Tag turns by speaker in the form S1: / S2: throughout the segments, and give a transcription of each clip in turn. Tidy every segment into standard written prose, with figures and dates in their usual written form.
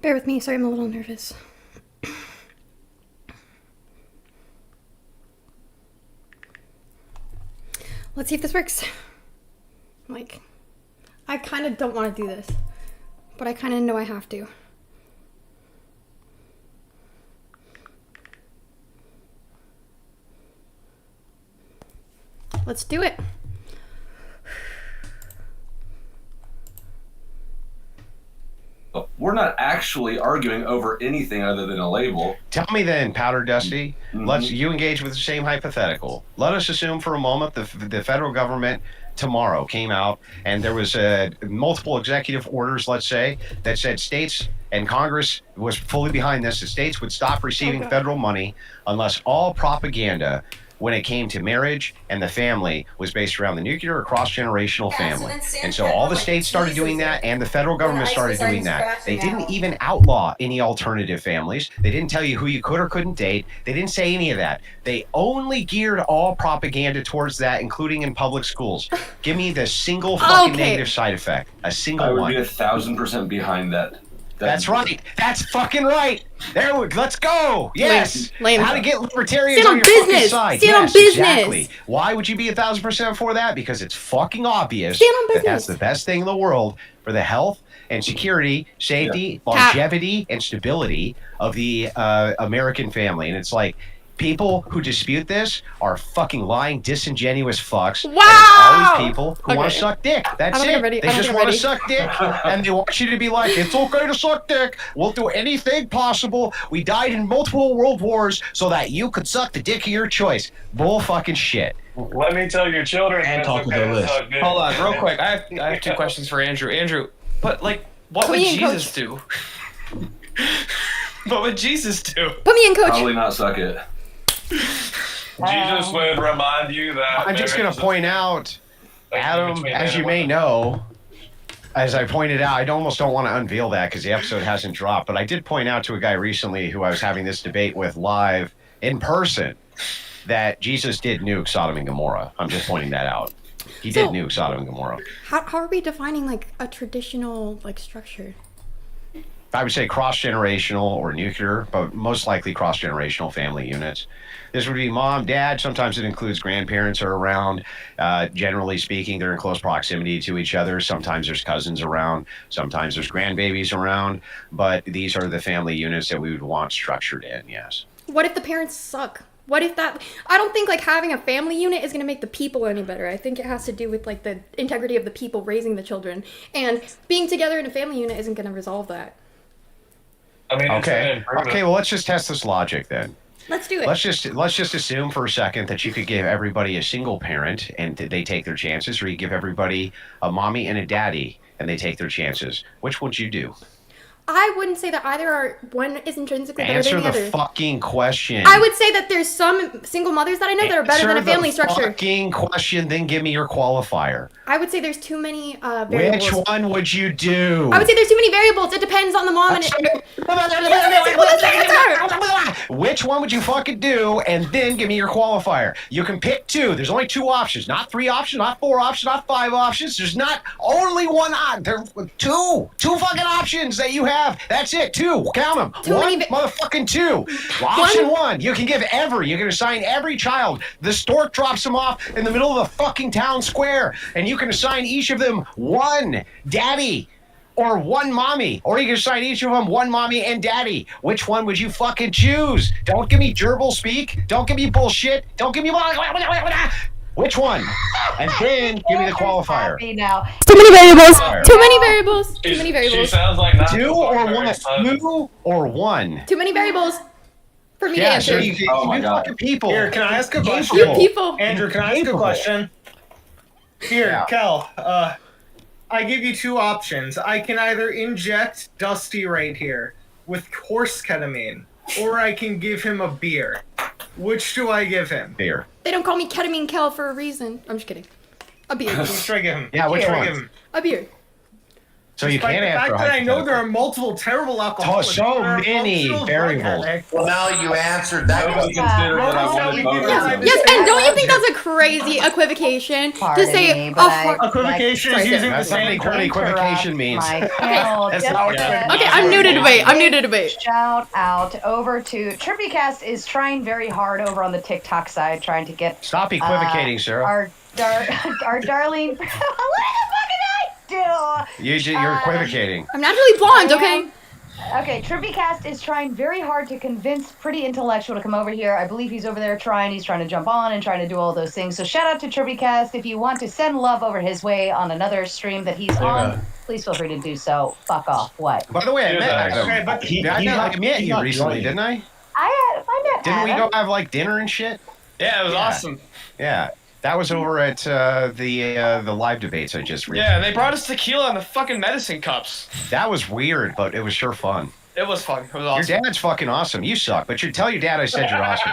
S1: Bear with me, sorry, I'm a little nervous. Let's see if this works. Like, I kind of don't want to do this, but I kind of know I have to. Let's do it.
S2: We're not actually arguing over anything other than a label.
S3: Tell me then, Powder Dusty, you engage with the same hypothetical. Let us assume for a moment the federal government tomorrow came out and there was multiple executive orders, let's say, that said states and Congress was fully behind this. The states would stop receiving federal money unless all propaganda when it came to marriage and the family was based around the nuclear or cross-generational family. And so all the states started doing that and the federal government started doing that. They didn't even outlaw any alternative families. They didn't tell you who you could or couldn't date. They didn't say any of that. They only geared all propaganda towards that, including in public schools. Give me the single fucking negative side effect. A single one.
S2: I would be 1,000% behind that.
S3: That's right. That's fucking right. There we let's go. Yes.
S1: Lame.
S3: How to get libertarians
S1: Stand
S3: on your
S1: business.
S3: fucking side.
S1: Stand
S3: yes,
S1: on business.
S3: Exactly. Why would you be 1,000% for that? Because it's fucking obvious that that's the best thing in the world for the health and security, safety, longevity, and stability of the American family. And it's like, people who dispute this are fucking lying, disingenuous fucks.
S1: Wow!
S3: And it's always people who want to suck dick. That's it. They just want to suck dick, and they want you to be like, it's okay to suck dick. We'll do anything possible. We died in multiple world wars so that you could suck the dick of your choice. Bull fucking shit.
S4: Let me tell your children.
S5: And talk with their list.
S6: Hold on, real quick. I have two questions for Andrew. Andrew, but like, what would Jesus do? What would Jesus do?
S1: Put me in, Coach.
S2: Probably not suck it.
S4: Jesus would remind you that.
S3: I'm just going to point out, Adam, as you may know, as I pointed out, I almost don't want to unveil that because the episode hasn't dropped, but I did point out to a guy recently who I was having this debate with live in person that Jesus did nuke Sodom and Gomorrah. I'm just pointing that out. He did nuke Sodom and Gomorrah.
S1: How are we defining like a traditional like structure?
S3: I would say cross-generational or nuclear, but most likely cross-generational family units. This would be mom, dad. Sometimes it includes grandparents are around. Generally speaking, they're in close proximity to each other. Sometimes there's cousins around. Sometimes there's grandbabies around. But these are the family units that we would want structured in, yes.
S1: What if the parents suck? What if that... I don't think like having a family unit is going to make the people any better. I think it has to do with like the integrity of the people raising the children. And being together in a family unit isn't going to resolve that.
S4: I mean,
S3: okay. Well, let's just test this logic then.
S1: Let's do it.
S3: Let's just assume for a second that you could give everybody a single parent and they take their chances, or you give everybody a mommy and a daddy and they take their chances. Which would you do?
S1: I wouldn't say that either are one is intrinsically better than the other.
S3: Answer the fucking question.
S1: I would say that there's some single mothers that I know that are better than a family structure.
S3: Answer the fucking question, then give me your qualifier.
S1: I would say there's too many variables.
S3: Which one would you do?
S1: I would say there's too many variables. It depends on the mom and
S3: Which one would you fucking do, and then give me your qualifier? You can pick two. There's only two options, not three options, not four options, not five options. There's not only one option. There's two fucking options that you have. That's it. Two. Count them. Motherfucking two. Option one. You can give you can assign every child. The stork drops them off in the middle of the fucking town square, and you can assign each of them one daddy or one mommy, or you can assign each of them one mommy and daddy. Which one would you fucking choose? Don't give me gerbil speak. Don't give me bullshit. Don't give me which one? And then give me the qualifier.
S1: Too many variables. Too many variables. Too many variables.
S4: She sounds like
S3: two or one. Two or one.
S1: Too many variables for me to answer.
S3: Oh my God. People.
S5: Here, can I ask a question?
S1: You people.
S5: Andrew, can I ask a question? Here, Kel. I give you two options. I can either inject Dusty right here with horse ketamine, or I can give him a beer. Which do I give him?
S3: Beer.
S1: They don't call me Ketamine Kel for a reason. I'm just kidding. A beer.
S5: Should I give him?
S3: Yeah, which one?
S1: A beer.
S3: So you
S5: Despite
S3: can't
S5: the fact
S3: answer
S5: that I know
S3: hypothetical.
S5: there are multiple terrible alcoholics.
S3: So
S5: that are
S3: many
S5: functional drug
S3: variables.
S5: addicts.
S7: Well, now you answered that.
S2: Nobody considered that I wanted both of them.
S1: Yes, and don't you think that's a crazy equivocation to
S8: Pardon
S1: say
S8: me,
S1: a
S8: but I-
S5: Equivocation is
S1: Sorry,
S5: using the
S3: That's not
S5: same
S3: what equivocation means.
S8: My panel.
S3: That's
S8: Just
S3: not what
S8: to-
S1: Okay, I'm new to debate. I'm new to debate.
S8: Shout out over to TrippyCast is trying very hard over on the TikTok side, trying to get
S3: Stop equivocating, Sarah.
S8: our darling. What the fuck did I do?
S3: You're equivocating.
S1: I'm naturally blonde, okay?
S8: Okay, TrippyCast is trying very hard to convince Pretty Intellectual to come over here. I believe he's over there trying. He's trying to jump on and trying to do all those things. So shout out to TrippyCast. If you want to send love over his way on another stream that he's on, please feel free to do so. Fuck off. What?
S3: By the way, I met him.
S5: Okay, but
S3: I met you recently, didn't I?
S8: I met
S3: Didn't we
S8: Adam.
S3: go have like dinner and shit?
S6: Yeah, it was awesome.
S3: Yeah, that was over at the live debates I just read.
S6: Yeah, and they brought us tequila in the fucking medicine cups.
S3: That was weird, but it was sure fun.
S6: It was fun. It was awesome.
S3: Your dad's fucking awesome. You suck, but you tell your dad I said you're awesome.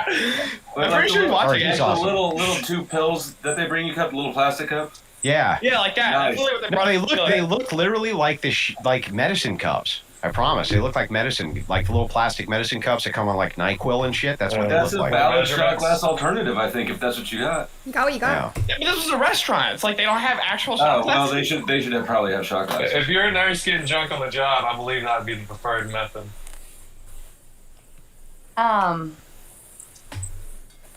S2: Well,
S6: I'm pretty sure he's watching
S3: he's
S6: it.
S3: awesome.
S2: The little 2 pills that they bring you, cup, little plastic cups.
S3: Yeah.
S6: Yeah, like that.
S2: Nice.
S6: That's really what
S3: Bro,
S6: brought
S3: they look literally like like medicine cups. I promise. They look like medicine, like the little plastic medicine cups that come on like NyQuil and shit. That's what they
S2: That's
S3: look
S2: a
S3: like.
S2: valid shot glass alternative, I think, if that's what you got.
S1: You got what you got.
S3: Yeah.
S6: Yeah, but this was a restaurant. It's like they don't have actual shot
S2: Oh, well,
S6: glasses.
S2: they should probably have shot glasses.
S4: If you're a nurse getting drunk on the job, I believe that'd be the preferred method.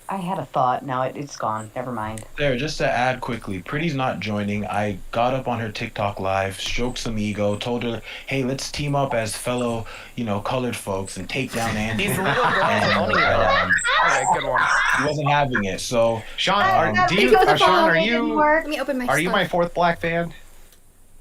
S8: I had a thought. Now it's gone. Never mind.
S9: There, just to add quickly, Pretty's not joining. I got up on her TikTok live, stroked some ego, told her, hey, let's team up as fellow, colored folks and take down Andrew.
S6: These little girls are owning it. Alright, good one.
S9: He wasn't having it, so
S3: Sean,
S8: That's
S3: Sean,
S8: because
S3: are
S8: it didn't
S3: you
S8: work.
S1: Let me open my
S3: are you
S1: stuff.
S3: my 4th black fan?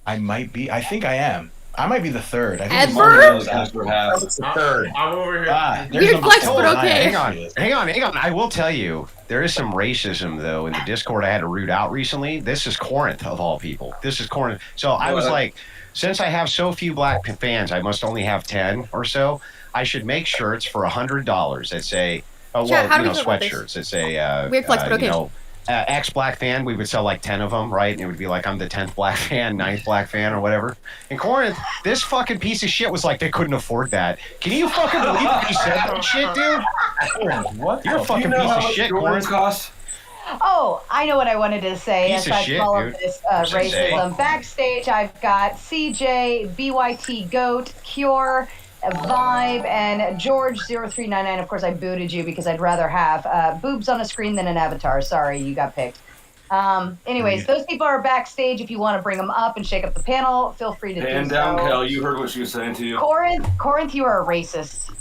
S9: I might be. I think I am. I might be the 3rd. I think
S1: Ever?
S9: Margo was
S2: That's for half.
S7: It's the third.
S4: I'm over here.
S9: there's
S1: Weird
S9: a-
S1: flex,
S9: oh,
S1: but
S9: nice.
S1: okay.
S3: Hang on. I will tell you, there is some racism though in the Discord I had to root out recently. This is Corinth of all people. This is Corinth. So I was like, since I have so few black fans, I must only have 10 or so. I should make shirts for $100 that say,
S1: Chat, how do we feel about this?
S3: sweatshirts that say,
S1: Weird flex, but okay.
S3: X black fan. We would sell like 10 of them, right? And it would be like, I'm the 10th black fan, 9th black fan, or whatever. In Corinth, this fucking piece of shit was like, they couldn't afford that. Can you fucking believe you said that shit, dude?
S9: What?
S3: You're a fucking
S2: You know
S3: piece
S2: how
S3: of
S2: much
S3: shit,
S2: Jordans
S3: Corinth.
S2: cost?
S8: Oh, I know what I wanted to say.
S3: Piece of
S8: Aside
S3: shit,
S8: from all
S3: dude.
S8: of this
S3: What's it say?
S8: racism, backstage I've got CJ, BYT Goat, Cure, Vibe, and George0399. Of course, I booted you because I'd rather have boobs on a screen than an avatar. Sorry, you got picked. Anyways, those people are backstage. If you want to bring them up and shake up the panel, feel free to
S2: Hand
S8: do
S2: down,
S8: so.
S2: Kel. You heard what she was saying to you.
S8: Corinth, you are a racist.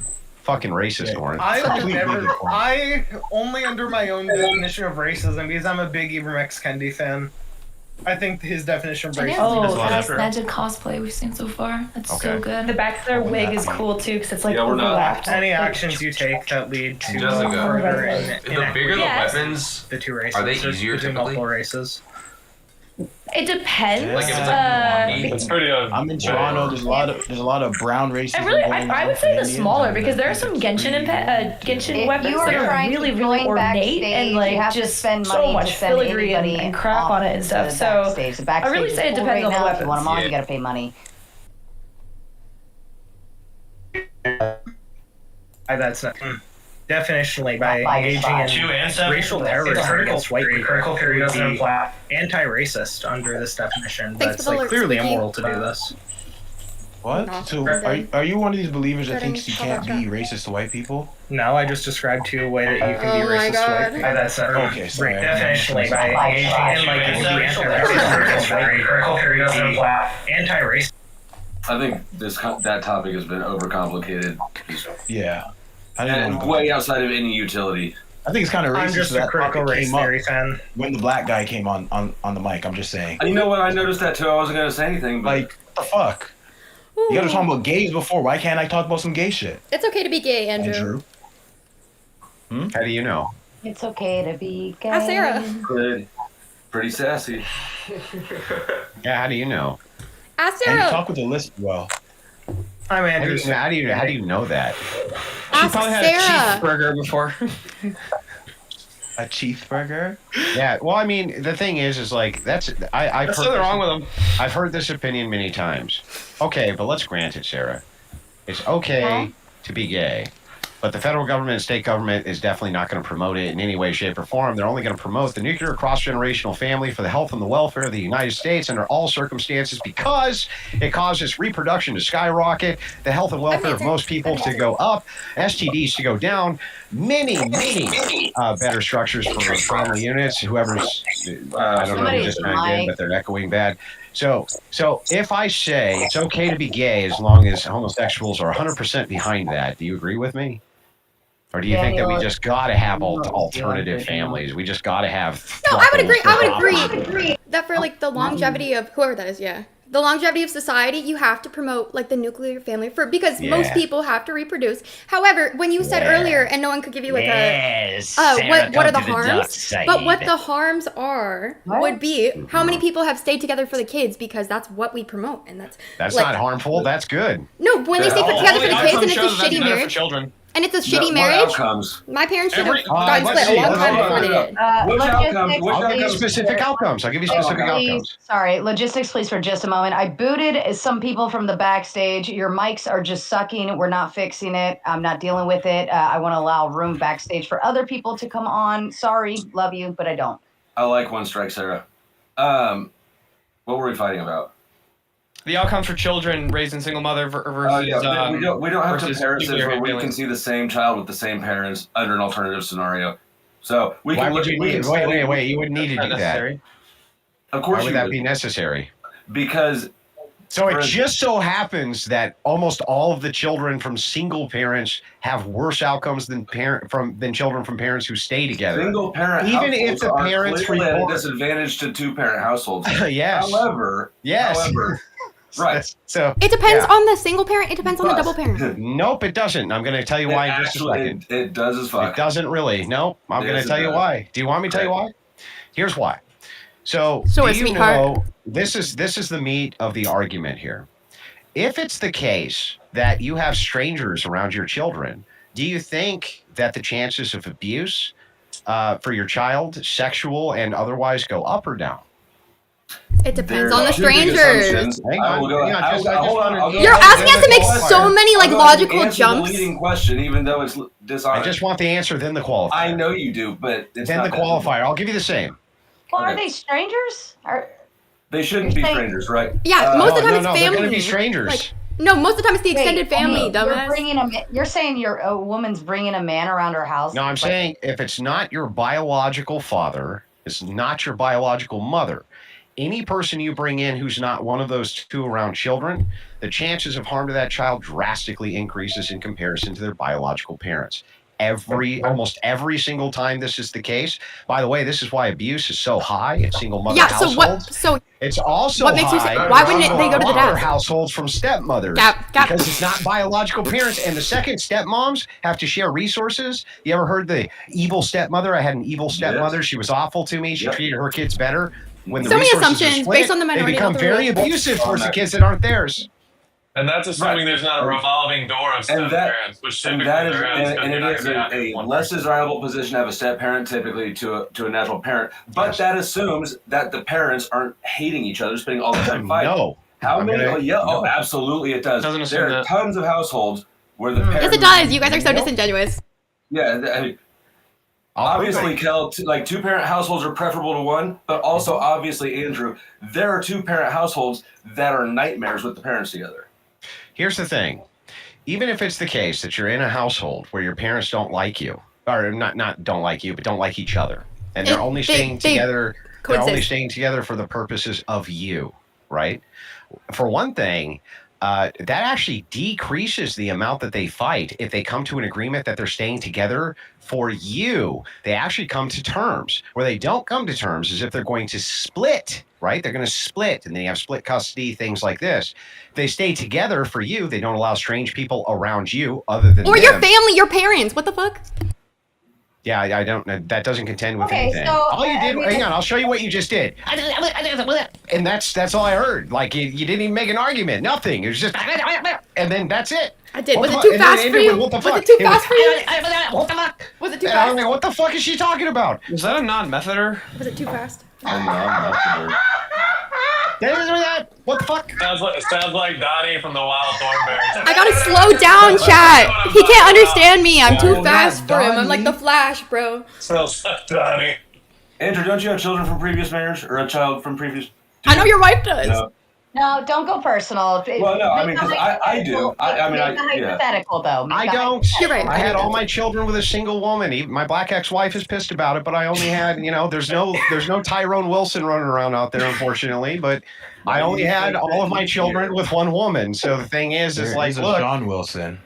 S3: Fucking racist, Corinth.
S5: I would
S9: Complete
S5: never.
S9: vegan form.
S5: I only under my own definition of racism because I'm a big Ibram X Kendi fan. I think his definition of racism
S10: Oh,
S5: is
S10: that's
S5: true.
S10: magic cosplay we've seen so far. That's so
S3: Okay.
S10: good.
S11: The back of their wig is cool too, because it's like
S2: Yeah, we're not-
S11: overlapped.
S5: Any actions you take that lead to
S11: Jessica,
S5: further
S11: the
S4: bigger the
S11: Yes.
S4: weapons,
S5: the two races
S4: are they easier
S5: between
S4: typically?
S5: multiple races.
S11: It depends.
S9: Like if it's
S4: It's pretty.
S9: I'm in Toronto. There's a lot of brown races.
S11: I would say the smaller because there are some Genshin
S8: If
S11: weapons
S8: you are
S11: that are
S8: trying
S11: really,
S8: to
S11: really
S8: join
S11: ornate
S8: backstage,
S11: and
S8: you have
S11: like
S8: to
S11: just
S8: spend
S11: so
S8: money
S11: much
S8: to send
S11: filigree
S8: anybody
S11: and crap
S8: off
S11: on it and
S8: to
S11: stuff.
S8: the
S11: So
S8: backstage. The backstage
S11: I really
S8: is
S11: say it
S8: full
S11: depends
S8: right
S11: on the
S8: now. If you want them on,
S3: Yeah.
S8: you gotta pay money.
S5: That's not definitionally by engaging in racial terrorism against white people. Would be anti-racist under this definition.
S1: Thanks
S5: That's
S1: for the
S5: like
S1: alert,
S5: clearly
S1: Squeaky.
S5: immoral to do this.
S9: What?
S1: No.
S9: So
S1: Okay.
S9: are you one of these believers that
S1: Setting
S9: thinks you
S1: cover
S9: can't be racist to white people?
S5: No, I just described to you a way that you can be
S1: Oh my
S5: racist to
S1: God.
S5: white people. That's not
S9: Okay, sorry.
S5: definitionally by engaging in like anti-racist against white people. Anti-racist.
S2: I think that topic has been overcomplicated
S9: Yeah. I didn't
S2: and
S9: know.
S2: way outside of any utility.
S9: I think it's kind of racist.
S5: I'm just a
S9: that
S5: critical
S9: topic
S5: race
S9: came up
S5: theory fan.
S9: when the black guy came on the mic. I'm just saying.
S2: And you know what? I noticed that too. I wasn't going to say anything, but
S9: Like, what the fuck? You guys were talking about gays before. Why can't I talk about some gay shit?
S1: It's okay to be gay, Andrew.
S3: How do you know?
S8: It's okay to be gay.
S1: Ask Sarah.
S2: pretty sassy.
S3: Yeah, how do you know?
S1: Ask
S9: And you
S1: Sarah.
S9: talk with the list well.
S5: I'm
S3: How do
S5: Andrew.
S3: you know that?
S6: She
S1: Ask
S6: probably had a
S1: Sarah.
S6: cheeseburger before.
S9: A cheeseburger?
S3: Yeah. Well, I mean, the thing is like I've
S6: There's
S3: heard
S6: something wrong with them.
S3: I've heard this opinion many times. Okay, but let's grant it, Sarah. It's okay to be gay, but the federal government and state government is definitely not going to promote it in any way, shape, or form. They're only going to promote the nuclear cross-generational family for the health and the welfare of the United States under all circumstances because it causes reproduction to skyrocket, the health and welfare of most people to go up, STDs to go down, many better structures for family units. Whoever's, I don't know who just chimed in, but they're echoing bad. So if I say it's okay to be gay as long as homosexuals are 100% behind that, do you agree with me? Or do you think that we just got to have alternative families? We just got to have...
S1: No, I would agree that for like the longevity of whoever that is, the longevity of society, you have to promote like the nuclear family because most people have to reproduce. However, when you said earlier, and no one could give you like what are the harms? But what the harms are would be how many people have stayed together for the kids because that's what we promote, and that's
S3: like, not harmful. That's good.
S1: No, when they stay together for the kids and it's a shitty marriage. And it's a shitty marriage.
S2: Outcomes?
S1: My parents should have gotten split a long time before they did.
S3: I'll give you specific outcomes. Outcomes.
S8: Sorry, logistics, please, for just a moment. I booted some people from the backstage. Your mics are just sucking. We're not fixing it. I'm not dealing with it. I want to allow room backstage for other people to come on. Sorry, love you, but I don't.
S2: I like one strike, Sarah. What were we fighting about?
S6: The outcomes for children raised in single mother versus
S2: we don't have comparisons where we can see the same child with the same parents under an alternative scenario. So we can look at
S3: wait, you wouldn't need to do that.
S2: Of course,
S3: why would that be necessary?
S2: Because
S3: it just so happens that almost all of the children from single parents have worse outcomes than children from parents who stay together.
S2: Single parent,
S3: even if the parents
S2: are at a disadvantage to two parent households.
S3: Yes.
S2: However. Right.
S3: So
S1: it depends on the single parent. It depends on the double parent.
S3: Nope, it doesn't. I'm going to tell you why in just a second.
S2: It does as fuck.
S3: It doesn't really. Nope. I'm going to tell you why. Do you want me to tell you why? Here's why. So you know, this is the meat of the argument here. If it's the case that you have strangers around your children, do you think that the chances of abuse for your child, sexual and otherwise, go up or down?
S1: It depends on the strangers.
S3: Hang on.
S1: You're asking us to make so many like logical jumps.
S2: The leading question, even though it's dishonest.
S3: I just want the answer, then the qualifier.
S2: I know you do, but it's
S3: then
S2: not
S3: the qualifier. I'll give you the same.
S8: Well, are they strangers?
S2: They shouldn't be strangers, right?
S1: Yeah, most of the time it's family.
S3: They're going to be strangers.
S1: No, most of the time it's the extended family, dumbass.
S8: You're saying a woman's bringing a man around her house?
S3: No, I'm saying if it's not your biological father, it's not your biological mother. Any person you bring in who's not one of those two around children, the chances of harm to that child drastically increases in comparison to their biological parents. Almost every single time this is the case. By the way, this is why abuse is so high in single mother households.
S1: So
S3: it's also
S1: what makes
S3: high
S1: you say, why wouldn't they go to the dad?
S3: Households from stepmothers because it's not biological parents, and the second stepmoms have to share resources. You ever heard the evil stepmother? I had an evil stepmother. Yes. She was awful to me. She treated her kids better. When the
S1: so many
S3: resources
S1: assumptions
S3: are split,
S1: based on the minority.
S3: They become very abusive towards the kids that aren't theirs.
S4: And that's assuming there's not a revolving door of step-parents, which typically
S2: it is a less desirable position to have a step-parent typically to a natural parent. But that assumes that the parents aren't hating each other, spending all the time fighting.
S3: No.
S2: How many? Oh, absolutely it does. There are tons of households where the parents...
S1: Yes, it does. You guys are so disingenuous.
S2: Yeah, I mean, obviously, Kel, like two-parent households are preferable to one, but also, obviously, Andrew, there are two-parent households that are nightmares with the parents together.
S3: Here's the thing. Even if it's the case that you're in a household where your parents don't like you, or not don't like you, but don't like each other, and they're only staying together for the purposes of you, right? For one thing, that actually decreases the amount that they fight if they come to an agreement that they're staying together for you. They actually come to terms. Where they don't come to terms is if they're going to split, right? They're going to split, and then you have split custody, things like this. If they stay together for you, they don't allow strange people around you other than
S1: or
S3: them.
S1: your family, your parents. What the fuck?
S3: Yeah, I don't. That doesn't contend with anything.
S8: So,
S3: All you did. Hang on, I'll show you what you just did. And that's all I heard. Like you didn't even make an argument. Nothing. It was just. And then that's it.
S1: I did.
S3: What
S1: Was
S3: the
S1: it too
S3: fuck?
S1: fast
S3: And
S1: for
S3: then
S1: you?
S3: Andrew went, what the
S1: Was
S3: fuck?
S1: it too
S3: It was-
S1: fast for you?
S3: What the fuck?
S1: Was it too
S3: And I was
S1: fast?
S3: like, what the fuck is she talking about?
S6: Was that a non-methoder?
S1: Was it too fast?
S3: What the fuck?
S4: Sounds like Donnie from the Wild Thornberrys.
S1: I gotta slow down, chat. He can't understand me. I'm too fast for him. I'm like the Flash, bro.
S4: Smells like Donnie.
S2: Andrew, don't you have children from previous marriage or a child from previous?
S1: I know your wife does.
S2: No.
S8: No, don't go personal.
S2: Well, no, I mean, because I do. I mean,
S8: hypothetical though.
S3: I don't.
S1: You're right.
S3: I had all my children with a single woman. Even my black ex-wife is pissed about it, but I only had, there's no Tyrone Wilson running around out there, unfortunately. But I only had all of my children with one woman. So the thing is like, look,
S9: John Wilson.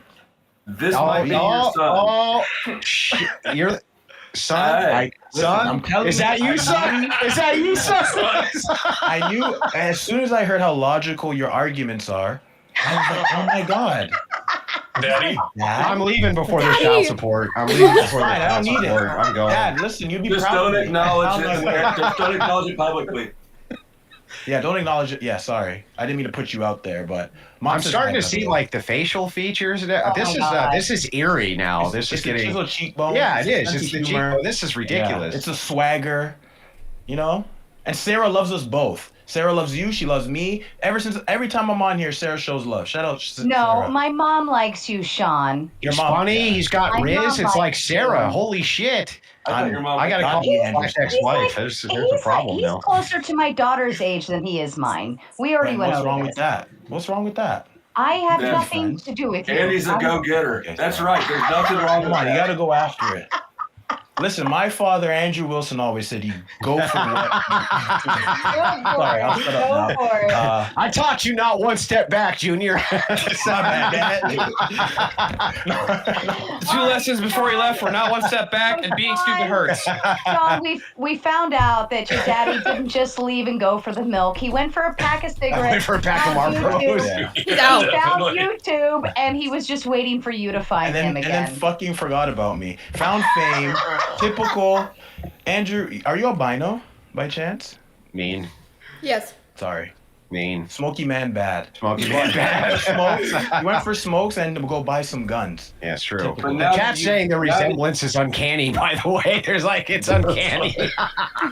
S2: This might be your son.
S3: Your son.
S9: I'm telling
S3: is that you, son? Is that you, son?
S9: I knew as soon as I heard how logical your arguments are, I was like, oh my god.
S4: Daddy?
S3: I'm leaving before there's child support. I'm leaving before there's
S9: I don't
S3: child
S9: need it.
S3: support. I'm going.
S9: Dad, listen, you'd be
S2: Just
S9: proud
S2: don't
S9: of me.
S2: acknowledge
S9: I
S2: it.
S9: found my way.
S2: Just don't acknowledge it publicly.
S9: Yeah, don't acknowledge it. Yeah, sorry. I didn't mean to put you out there, but
S3: I'm starting to see like the facial features. This is eerie now. This is
S9: the
S3: getting
S9: chisel cheekbones.
S3: Yeah, it
S9: it's
S3: is.
S9: the
S3: It's the
S9: sense of humor.
S3: cheekbone. This is ridiculous.
S9: Yeah, it's a swagger, And Sarah loves us both. Sarah loves you. She loves me. Every time I'm on here, Sarah shows love. Shout out.
S8: No,
S9: Sarah.
S8: my mom likes you, Sean.
S3: He's
S9: Your mom-
S3: funny.
S9: yeah.
S3: He's got
S8: My
S3: Riz.
S8: mom
S3: It's
S8: likes
S3: like Sarah.
S8: him.
S3: Holy shit.
S2: I thought your mom.
S3: I gotta call
S9: He's
S3: my ex-wife. There's a problem
S8: he's
S3: now.
S8: closer to my daughter's age than he is mine. We already went
S9: What's
S8: over
S9: wrong
S8: this.
S9: with that? What's wrong with that?
S8: I have
S2: They're
S8: nothing
S9: friends.
S8: to do with you.
S2: Andy's a go-getter. That's right. There's nothing wrong with
S9: Come on,
S2: that.
S9: you got to go after it. Listen, my father, Andrew Wilson, always said, "You go for what." Sorry, I'll shut up now.
S8: Go for it.
S3: I taught you not one step back, Junior.
S6: The 2 lessons before he left were not one step back and being stupid hurts.
S8: Sean, we found out that your daddy didn't just leave and go for the milk. He went for a pack of cigarettes.
S3: Went for a pack of
S8: found
S3: Marlboros.
S8: YouTube,
S1: He's out.
S8: found YouTube, and he was just waiting for you to find him
S9: and
S8: again.
S9: then fucking forgot about me. Found fame. Typical. Andrew, are you albino by chance?
S3: Mean.
S1: Yes.
S9: Sorry.
S3: Mean.
S9: Smoky man bad.
S3: Smoky man bad.
S9: You went for smokes and go buy some guns.
S3: Yeah, it's true.
S9: Typical.
S3: The cat's saying the resemblance is uncanny, by the way. There's like, it's uncanny.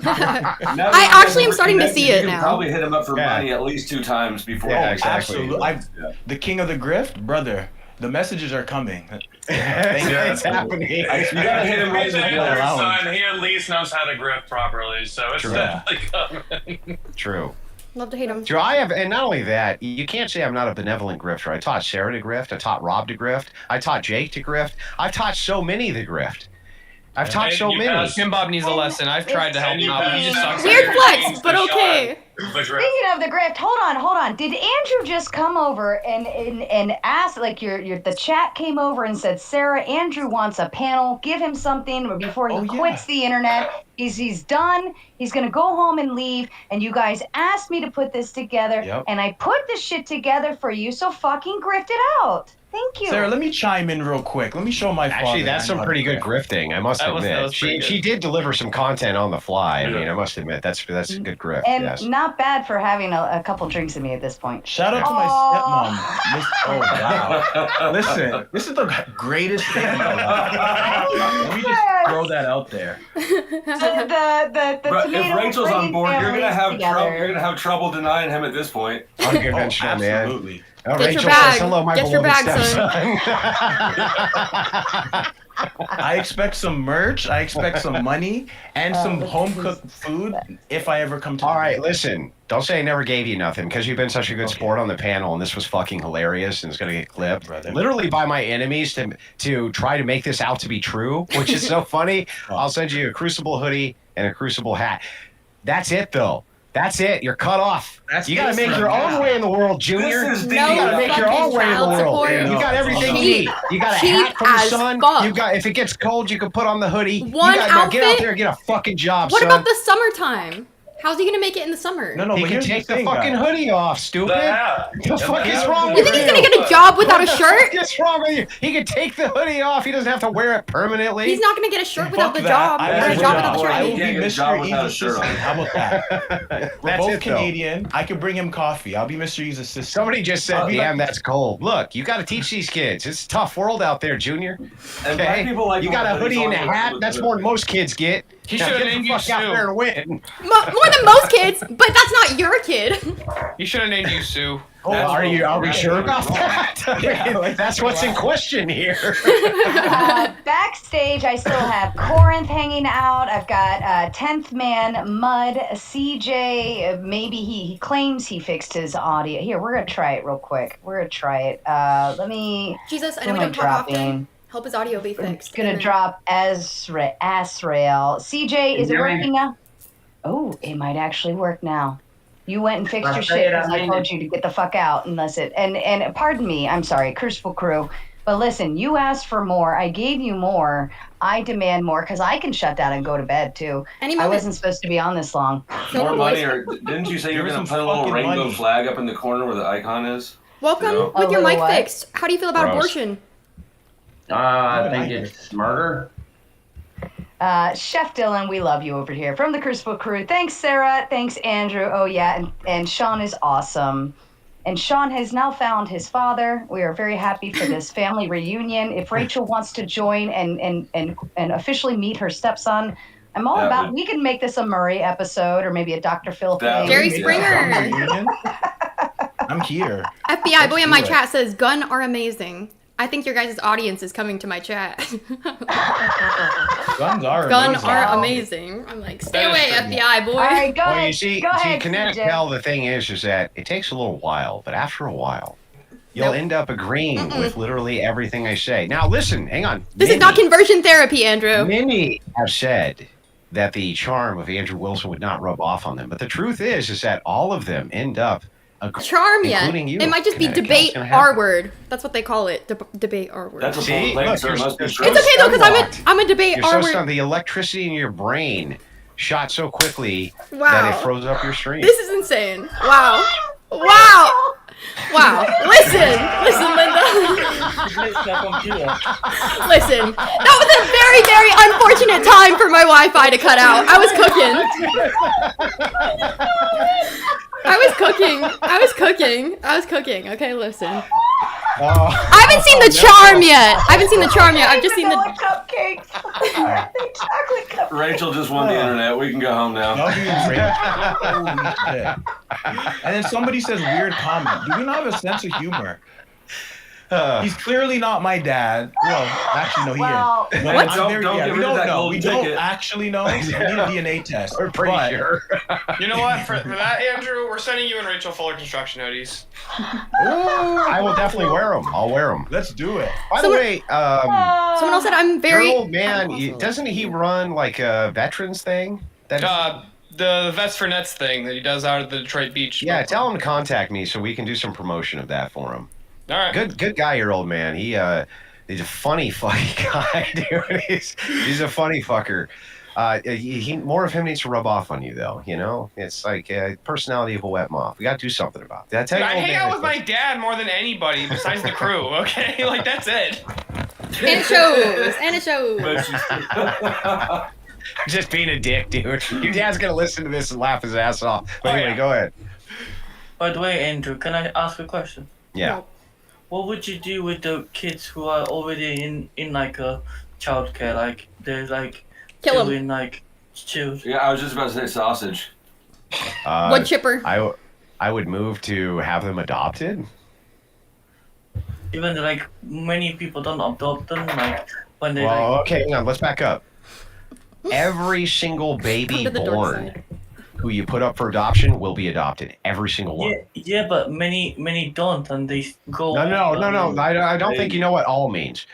S1: I actually am starting to see it
S2: You
S1: now.
S2: probably hit him up for
S3: Yeah.
S2: money at least 2 times before.
S3: Yeah, exactly.
S9: Absolutely. The king of the grift, brother. The messages are coming.
S3: It's happening.
S2: You gotta hit him right in the
S4: Hey,
S2: middle.
S4: son, he at least knows how to grift properly, so it's
S3: True.
S4: definitely coming.
S3: True.
S1: Love to hate him.
S3: True. I have, and not only that, you can't say I'm not a benevolent grifter. I taught Sarah to grift. I taught Rob to grift. I taught Jake to grift. I've taught so many to grift. I've taught so
S4: you
S3: many.
S4: passed-
S6: Tim Bob needs a lesson. I've tried to help him out, but he just sucks.
S1: Weird flex, but okay.
S8: Speaking of the grift, hold on. Did Andrew just come over and ask, like the chat came over and said, Sarah, Andrew wants a panel. Give him something before he quits the internet. He's done. He's gonna go home and leave. And you guys asked me to put this together, and I put this shit together for you. So fucking grift it out. Thank you.
S9: Sarah, let me chime in real quick. Let me show my father.
S3: Actually, that's some pretty good grifting, I must
S6: That was
S3: admit.
S6: pretty
S3: She did deliver some content on the fly. I mean, I must admit, that's a good grift,
S8: And
S3: yes.
S8: not bad for having a couple drinks in me at this point.
S9: Shout out to my stepmom. Oh, wow. Listen, this is the greatest thing in my life. Let me just throw that out there.
S8: The
S2: But
S8: tomato
S2: if Rachel's on
S8: bringing
S2: board, you're gonna
S8: families
S2: have
S8: together.
S2: you're gonna have trouble denying him at this point.
S3: Unconventional, man.
S9: Absolutely.
S3: Oh,
S1: Get your
S3: Rachel
S1: bag.
S3: says, hello, my
S1: Get your
S3: beloved
S1: bag, son.
S3: stepson.
S9: I expect some merch. I expect some money and some home cooked food if I ever come to.
S3: All right, listen. Don't say I never gave you nothing because you've been such a good sport on the panel, and this was fucking hilarious, and it's gonna get clipped,
S9: Brother.
S3: literally by my enemies to try to make this out to be true, which is so funny. I'll send you a Crucible hoodie and a Crucible hat. That's it, though. That's it. You're cut off. You got to make your own way in the world, Junior.
S2: This is
S3: You got to make your own way in the
S1: child
S3: world.
S1: support.
S3: You got everything you
S1: Cheap.
S3: need. You got a
S1: Cheap
S3: hat from the
S1: as
S3: sun.
S1: fuck.
S3: You got, if it gets cold, you can put on the hoodie.
S1: One
S3: Now get out
S1: outfit?
S3: there and get a fucking job,
S1: What
S3: son.
S1: about the summertime? How's he gonna make it in the summer?
S9: No,
S3: He
S9: but
S3: can
S9: here's
S3: take the
S9: thing,
S3: fucking
S9: guys.
S3: hoodie off, stupid. The fuck is wrong
S1: You
S3: with
S1: think he's
S3: you?
S1: gonna get a job without a shirt?
S3: What's wrong with you? He can take the hoodie off. He doesn't have to wear it permanently.
S1: He's not gonna get a shirt without
S9: Fuck
S1: the
S9: that.
S1: job.
S9: I
S1: Or a
S9: want a
S1: job without the
S9: job. I will
S1: shirt.
S9: be
S2: Can't get a job
S9: Mr.
S2: without a
S9: E's
S2: shirt on.
S9: assistant. How about that? We're
S3: That's
S9: both
S3: it, though.
S9: Canadian. I can bring him coffee. I'll be Mr. E's assistant.
S3: Somebody just said,
S9: I'll be
S3: damn,
S9: like-
S3: that's cold. Look, you got to teach these kids. It's a tough world out there, Junior.
S2: And black people like
S3: You got a hoodie and a hat. That's more than most kids get.
S6: He
S3: Now
S6: should have
S3: get the
S6: named you
S3: fuck out
S6: Sue.
S3: there and win.
S1: More than most kids, but that's not your kid.
S6: He should have named you Sue.
S3: Oh, are we sure about that? That's what's in question here.
S8: Backstage, I still have Corinth hanging out. I've got 10th man Mud, CJ. Maybe he claims he fixed his audio. Here, we're gonna try it real quick. We're gonna try it. Let me.
S1: Jesus, I
S8: who
S1: know we
S8: am I
S1: don't talk often.
S8: dropping?
S1: Help his audio be fixed.
S8: Gonna
S1: Amen.
S8: drop Asrael. CJ, is it working now? Oh, it might actually work now. You went and fixed your shit because I told you to get the fuck out unless it. And pardon me, I'm sorry, Crucible Crew. But listen, you asked for more. I gave you more. I demand more because I can shut down and go to bed too.
S1: Any
S8: I
S1: moment.
S8: wasn't supposed to be on this long.
S2: More money, or didn't you say you were
S9: Give
S2: going
S9: us
S2: to put a
S9: some
S2: little
S9: fucking
S2: rainbow
S9: money.
S2: flag up in the corner where the icon is?
S1: Welcome
S2: You know?
S1: with your
S8: A
S1: mic
S8: little what?
S1: fixed. How do you feel about
S3: Gross.
S1: abortion?
S7: I think it's murder.
S8: Chef Dylan, we love you over here from the Crucible Crew. Thanks, Sarah. Thanks, Andrew. Oh yeah, and Sean is awesome. And Sean has now found his father. We are very happy for this family reunion. If Rachel wants to join and officially meet her stepson, I'm all
S2: That
S8: about.
S2: would-
S8: We can make this a Murray episode or maybe a Dr. Phil
S2: That
S8: thing.
S1: Jerry
S2: would-
S1: Springer.
S9: Reunion? I'm here.
S1: FBI boy in my
S9: do it.
S1: chat says gun are amazing. I think your guys' audience is coming to my chat.
S9: Guns are
S1: Gun
S9: amazing.
S1: are amazing. I'm like, stay
S6: That is
S1: away,
S6: true.
S1: FBI boy.
S8: All right, go
S3: Well,
S8: ahead.
S3: you see,
S8: go ahead,
S3: Connect
S8: CJ.
S3: Tell, the thing is that it takes a little while, but after a while, you'll
S1: Nope.
S3: end up agreeing with literally everything I say. Now, listen, hang on.
S1: This is not conversion therapy, Andrew.
S3: Many have said that the charm of Andrew Wilson would not rub off on them, but the truth is that all of them end up
S1: Charm yet.
S3: including you.
S1: It might just be
S3: Connecticut.
S1: debate
S3: What's gonna happen?
S1: R word. That's what they call it. Debate R word.
S2: That's a
S3: See,
S2: bold claim,
S3: look,
S2: so it
S3: you're-
S2: must be
S3: you're
S2: true.
S1: It's okay though, because
S3: Unlocked.
S1: I'm a debate
S3: You're
S1: R
S3: so
S1: word.
S3: stunned. The electricity in your brain shot so quickly that
S1: Wow.
S3: it froze up your stream.
S1: This is insane. Wow. Wow. Wow. Listen, Linda. Listen. That was a very, very unfortunate time for my Wi-Fi to cut out. I was cooking. Okay, listen. I haven't seen the charm yet. I've just seen the.
S8: cupcakes. Chocolate cupcakes.
S2: Rachel just won the internet. We can go home now.
S9: Love you, Rachel. Holy shit. And then somebody says weird comment. Do we not have a sense of humor? He's clearly not my dad. Well, actually, no, he
S8: Well,
S9: is.
S2: What? Don't get rid
S9: we
S2: of
S9: don't
S2: that
S9: know.
S2: golden
S9: We don't
S2: ticket.
S9: actually know. We need a DNA test.
S3: We're pretty
S9: But-
S3: sure.
S6: You know what? For that, Andrew, we're sending you and Rachel Fuller construction hoodies.
S3: I will definitely wear them. I'll wear them.
S9: Let's do it.
S3: By the
S1: Someone-
S3: way,
S1: Someone else said I'm very.
S3: your old man, doesn't he run like a veterans thing? That
S6: The Vets for Nets thing that he does out at the Detroit Beach.
S3: yeah, tell him to contact me so we can do some promotion of that for him.
S6: All right.
S3: Good guy, your old man. He's a funny fucking guy, dude. He's a funny fucker. He more of him needs to rub off on you, though. You know, it's like personality of a wet moth. We got to do something about that.
S6: I hang out with my dad more than anybody besides the crew. Okay, like that's it.
S1: And it shows.
S3: Just being a dick, dude. Your dad's gonna listen to this and laugh his ass off. But anyway, go ahead.
S7: By the way, Andrew, can I ask a question?
S3: Yeah.
S7: What would you do with the kids who are already in like a childcare? Like they're like
S1: Kill 'em.
S7: still in like children.
S2: Yeah, I was just about to say sausage.
S1: Wood chipper.
S3: I would move to have them adopted.
S7: Even like many people don't adopt them. Like when they
S3: Well,
S7: like.
S3: okay, hang on. Let's back up. Every single baby
S1: Come to the dark
S3: born
S1: side.
S3: who you put up for adoption will be adopted. Every single one.
S7: Yeah, but many don't, and they go.
S3: No. I don't think you know what all means.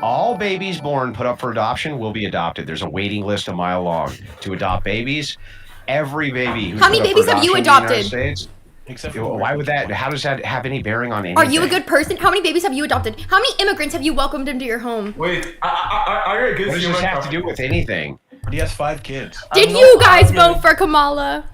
S3: All babies born put up for adoption will be adopted. There's a waiting list a mile long to adopt babies. Every baby who's
S1: How many
S3: put up
S1: babies
S3: for
S1: have you
S3: adoption in the United
S1: adopted?
S3: States,
S9: Except for
S3: why would that? How does that have any bearing on anything?
S1: Are you a good person? How many babies have you adopted? How many immigrants have you welcomed into your home?
S12: Wait, I got a good
S3: What does this have to do with anything?
S9: But he has 5 kids.
S1: Did you guys vote for Kamala?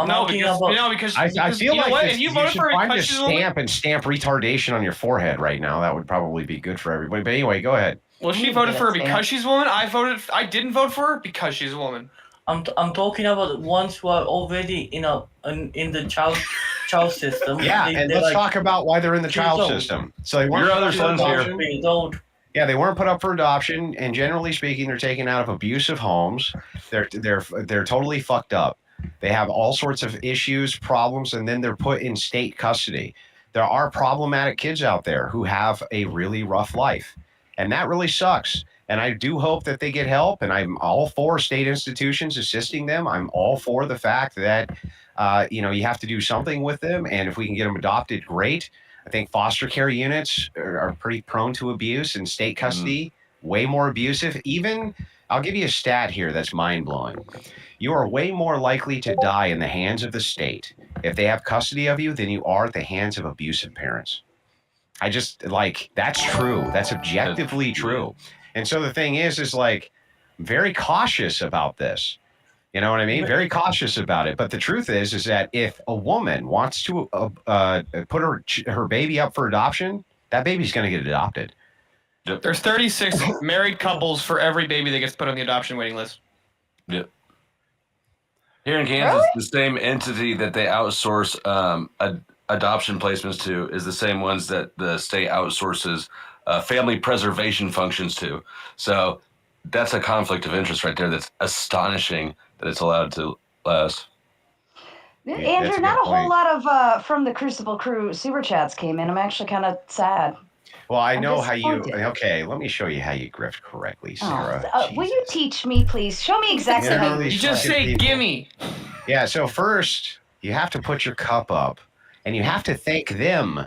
S6: because
S3: I feel
S6: you know
S3: like
S6: what?
S3: this,
S6: And you
S3: you
S6: voted
S3: should
S6: for her
S3: find a
S6: because she's a woman.
S3: stamp and stamp retardation on your forehead right now. That would probably be good for everybody. But anyway, go ahead.
S6: Well, she voted for her because she's a woman. I didn't vote for her because she's a woman.
S7: I'm talking about ones who are already in the child system.
S3: Yeah, and let's talk about why they're in the child system. So they weren't
S2: your other son's here.
S3: Yeah, they weren't put up for adoption, and generally speaking, they're taken out of abusive homes. They're totally fucked up. They have all sorts of issues, problems, and then they're put in state custody. There are problematic kids out there who have a really rough life, and that really sucks. And I do hope that they get help, and I'm all for state institutions assisting them. I'm all for the fact that, you have to do something with them, and if we can get them adopted, great. I think foster care units are pretty prone to abuse, and state custody, way more abusive. Even, I'll give you a stat here that's mind-blowing. You are way more likely to die in the hands of the state if they have custody of you than you are at the hands of abusive parents. That's true. That's objectively true. And so the thing is very cautious about this. You know what I mean? Very cautious about it. But the truth is that if a woman wants to put her baby up for adoption, that baby's going to get adopted.
S6: There's 36 married couples for every baby that gets put on the adoption waiting list.
S2: Yep. Here in Kansas, the same entity that they outsource adoption placements to is the same ones that the state outsources family preservation functions to. So that's a conflict of interest right there. That's astonishing that it's allowed to last.
S8: Andrew, not a whole lot of from the Crucible Crew super chats came in. I'm actually kind of sad.
S3: Well, I know how you.
S8: disappointed.
S3: Okay, let me show you how you grift correctly, Sarah.
S8: Will you teach me, please? Show me exactly how you.
S6: You just say "gimme."
S3: Yeah. So first, you have to put your cup up, and you have to thank them.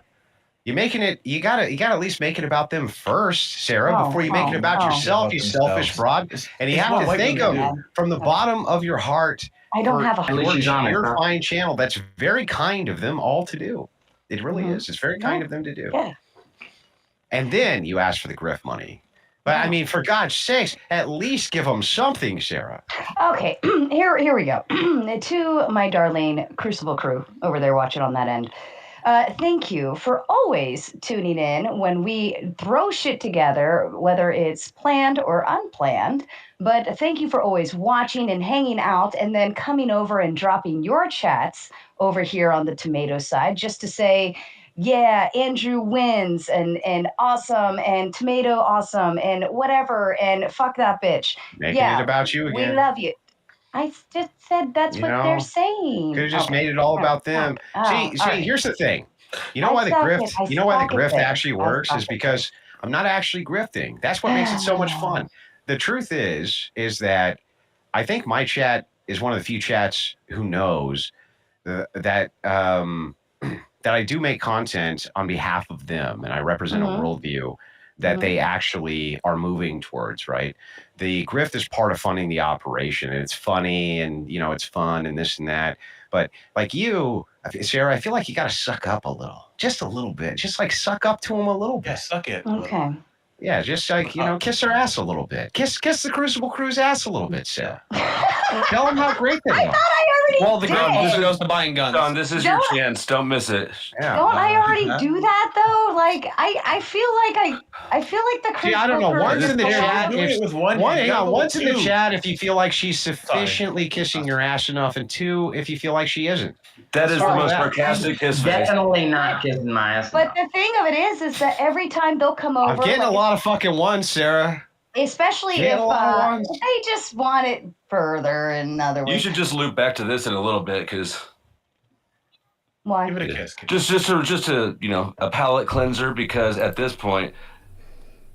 S3: You're making it. You gotta at least make it about them first, Sarah, before you make it about yourself. You selfish broad. And you have to thank them from the bottom of your heart.
S8: I don't have a heart.
S3: Your fine channel. That's very kind of them all to do. It really is. It's very kind of them to do.
S8: Yeah.
S3: And then you ask for the grift money. But I mean, for God's sakes, at least give them something, Sarah.
S8: Okay, here we go. To my darling Crucible crew over there watching on that end. Thank you for always tuning in when we throw shit together, whether it's planned or unplanned. But thank you for always watching and hanging out and then coming over and dropping your chats over here on the tomato side just to say, yeah, Andrew wins and awesome and tomato awesome and whatever and fuck that bitch.
S3: Making it about you again.
S8: We love you. I just said that's what they're saying.
S3: Could have just made it all about them. See, here's the thing. You know why the grift actually works is because I'm not actually grifting. That's what makes it so much fun. The truth is that I think my chat is one of the few chats who knows that that I do make content on behalf of them, and I represent a worldview that they actually are moving towards, right? The grift is part of funding the operation, and it's funny, and it's fun, and this and that. But like you, Sarah, I feel like you got to suck up a little, just a little bit, just like suck up to them a little bit.
S9: Yeah, suck it.
S8: Okay.
S3: Yeah, just like kiss her ass a little bit. Kiss the Crucible Crew's ass a little bit, Sarah. Tell them how great they are.
S8: I thought I already
S6: Well, the
S8: did.
S6: girl also goes to buying guns.
S2: Don, this is your chance. Don't miss it.
S3: Yeah.
S8: Don't I already do that though? Like I feel like the Crucible
S3: See, I don't know.
S8: Crew
S3: One's
S8: is
S3: in the chat.
S9: Do it with one.
S3: One's in the chat if you feel like she's sufficiently kissing your ass enough, and two, if you feel like she isn't.
S2: That is the most sarcastic kiss face.
S12: Definitely not kissing my ass.
S8: But the thing of it is that every time they'll come over,
S3: I'm getting a lot of fucking ones, Sarah.
S8: especially if they just want it further. In other words,
S2: You should just loop back to this in a little bit, because
S8: why?
S9: Give it a kiss.
S2: just a a palate cleanser, because at this point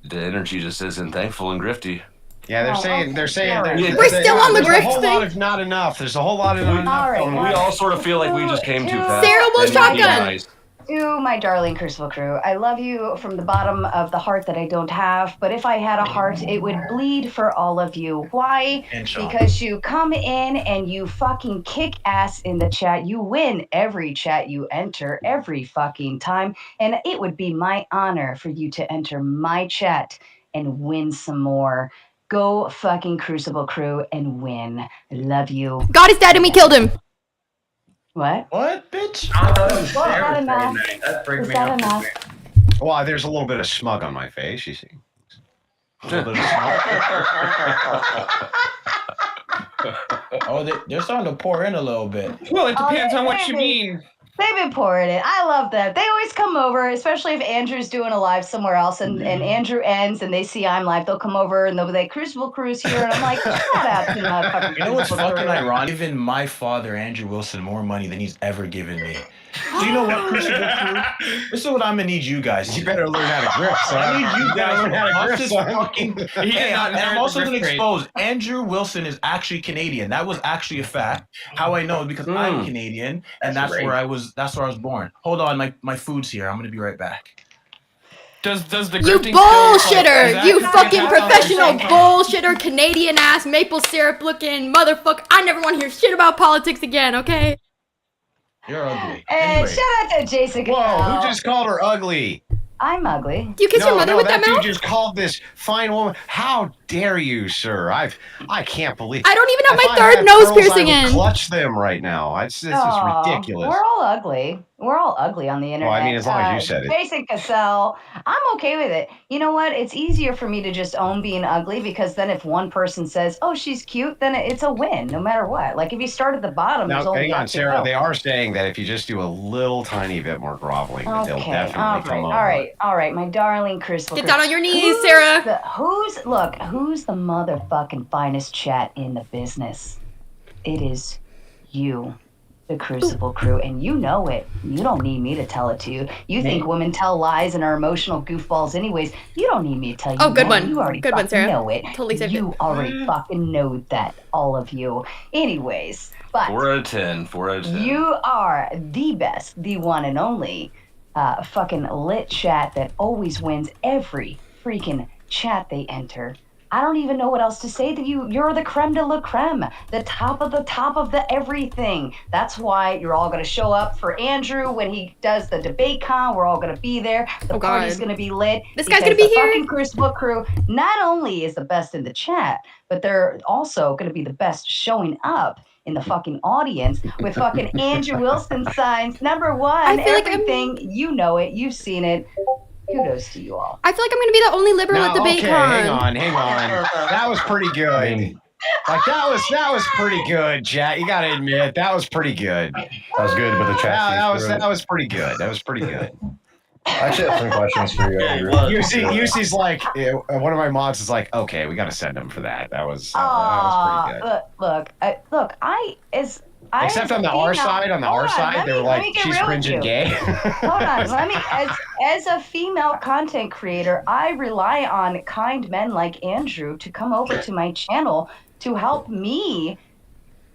S2: the energy just isn't thankful and grifty.
S3: Yeah, they're saying
S1: We're still on the grift
S3: There's a whole
S1: thing.
S3: lot of not enough. There's a whole lot of not enough.
S8: All right,
S3: going on.
S2: We all sort of feel like we just came too fast.
S1: Sarah will
S2: and you need
S1: shotgun.
S2: ice.
S8: To my darling Crucible Crew, I love you from the bottom of the heart that I don't have, but if I had a heart, it would bleed for all of you. Why? Because you come in and you fucking kick ass in the chat. You win every chat you enter every fucking time, and it would be my honor for you to enter my chat and win some more. Go fucking Crucible Crew and win. I love you.
S1: God is dead and we killed him.
S8: What?
S9: What, bitch?
S12: I thought it was
S8: Well,
S12: Sarah
S8: not
S12: saying
S8: enough.
S12: that. That freaked
S8: Is
S12: me
S8: that
S12: out.
S8: enough?
S3: Well, there's a little bit of smug on my face, you see.
S9: A little bit of smoke. Oh, they're starting to pour in a little bit.
S6: Well, it depends on what you
S8: maybe.
S6: mean.
S8: They've been pouring it. I love them. They always come over, especially if Andrew's doing a live somewhere else and Andrew ends and they see I'm live. They'll come over and they'll be like, Crucible Crew's here. And I'm like, shout out to the motherfucking
S9: You know what's
S8: Crucible
S9: fucking
S8: Crew.
S9: ironic? Giving my father, Andrew Wilson, more money than he's ever given me. So you know what, Crucible Crew? This is what I'm gonna need you guys to
S3: You better learn how to grip, son.
S9: I need you guys
S3: learn how to
S9: to
S3: grip,
S9: this
S3: son.
S9: fucking.
S6: He did
S9: Hey,
S6: not
S9: and I'm
S6: inherit
S9: also
S6: the
S9: gonna
S6: grip
S9: expose Andrew Wilson is actually Canadian. That was actually a fact. How I know is because I'm Canadian, and that's where I was. That's where I was born. Hold on, my food's here. I'm gonna be right back.
S6: Does the
S1: You
S6: grifting
S1: bullshitter! You fucking professional
S6: bullshit.
S1: bullshitter, Canadian ass, maple syrup looking motherfucker. I never want to hear shit about politics again, okay?
S9: You're ugly.
S8: And
S9: Anyway.
S8: shout out to Jason.
S3: Whoa, who just called her ugly?
S8: I'm ugly.
S1: Do you kiss your mother with that
S3: dude
S1: mouth?
S3: just called this fine woman. How dare you, sir? I can't believe.
S1: I don't even have
S3: If
S1: my
S3: I
S1: third
S3: had
S1: nose
S3: pearls,
S1: piercing
S3: I would
S1: in.
S3: clutch them right now. This is ridiculous.
S8: We're all ugly. We're all ugly on the internet.
S3: Well, I mean, as long as you said it.
S8: Jason Cassell, I'm okay with it. You know what? It's easier for me to just own being ugly because then if one person says, "Oh, she's cute," then it's a win, no matter what. Like if you start at the bottom, there's
S3: Now,
S8: only
S3: hang on,
S8: up to
S3: Sarah.
S8: go.
S3: They are saying that if you just do a little tiny bit more groveling, then they'll
S8: Okay,
S3: definitely come over.
S8: all right, my darling Crucible.
S1: Get
S8: Crew.
S1: down on your knees, Sarah.
S8: Who's the motherfucking finest chat in the business? It is you, the Crucible Crew, and you know it. You don't need me to tell it to you. You think women tell lies and are emotional goofballs anyways. You don't need me to tell you.
S1: Oh, good
S8: that.
S1: one.
S8: You already
S1: Good one,
S8: fucking
S1: Sarah.
S8: know it.
S1: Totally saved
S8: You
S1: it.
S8: already fucking know that, all of you. Anyways, but
S2: 4 out of 10. 4 out of 10.
S8: you are the best, the one and only fucking lit chat that always wins every freaking chat they enter. I don't even know what else to say to you. You're the creme de la creme, the top of the everything. That's why you're all going to show up for Andrew when he does the debate con. We're all going to be there. The party's going to be lit.
S1: This guy's going to be
S8: the
S1: here.
S8: Fucking Crucible Crew not only is the best in the chat, but they're also going to be the best showing up in the fucking audience with fucking Andrew Wilson signs. Number one,
S1: I feel like
S8: everything. You know it. You've seen it. Kudos to you all.
S1: I feel like I'm going to be the only liberal at debate
S3: okay,
S1: con.
S3: hang on. That was pretty good. Like that was pretty good, chat. You gotta admit that was pretty good.
S13: That was good, but the chat.
S3: That was pretty good. That was pretty good.
S13: I actually have some questions for you, Andrew.
S3: UC's like one of my mods is like, okay, we gotta send him for that. That was pretty good. Except on the R side, they were like, she's cringe and gay.
S8: Hold on, as a female content creator, I rely on kind men like Andrew to come over to my channel to help me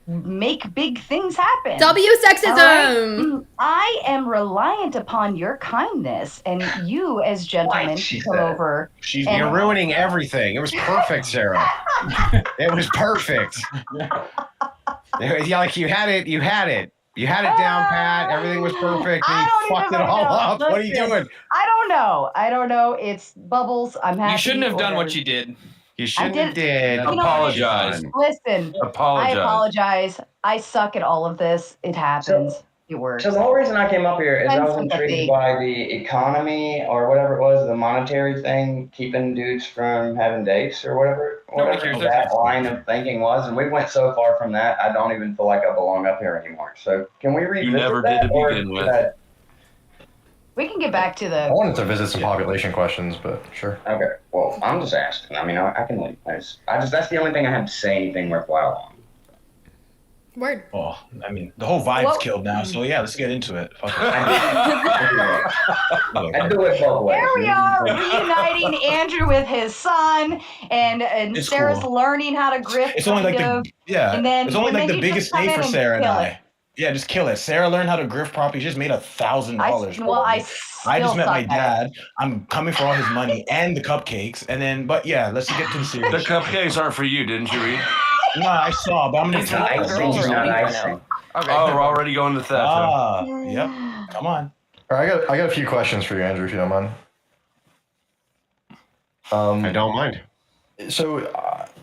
S8: make big things happen.
S1: W-sexism!
S8: Right? I am reliant upon your kindness and you as gentlemen to come over.
S3: You're ruining everything. It was perfect, Sarah. It was perfect. Like you had it down pat. Everything was perfect. And you fucked it all up.
S8: Listen,
S3: what are you doing?
S8: I don't know. It's Bubbles. I'm happy.
S6: You shouldn't have done what you did.
S3: You shouldn't have
S8: did.
S2: Apologize.
S8: Listen, I apologize. I suck at all of this. It happens. It works.
S12: So the whole reason I came up here is I was
S8: Sympathy.
S12: intrigued by the economy or whatever it was, the monetary thing, keeping dudes from having dates or whatever that line of thinking was. And we went so far from that, I don't even feel like I belong up here anymore. So can we revisit
S2: You never
S12: that,
S2: did to
S12: or
S2: begin with.
S12: that-
S8: We can get back to the.
S13: I wanted to visit some population questions, but sure.
S12: Okay, well, I'm just asking. I mean, I can leave. That's the only thing I have to say anything worthwhile on.
S1: Word.
S9: Oh, I mean, the whole vibe's killed now, so yeah, let's get into it. Fuck it.
S12: I do it both ways.
S8: Here we are reuniting Andrew with his son, and
S9: It's
S8: Sarah's
S9: cool.
S8: learning how to grift.
S9: It's only like
S8: kind
S9: the
S8: of, and then,
S9: it's only
S8: and
S9: like
S8: then
S9: the
S8: you
S9: biggest
S8: just come
S9: day
S8: in
S9: for
S8: and
S9: Sarah and
S8: kill
S9: I.
S8: it.
S9: Yeah, just kill it. Sarah learned how to grift properly. She just made $1,000.
S8: I
S9: I just met
S8: still
S9: my
S8: suck at
S9: dad. I'm coming for all his money and the cupcakes, and then, but yeah, let's get to the
S2: The
S9: serious.
S2: cupcakes aren't for you, didn't you, Reed?
S9: No, I saw, but I'm gonna
S12: It's
S9: take
S12: not
S9: it.
S12: icing, not icing.
S2: Oh, we're already going to theft. Huh?
S9: Yep. Come on.
S13: All right, I got a few questions for you, Andrew, if you don't mind.
S3: I don't mind.
S13: So,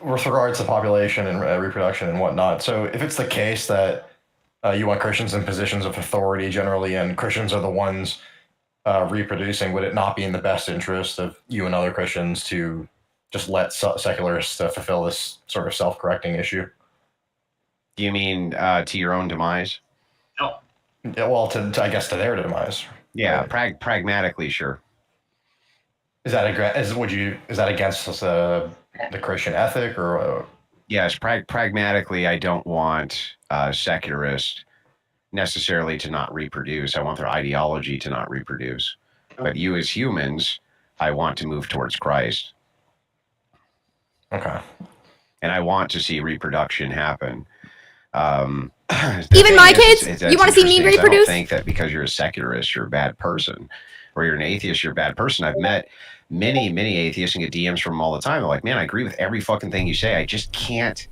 S13: with regards to population and reproduction and whatnot, so if it's the case that you want Christians in positions of authority generally, and Christians are the ones reproducing. Would it not be in the best interest of you and other Christians to just let secularists fulfill this sort of self-correcting issue?
S3: Do you mean to your own demise?
S12: No.
S13: Yeah, well, to I guess to their demise.
S3: Yeah, pragmatically, sure.
S13: Is that against the Christian ethic, or?
S3: Yes, pragmatically, I don't want secularists necessarily to not reproduce. I want their ideology to not reproduce. But you as humans, I want to move towards Christ.
S13: Okay.
S3: And I want to see reproduction happen.
S1: Even my kids? You want to see me reproduce?
S3: I don't think that because you're a secularist, you're a bad person. Or you're an atheist, you're a bad person. I've met many atheists and get DMs from them all the time. They're like, man, I agree with every fucking thing you say. I just can't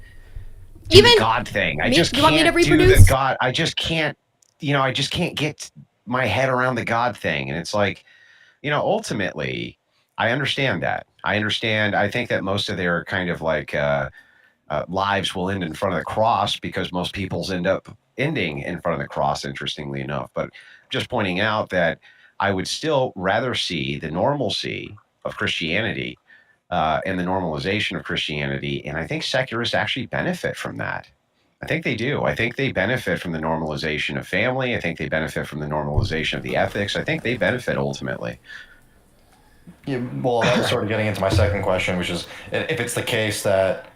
S3: do the God thing. I just can't do the God. I just can't, I just can't get my head around the God thing. And it's like, ultimately, I understand that. I think that most of their kind of like lives will end in front of the cross because most people's end up ending in front of the cross, interestingly enough. But just pointing out that I would still rather see the normalcy of Christianity and the normalization of Christianity. And I think secularists actually benefit from that. I think they do. I think they benefit from the normalization of family. I think they benefit from the normalization of the ethics. I think they benefit ultimately.
S13: Yeah, well, that was sort of getting into my second question, which is if it's the case that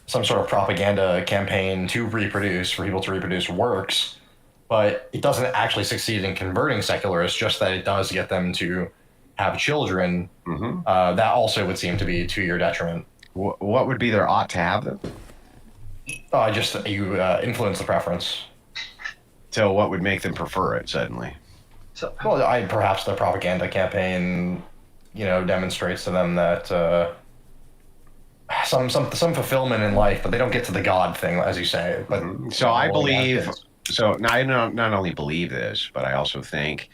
S13: some sort of propaganda campaign to reproduce, for people to reproduce, works, but it doesn't actually succeed in converting secularists, just that it does get them to have children, that also would seem to be to your detriment.
S3: What would be their ought to have them?
S13: Just you influence the preference.
S3: So what would make them prefer it suddenly?
S13: Well, perhaps the propaganda campaign, demonstrates to them that some fulfillment in life, but they don't get to the God thing, as you say. But
S3: so I believe. So I not only believe this, but I also think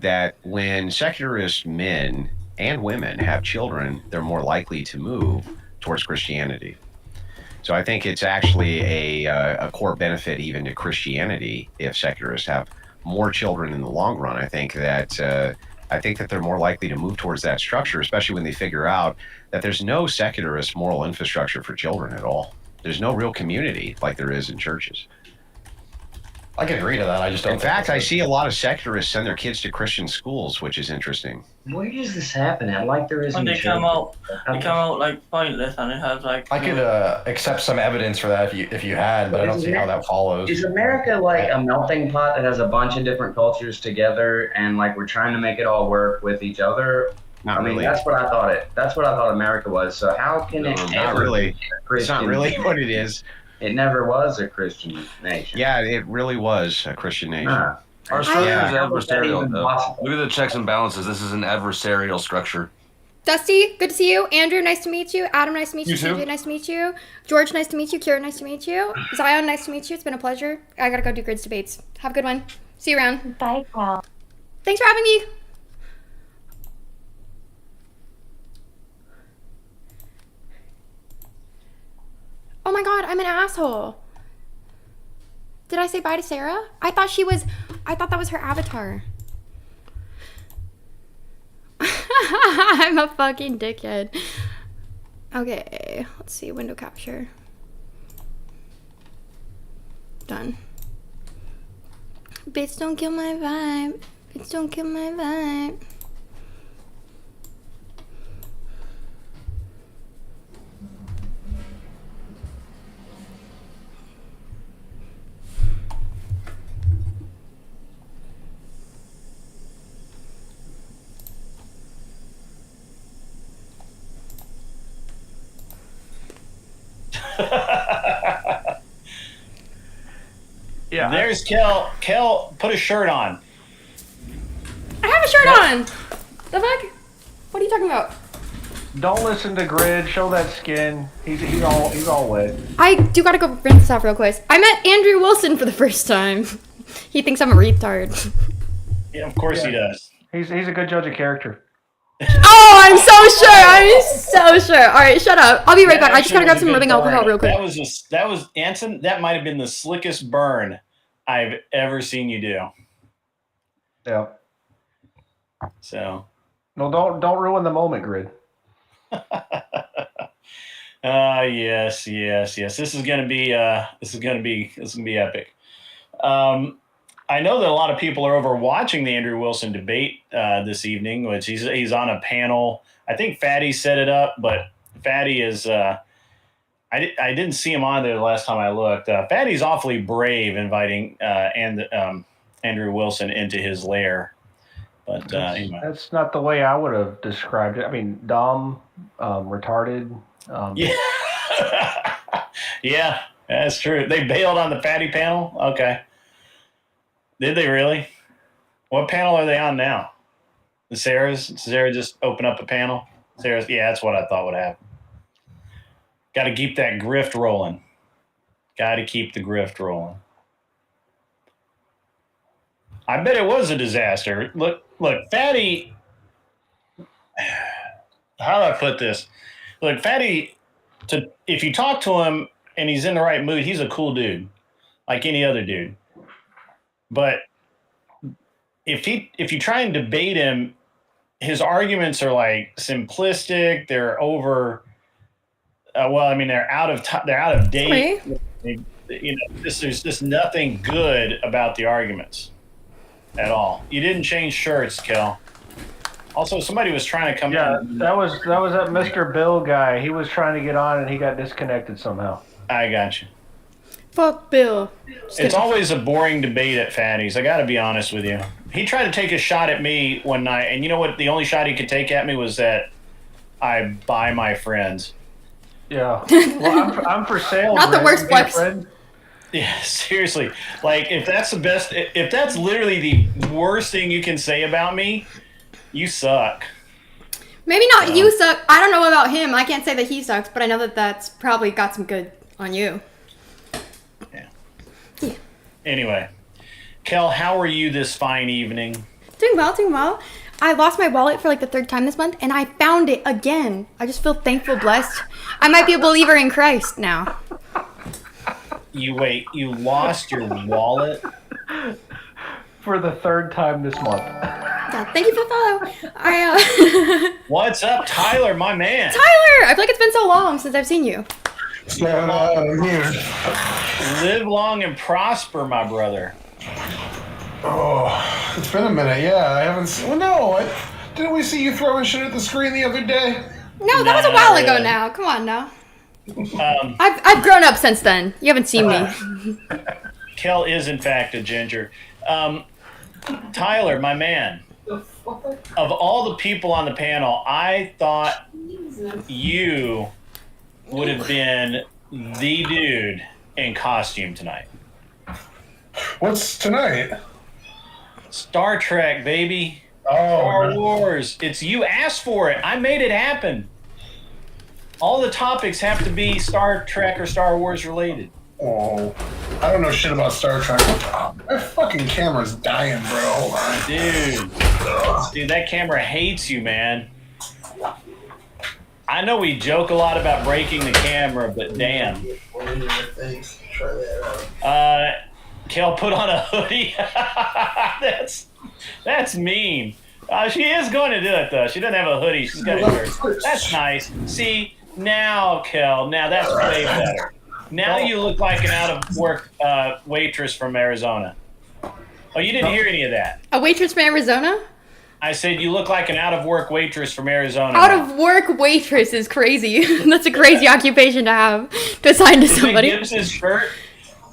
S3: that when secularist men and women have children, they're more likely to move towards Christianity. So I think it's actually a core benefit even to Christianity if secularists have more children in the long run. I think that they're more likely to move towards that structure, especially when they figure out that there's no secularist moral infrastructure for children at all. There's no real community like there is in churches.
S13: I can agree to that. I just don't.
S3: In fact, I see a lot of secularists send their kids to Christian schools, which is interesting.
S12: Where does this happen at? Like there is.
S7: When they come out like pointless, and it has like.
S13: I could accept some evidence for that if you had, but I don't see how that follows.
S12: Is America like a melting pot that has a bunch of different cultures together, and like we're trying to make it all work with each other?
S3: Not really.
S12: That's what I thought That's what I thought America was. So how can it?
S3: Not really. It's not really what it is.
S12: It never was a Christian nation.
S3: Yeah, it really was a Christian nation.
S2: Our structure is adversarial. Look at the checks and balances. This is an adversarial structure.
S1: Dusty, good to see you. Andrew, nice to meet you. Adam, nice to meet you.
S2: You too.
S1: CJ, nice to meet you. George, nice to meet you. Kira, nice to meet you. Zion, nice to meet you. It's been a pleasure. I gotta go do grids debates. Have a good one. See you around.
S8: Bye, Cal.
S1: Thanks for having me. Oh my god, I'm an asshole. Did I say bye to Sarah? I thought that was her avatar. I'm a fucking dickhead. Okay, let's see, window capture. Done. Bitch, don't kill my vibe. Bitch, don't kill my vibe.
S14: Yeah. There's Kel. Kel, put a shirt on.
S1: I have a shirt on! The fuck? What are you talking about?
S9: Don't listen to Grid. Show that skin. He's all wet.
S1: I do gotta go rinse this off real quick. I met Andrew Wilson for the first time. He thinks I'm a retard.
S14: Yeah, of course he does.
S9: He's a good judge of character.
S1: Oh, I'm so sure. I'm so sure. All right, shut up. I'll be right back. I just gotta grab some rubbing alcohol real quick.
S14: That was Anson. That might have been the slickest burn I've ever seen you do.
S15: Yeah.
S14: So.
S15: No, don't ruin the moment, Grid.
S14: Yes. This is gonna be epic. I know that a lot of people are over watching the Andrew Wilson debate this evening, which he's on a panel. I think Fatty set it up, but Fatty is. I didn't see him on there the last time I looked. Fatty's awfully brave inviting Andrew Wilson into his lair. But anyway.
S15: That's not the way I would have described it. I mean, dumb, retarded.
S14: Yeah. Yeah, that's true. They bailed on the Fatty panel? Okay. Did they really? What panel are they on now? The Sarah's? Did Sarah just open up a panel? Sarah's? Yeah, that's what I thought would happen. Got to keep that grift rolling. Got to keep the grift rolling. I bet it was a disaster. Look, Fatty. How do I put this? Look, Fatty, if you talk to him and he's in the right mood, he's a cool dude, like any other dude. But if you try and debate him, his arguments are like simplistic. They're over. They're out of date. There's just nothing good about the arguments at all. You didn't change shirts, Kel. Also, somebody was trying to come in.
S15: Yeah, that was that Mr. Bill guy. He was trying to get on and he got disconnected somehow.
S14: I got you.
S1: Fuck Bill.
S14: It's always a boring debate at Fatty's. I got to be honest with you. He tried to take a shot at me one night, and you know what? The only shot he could take at me was that I buy my friends.
S15: Yeah. Well, I'm for sale.
S1: Not the worst flex.
S14: Yeah, seriously. Like, if that's literally the worst thing you can say about me, you suck.
S1: Maybe not you suck. I don't know about him. I can't say that he sucks, but I know that that's probably got some good on you.
S14: Yeah. Anyway, Kel, how are you this fine evening?
S1: Doing well. I lost my wallet for like the 3rd time this month, and I found it again. I just feel thankful, blessed. I might be a believer in Christ now.
S14: You lost your wallet?
S15: For the 3rd time this month.
S1: Yeah, thank you for the follow.
S14: What's up, Tyler, my man?
S1: Tyler! I feel like it's been so long since I've seen you.
S14: Live long and prosper, my brother.
S16: Oh, it's been a minute. Yeah, I haven't seen. Well, no, didn't we see you throwing shit at the screen the other day?
S1: No, that was a while ago now. Come on now. I've grown up since then. You haven't seen me.
S14: Kel is, in fact, a ginger. Tyler, my man. Of all the people on the panel, I thought you would have been the dude in costume tonight.
S16: What's tonight?
S14: Star Trek, baby.
S16: Oh,
S14: Star Wars. You asked for it. I made it happen. All the topics have to be Star Trek or Star Wars related.
S16: Oh, I don't know shit about Star Trek. My fucking camera's dying, bro. Hold on.
S14: Dude, that camera hates you, man. I know we joke a lot about breaking the camera, but damn. Kel, put on a hoodie. That's mean. She is going to do it, though. She doesn't have a hoodie. She's got a shirt. That's nice. See, now, Kel, now that's way better. Now you look like an out-of-work waitress from Arizona. Oh, you didn't hear any of that.
S1: A waitress from Arizona?
S14: I said you look like an out-of-work waitress from Arizona.
S1: Out-of-work waitress is crazy. That's a crazy occupation to have, to assign to somebody.
S14: Did he give his shirt?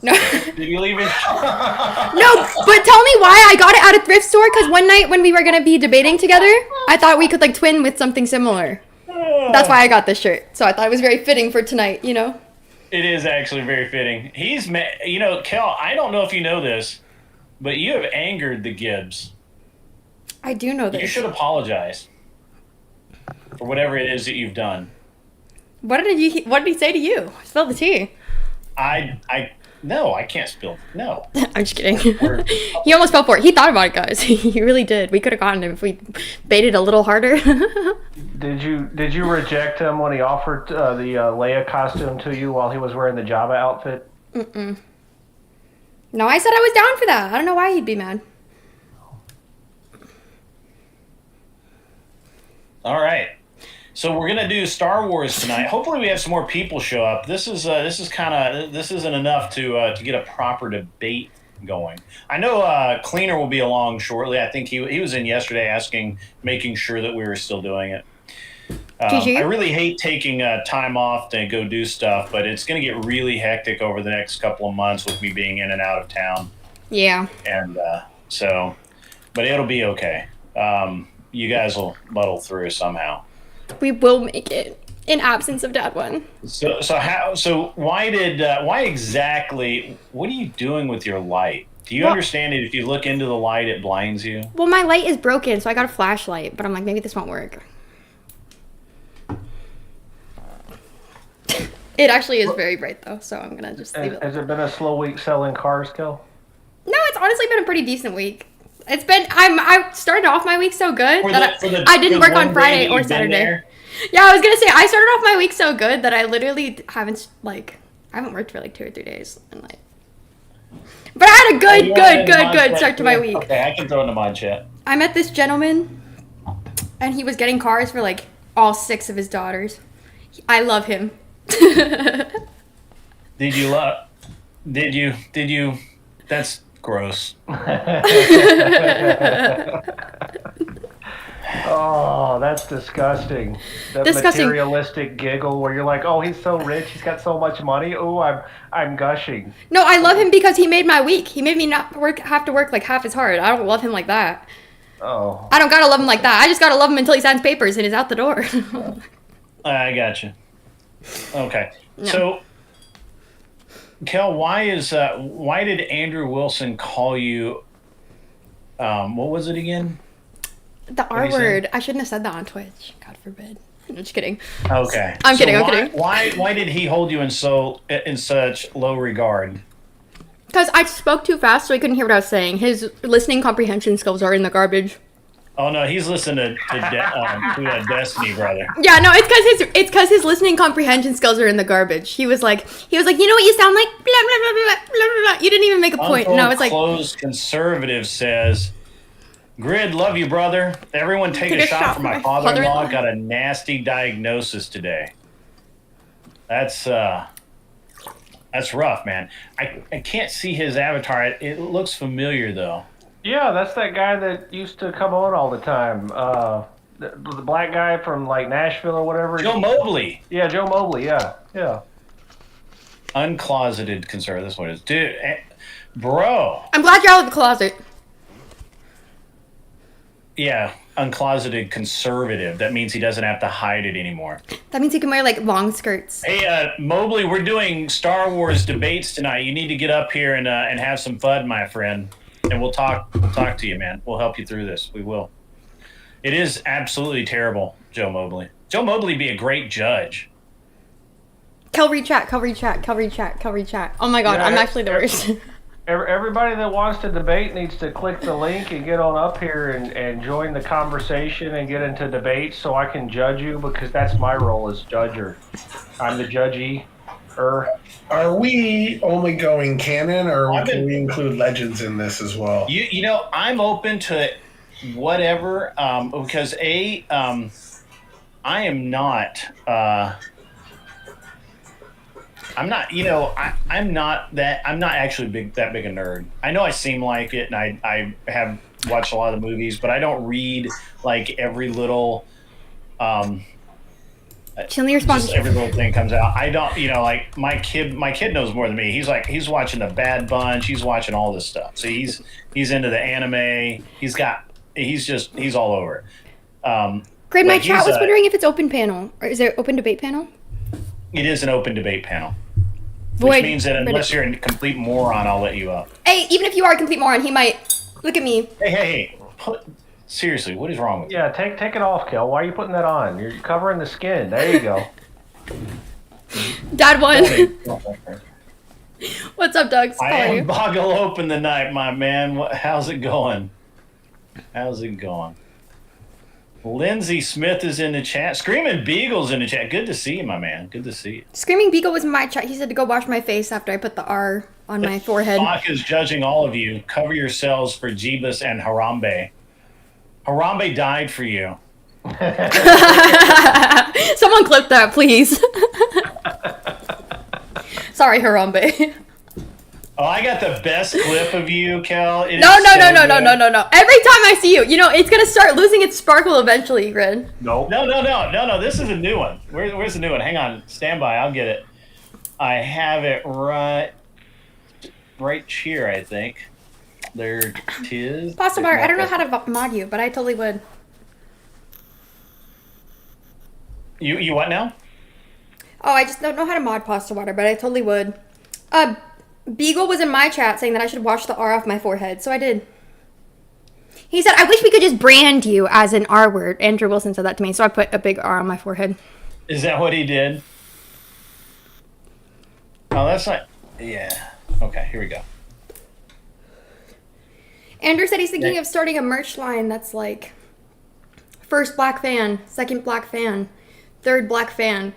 S1: No.
S14: Did you leave his shirt?
S1: No, but tell me why I got it at a thrift store, because one night when we were going to be debating together, I thought we could, like, twin with something similar. That's why I got this shirt. So I thought it was very fitting for tonight, you know?
S14: It is actually very fitting. Kel, I don't know if you know this, but you have angered the Gibbs.
S1: I do know this.
S14: You should apologize for whatever it is that you've done.
S1: What did he say to you? Spill the tea.
S14: No, I can't spill. No.
S1: I'm just kidding. He almost fell for it. He thought about it, guys. He really did. We could have gotten him if we baited a little harder.
S15: Did you reject him when he offered the Leia costume to you while he was wearing the Jabba outfit?
S1: Mm-mm. No, I said I was down for that. I don't know why he'd be mad.
S14: All right. So we're gonna do Star Wars tonight. Hopefully, we have some more people show up. This isn't enough to get a proper debate going. I know Cleaner will be along shortly. I think he was in yesterday making sure that we were still doing it. I really hate taking time off to go do stuff, but it's going to get really hectic over the next couple of months with me being in and out of town.
S1: Yeah.
S14: And but it'll be okay. You guys will muddle through somehow.
S1: We will make it in absence of Dad One.
S14: So why exactly? What are you doing with your light? Do you understand it? If you look into the light, it blinds you.
S1: Well, my light is broken, so I got a flashlight, but I'm like, maybe this won't work. It actually is very bright though, so I'm gonna just leave it.
S15: Has it been a slow week selling cars, Kel?
S1: No, it's honestly been a pretty decent week. It's been I started off my week so good that I didn't work on Friday or Saturday. Yeah, I was gonna say I started off my week so good that I literally haven't worked for like 2 or 3 days and like. But I had a good start to my week.
S14: Okay, I can throw in the mod chat.
S1: I met this gentleman, and he was getting cars for like all 6 of his daughters. I love him.
S14: Did you? That's gross.
S15: Oh, that's disgusting. That materialistic giggle where you're like, oh, he's so rich, he's got so much money. Oh, I'm gushing.
S1: No, I love him because he made my week. He made me not have to work like half as hard. I don't love him like that.
S15: Oh.
S1: I don't gotta love him like that. I just gotta love him until he signs papers and is out the door.
S14: I got you. Okay.
S1: No.
S14: So, Kel, why did Andrew Wilson call you? What was it again?
S1: The R word. I shouldn't have said that on Twitch. God forbid. I'm just kidding.
S14: Okay.
S1: I'm kidding.
S14: Why did he hold you in such low regard?
S1: Because I spoke too fast, so he couldn't hear what I was saying. His listening comprehension skills are in the garbage.
S14: Oh no, he's listening to Destiny, brother.
S1: Yeah, no, it's because his listening comprehension skills are in the garbage. He was like, you know what you sound like? Blah blah blah blah blah blah blah. You didn't even make a point.
S14: Uncle
S1: And I was like,
S14: Closed Conservative says, Grid, love you, brother. Everyone take a shot for my father-in-law. Got a nasty diagnosis today. That's rough, man. I can't see his avatar. It looks familiar though.
S15: Yeah, that's that guy that used to come on all the time. The black guy from like Nashville or whatever.
S14: Joe Mobley.
S15: Yeah, Joe Mobley. Yeah.
S14: Uncloseted conservative. That's what it is, dude. Bro.
S1: I'm glad you're out of the closet.
S14: Yeah, uncloseted conservative. That means he doesn't have to hide it anymore.
S1: That means he can wear like long skirts.
S14: Hey, Mobley, we're doing Star Wars debates tonight. You need to get up here and have some fun, my friend. And we'll talk to you, man. We'll help you through this. We will. It is absolutely terrible, Joe Mobley. Joe Mobley would be a great judge.
S1: Kel rechat. Oh my god,
S15: Yeah,
S1: I'm actually the worst.
S15: Everybody that wants to debate needs to click the link and get on up here and join the conversation and get into debate so I can judge you, because that's my role as judger. I'm the judgee.
S16: Are we only going canon, or can we include legends in this as well?
S14: You know, I'm open to whatever, because I am not. I'm not. You know, I'm not actually that big a nerd. I know I seem like it, and I have watched a lot of the movies, but I don't read like every little. Just every little thing comes out. I don't, like my kid knows more than me. He's watching the Bad Bunch. He's watching all this stuff. So he's into the anime. He's all over.
S1: Greg, my chat was wondering if it's open panel, or is it open debate panel?
S14: It is an open debate panel.
S1: Void.
S14: Which means that unless you're a complete moron, I'll let you up.
S1: Hey, even if you are a complete moron, he might look at me.
S14: Hey. Seriously, what is wrong with you?
S15: Yeah, take it off, Kel. Why are you putting that on? You're covering the skin. There you go.
S1: Dad won. What's up, Doug?
S14: I am boggle open tonight, my man. How's it going? Lindsay Smith is in the chat. Screaming Beagle's in the chat. Good to see you, my man. Good to see you.
S1: Screaming Beagle was in my chat. He said to go wash my face after I put the R on my forehead.
S14: Spock is judging all of you. Cover yourselves for Jeebus and Harambe. Harambe died for you.
S1: Someone clip that, please. Sorry, Harambe.
S14: Oh, I got the best clip of you, Kel.
S1: No. Every time I see you, it's gonna start losing its sparkle eventually, Grid.
S14: No. This is a new one. Where's the new one? Hang on. Stand by. I'll get it. I have it right here, I think. There it is.
S1: Pasta Bar, I don't know how to mod you, but I totally would.
S14: You what now?
S1: Oh, I just don't know how to mod Pasta Water, but I totally would. Beagle was in my chat saying that I should wash the R off my forehead, so I did. He said, I wish we could just brand you as an R word. Andrew Wilson said that to me, so I put a big R on my forehead.
S14: Is that what he did? Oh, that's not... Yeah. Okay, here we go.
S1: Andrew said he's thinking of starting a merch line that's like... First black fan, second black fan, third black fan.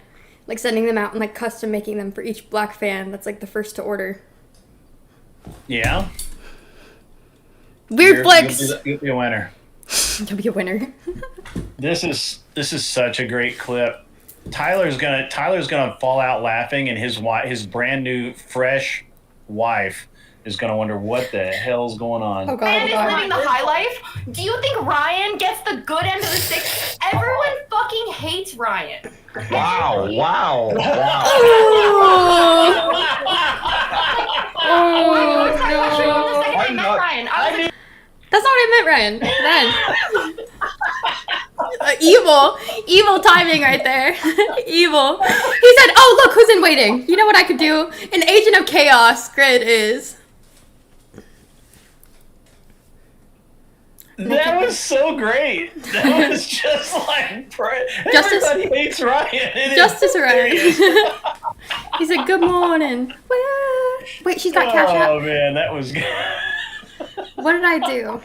S1: Like sending them out and like custom making them for each black fan that's like the first to order.
S14: Yeah.
S1: Weird flex.
S14: You'll be a winner.
S1: You'll be a winner.
S14: This is such a great clip. Tyler's gonna fall out laughing, and his brand new fresh wife is gonna wonder what the hell's going on.
S1: Oh God!
S11: Ryan is living the high life. Do you think Ryan gets the good end of the stick? Everyone fucking hates Ryan.
S3: Wow!
S1: That's not what I meant, Ryan. Then. Evil timing right there. Evil. He said, "Oh look, who's in waiting? You know what I could do? An agent of chaos." Grid is.
S14: That was so great. That was just like everybody hates Ryan.
S1: Justice Ryan. He said, "Good morning." Wait, she's got cash out.
S14: Oh man, that was good.
S1: What did I do?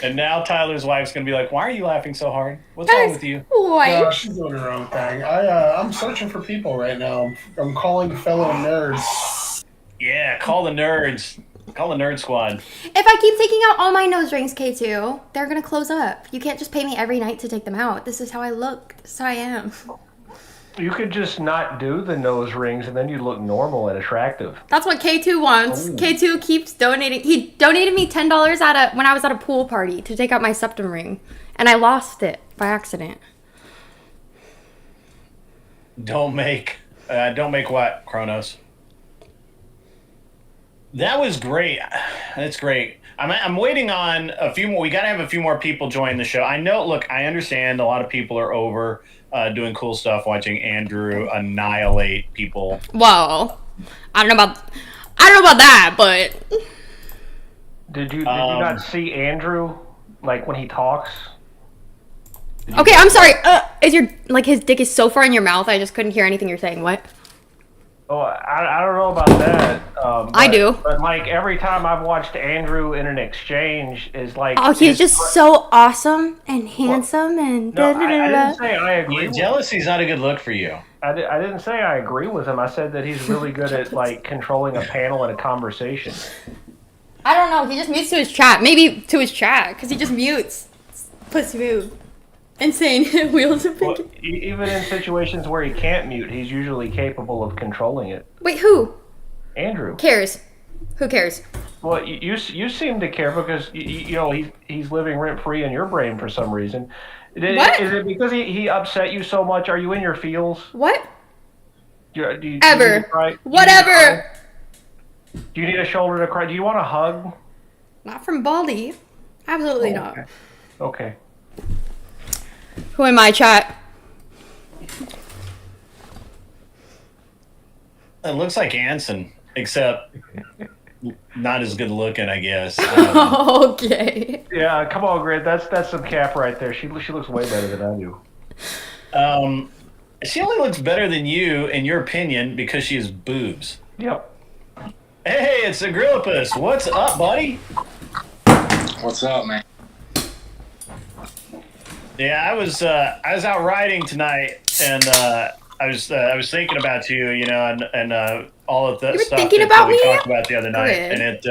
S14: And now Tyler's wife's gonna be like, "Why are you laughing so hard? What's wrong with you?"
S16: No, she's doing her own thing. I'm searching for people right now. I'm calling fellow nerds.
S14: Yeah, call the nerds. Call the nerd squad.
S1: If I keep taking out all my nose rings, K2, they're gonna close up. You can't just pay me every night to take them out. This is how I look. This is how I am.
S15: You could just not do the nose rings and then you look normal and attractive.
S1: That's what K2 wants.
S15: Ooh.
S1: K2 keeps donating. He donated me $10 when I was at a pool party to take out my septum ring, and I lost it by accident.
S14: Don't make what, Kronos? That was great. That's great. I'm waiting on a few more. We got to have a few more people join the show. I know. Look, I understand a lot of people are over doing cool stuff, watching Andrew annihilate people.
S1: Well, I don't know about that, but
S15: did you not see Andrew like when he talks?
S1: Okay, I'm sorry. Is his dick is so far in your mouth? I just couldn't hear anything you're saying. What?
S15: Oh, I don't know about that.
S1: I do.
S15: But like every time I've watched Andrew in an exchange, is like.
S1: Oh, he's just so awesome and handsome and.
S15: No, I didn't say I agree.
S14: Jealousy's not a good look for you.
S15: I didn't say I agree with him. I said that he's really good at like controlling a panel and a conversation.
S1: I don't know. He just mutes to his chat. Maybe to his chat because he just mutes. Pussy move. Insane. Wheels of
S15: well, even in situations where he can't mute, he's usually capable of controlling it.
S1: Wait, who?
S15: Andrew.
S1: Cares. Who cares?
S15: Well, you seem to care because he's living rent free in your brain for some reason.
S1: What?
S15: Is it because he upset you so much? Are you in your feels?
S1: What?
S15: Ever.
S1: Whatever.
S15: Do you need a shoulder to cry? Do you want a hug?
S1: Not from Baldy. Absolutely not.
S15: Okay.
S1: Who in my chat?
S14: It looks like Anson, except not as good looking, I guess.
S1: Okay.
S15: Yeah, come on, Grid. That's some cap right there. She looks way better than I do.
S14: She only looks better than you, in your opinion, because she has boobs.
S15: Yep.
S14: Hey, it's Agrillipus. What's up, buddy?
S16: What's up, man?
S14: Yeah, I was out riding tonight, and I was thinking about you, you know, and all of that
S1: You were
S14: stuff
S1: thinking
S14: that
S1: about
S14: we
S1: me?
S14: talked about the other night,
S1: Good.
S14: and it,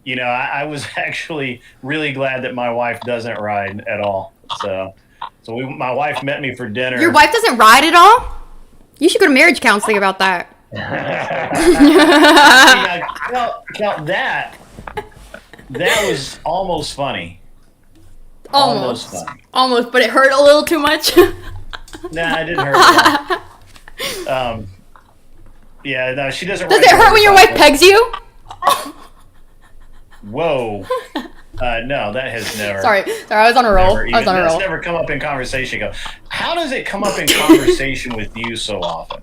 S14: you know, I was actually really glad that my wife doesn't ride at all. So my wife met me for dinner.
S1: Your wife doesn't ride at all? You should go to marriage counseling about that.
S14: Now that was almost funny.
S1: Almost.
S14: Funny.
S1: Almost, but it hurt a little too much.
S14: Nah, it didn't hurt. Yeah, no, she doesn't.
S1: Does it hurt when your wife pegs you?
S14: Whoa. No, that has never.
S1: Sorry, I was on a roll.
S14: That's never come up in conversation. How does it come up in conversation with you so often?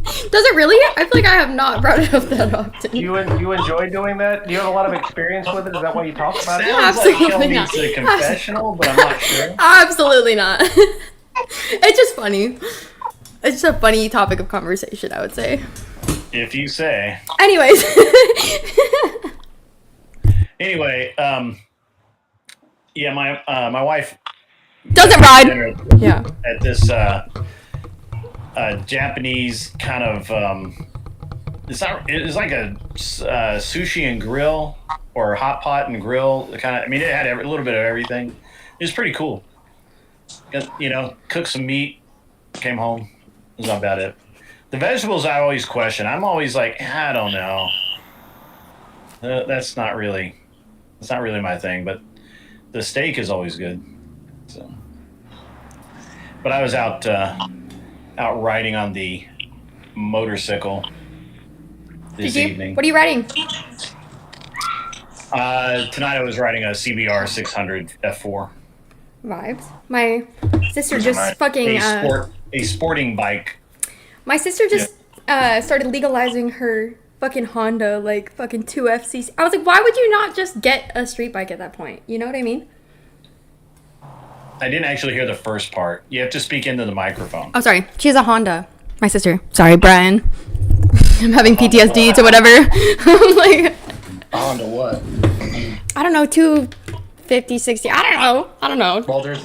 S1: Does it really? I feel like I have not brought it up that often.
S15: You enjoy doing that? Do you have a lot of experience with it? Is that why you talk about it?
S1: Absolutely
S14: like Kel
S1: not.
S14: needs a confessional, but I'm not sure.
S1: Absolutely not. It's just funny. It's just a funny topic of conversation, I would say.
S14: If you say.
S1: Anyways.
S14: Anyway, yeah, my wife
S1: doesn't ride. Yeah.
S14: At this Japanese kind of it's like a sushi and grill or hot pot and grill kind of. I mean, it had a little bit of everything. It was pretty cool. You know, cooked some meat, came home. It was not about it. The vegetables I always question. I'm always like, I don't know. That's not really my thing. But the steak is always good. So, but I was out riding on the motorcycle this evening.
S1: What are you riding?
S14: Tonight I was riding a CBR 600 F4.
S1: Vibes. My sister just fucking
S14: a sporting bike.
S1: My sister just started legalizing her fucking Honda, like fucking 2FCC. I was like, why would you not just get a street bike at that point? You know what I mean?
S14: I didn't actually hear the first part. You have to speak into the microphone.
S1: Oh, sorry. She has a Honda. My sister. Sorry, Brian. I'm having PTSD to whatever. I'm like,
S16: Honda what?
S1: I don't know, 250, 60. I don't know.
S16: Well, there's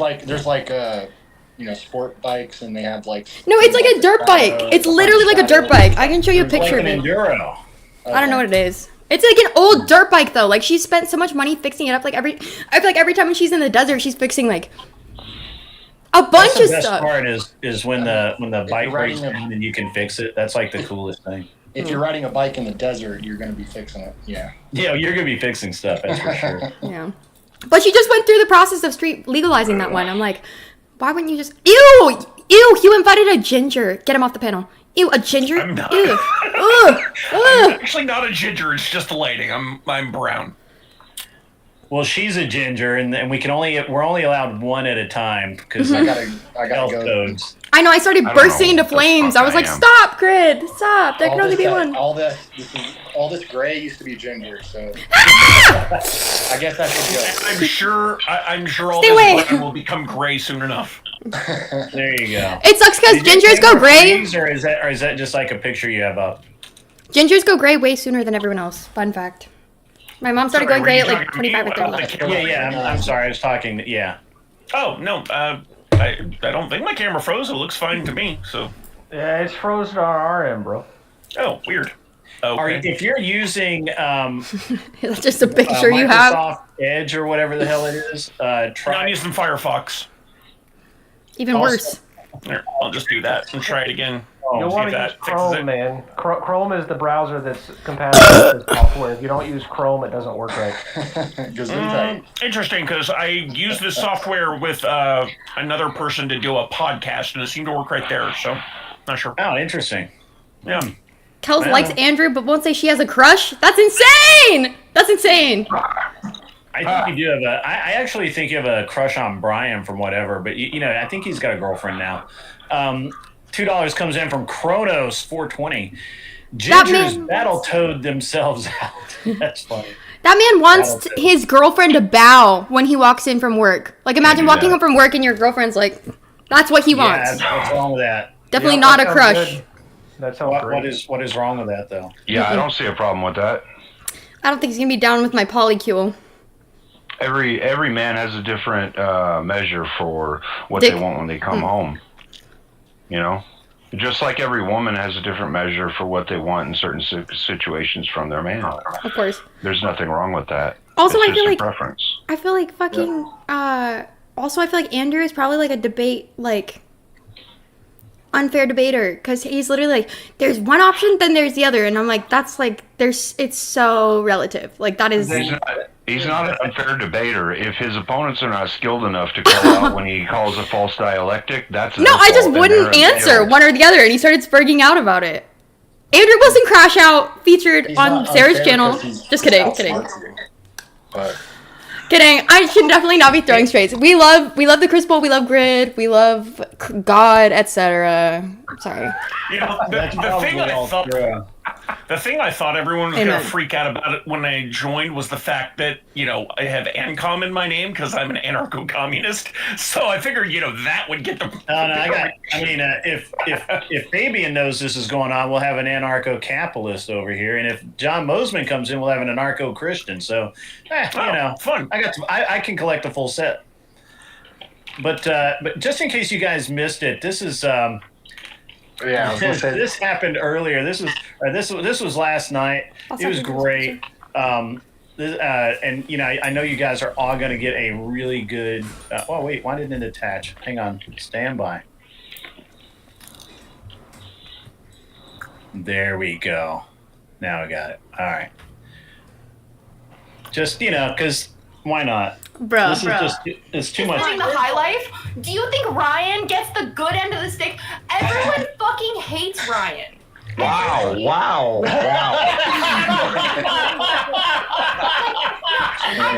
S16: you know, sport bikes, and they have like.
S1: No, it's like a dirt bike. It's literally like a dirt bike. I can show you a picture of it.
S14: Enduro.
S1: I don't know what it is. It's like an old dirt bike though. Like she spent so much money fixing it up. I feel like every time she's in the desert, she's fixing like a bunch of stuff.
S14: The best part is when the bike breaks down and you can fix it. That's like the coolest thing.
S16: If you're riding a bike in the desert, you're going to be fixing it. Yeah.
S14: Yeah, you're going to be fixing stuff. That's for sure.
S1: Yeah. But she just went through the process of legalizing that one. I'm like, why wouldn't you just? Ew! You invited a ginger. Get him off the panel. Ew, a ginger?
S17: I'm not.
S1: Ew.
S17: I'm actually not a ginger. It's just a lighting. I'm brown.
S14: Well, she's a ginger, and we're only allowed one at a time because I gotta go. Codes.
S1: I know. I started bursting into flames. I was like, "Stop, Grid! Stop! There can only be one."
S16: All this gray used to be ginger, so I guess that's a joke.
S17: I'm sure all this brown will become gray soon enough.
S14: There you go.
S1: It sucks because gingers go gray.
S14: Or is that just like a picture you have up?
S1: Gingers go gray way sooner than everyone else. Fun fact. My mom started going gray at like 25 or 30.
S14: Yeah. I'm sorry. I was talking. Yeah.
S17: Oh no. I don't think my camera froze. It looks fine to me. So.
S15: Yeah, it's frozen on our end, bro.
S17: Oh, weird. Okay.
S14: If you're using
S1: that's just a picture you have.
S14: Microsoft Edge or whatever the hell it is, try.
S17: I'm using Firefox.
S1: Even worse.
S17: Here, I'll just do that and try it again.
S15: You'll want to use Chrome, man. Chrome is the browser that's compatible with this software. If you don't use Chrome, it doesn't work right.
S17: Interesting, because I used this software with another person to do a podcast, and it seemed to work right there. So, not sure.
S14: Oh, interesting.
S17: Yeah.
S1: Kels likes Andrew, but won't say she has a crush. That's insane. That's insane.
S14: I think you do have I actually think you have a crush on Brian from whatever, but you know, I think he's got a girlfriend now. $2 comes in from Kronos 420. Gingers battle-toed themselves out. That's funny.
S1: That man wants his girlfriend to bow when he walks in from work. Like, imagine walking home from work and your girlfriend's like, that's what he wants.
S14: What's wrong with that?
S1: Definitely not a crush.
S15: That's
S14: what is wrong with that, though?
S3: Yeah, I don't see a problem with that.
S1: I don't think he's gonna be down with my polycule.
S3: Every man has a different measure for what they want when they come home. You know?
S18: Just like every woman has a different measure for what they want in certain situations from their man.
S1: Of course.
S18: There's nothing wrong with that.
S1: Also,
S18: it's
S1: I
S18: just
S1: feel
S18: a
S1: like
S18: preference.
S1: I feel like fucking. Also, I feel like Andrew is probably like a debate like unfair debater because he's literally like, there's one option, then there's the other, and I'm like, that's like, it's so relative. Like that is.
S18: He's not an unfair debater. If his opponents are not skilled enough to call out when he calls a false dialectic, that's
S1: No, I just wouldn't answer one or the other, and he started spurging out about it. Andrew Wilson Crash Out featured on Sarah's channel. Just kidding. Kidding. I should definitely not be throwing straights. We love the Chris Bowl. We love Grid. We love God, etc. Sorry.
S17: You know, the thing I thought everyone was going to freak out about it when I joined was the fact that, you know, I have ANCOM in my name because I'm an anarcho-communist. So I figured, you know, that would get the.
S14: If Fabian knows this is going on, we'll have an anarcho-capitalist over here, and if John Mosman comes in, we'll have an anarcho-Christian. So,
S17: fun.
S14: I can collect the full set. But just in case you guys missed it, this is.
S16: Yeah, I was gonna say
S14: this happened earlier. This was last night. It was great. And you know, I know you guys are all going to get a really good. Oh wait, why didn't it attach? Hang on, stand by. There we go. Now I got it. All right. Just because why not?
S11: Bro,
S14: this is it's too much.
S11: Living the high life. Do you think Ryan gets the good end of the stick? Everyone fucking hates Ryan.
S18: Wow.
S11: I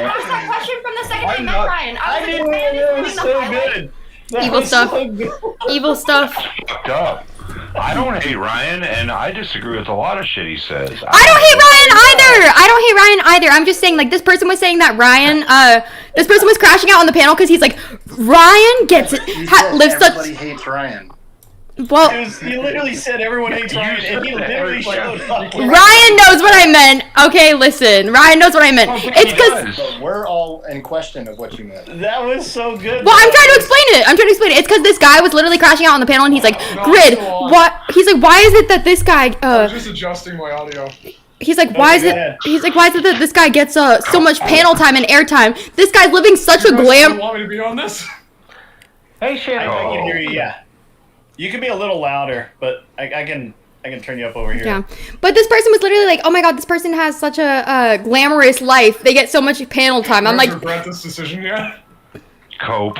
S11: asked that question from the second I met Ryan. I was like, Ryan is living the high life.
S1: Evil stuff. Evil stuff.
S18: Fucked up. I don't hate Ryan, and I disagree with a lot of shit he says.
S1: I don't hate Ryan either. I'm just saying, like, this person was saying that Ryan, this person was crashing out on the panel because he's like, Ryan gets it.
S16: Everybody hates Ryan.
S1: Well,
S14: you literally said everyone hates Ryan, and he literally showed up.
S1: Ryan knows what I meant. Okay, listen. Ryan knows what I meant. It's because
S16: we're all in question of what you meant.
S14: That was so good.
S1: Well, I'm trying to explain it. It's because this guy was literally crashing out on the panel, and he's like, Grid, what? He's like, why is it that this guy?
S19: I was just adjusting my audio.
S1: He's like, why is it? He's like, why is it that this guy gets so much panel time and airtime? This guy's living such a glam.
S19: You want me to be on this?
S15: Hey, Shannon.
S14: I can hear you. Yeah, you can be a little louder, but I can turn you up over here.
S1: Yeah, but this person was literally like, oh my god, this person has such a glamorous life. They get so much panel time. I'm like,
S19: regret this decision yet?
S18: Cope.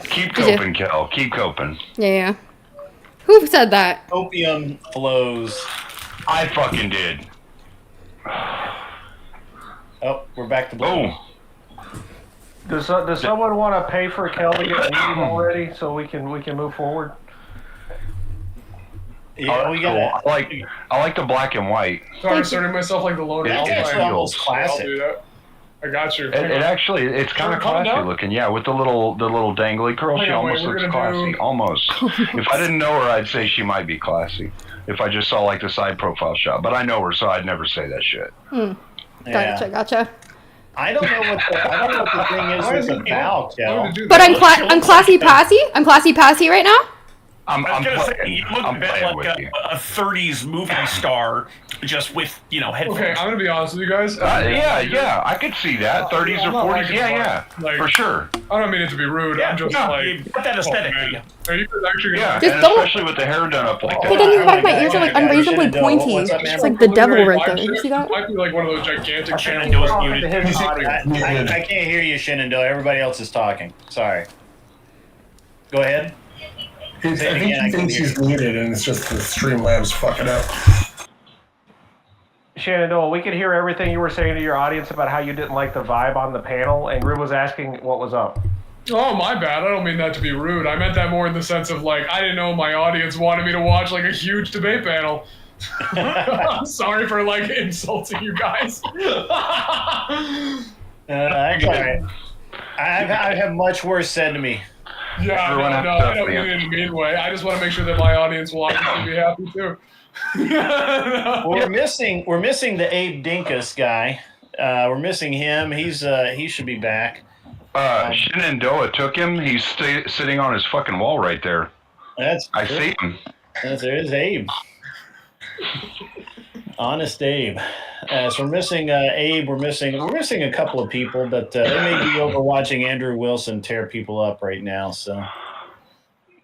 S18: Keep coping, Kel. Keep coping.
S1: Yeah. Who said that?
S14: Opium flows.
S18: I fucking did.
S14: Oh, we're back to blue.
S18: Boom.
S15: Does someone want to pay for Kel to get muted already so we can move forward?
S14: Yeah, we got
S18: cool. I like the black and white.
S19: Sorry, asserting myself like the lone alpha.
S14: It's almost classic.
S19: I'll do that. I got you.
S18: It's kind of classy looking. Yeah, with the little dangly curl, she almost looks classy. Almost. If I didn't know her, I'd say she might be classy. If I just saw like the side profile shot, but I know her, so I'd never say that shit.
S1: Gotcha.
S14: I don't know what the thing is with the bow, Kel.
S1: But I'm classy passy. I'm classy passy right now.
S17: I was gonna say, you look a bit like a 30s movie star, just with, headphones.
S19: Okay, I'm gonna be honest with you guys.
S18: Yeah, I could see that. 30s or 40s, yeah, for sure.
S19: I don't mean it to be rude. I'm just
S17: you've got that aesthetic.
S19: Are you guys actually
S18: and especially with the hair done up like that.
S1: But then in the back of my ears are like unreasonably pointy. It's like the devil right there. You see that?
S19: Might be like one of those gigantic
S17: Shenandoah's muted.
S14: I can't hear you, Shenandoah. Everybody else is talking. Sorry. Go ahead.
S16: I think he thinks he's muted, and it's just the Streamlabs fucking up.
S15: Shenandoah, we could hear everything you were saying to your audience about how you didn't like the vibe on the panel, and Grid was asking what was up.
S19: Oh, my bad. I don't mean that to be rude. I meant that more in the sense of, like, I didn't know my audience wanted me to watch, like, a huge debate panel. I'm sorry for, like, insulting you guys.
S14: I have much worse said to me.
S19: Yeah, no, I don't mean it in a mean way. I just want to make sure that my audience will obviously be happy too.
S14: Well, we're missing the Abe Dinkus guy. We're missing him. He should be back.
S18: Shenandoah took him. He's sitting on his fucking wall right there. I see him.
S14: There's Abe. Honest Abe. So we're missing Abe. We're missing a couple of people, but they may be over watching Andrew Wilson tear people up right now. So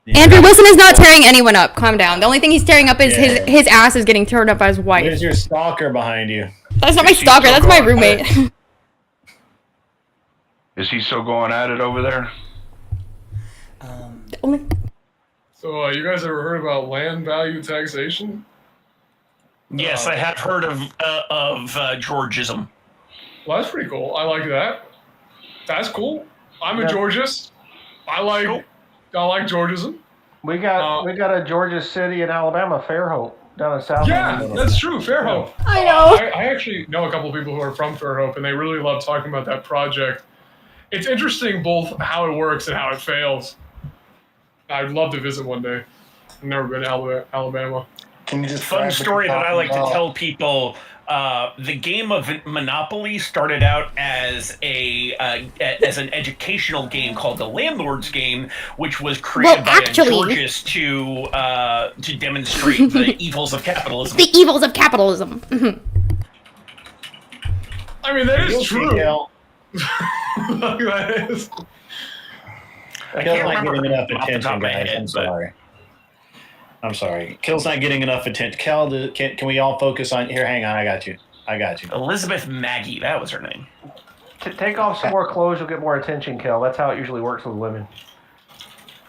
S1: Andrew Wilson is not tearing anyone up. Calm down. The only thing he's tearing up is his ass is getting torn up by his wife.
S14: There's your stalker behind you.
S1: That's not my stalker. That's my roommate.
S18: Is he still going at it over there?
S19: So, you guys ever heard about land value taxation?
S17: Yes, I have heard of Georgism.
S19: Well, that's pretty cool. I like that. That's cool. I'm a Georgist. I like Georgism.
S15: We got a Georgia City in Alabama, Fairhope, down in South.
S19: Yeah, that's true. Fairhope.
S1: I know.
S19: I actually know a couple of people who are from Fairhope, and they really love talking about that project. It's interesting both how it works and how it fails. I'd love to visit one day. I've never been to Alabama.
S16: Can you just
S17: fun story that I like to tell people? The game of Monopoly started out as an educational game called the Landlord's Game, which was created by a Georgist to demonstrate the evils of capitalism.
S1: The evils of capitalism.
S19: I mean, that is true. That is.
S14: Kill's not getting enough attention, guys. I'm sorry. Kill's not getting enough attention. Kel, can we all focus on here? Hang on, I got you.
S17: Elizabeth Maggie, that was her name.
S15: Take off some more clothes, you'll get more attention, Kel. That's how it usually works with women.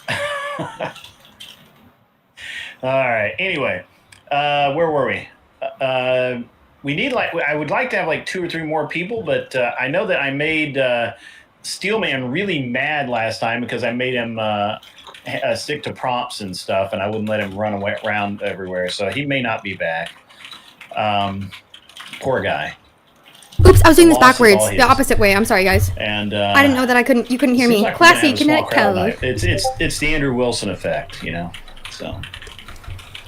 S14: All right. Anyway, where were we? We need I would like to have 2 or 3 more people, but I know that I made Steelman really mad last time because I made him stick to prompts and stuff, and I wouldn't let him run around everywhere. So he may not be back. Poor guy.
S1: Oops, I was doing this backwards, the opposite way. I'm sorry, guys.
S14: And
S1: I didn't know that you couldn't hear me.
S14: Like
S1: Classy kinetic Kel.
S14: It's the Andrew Wilson effect, So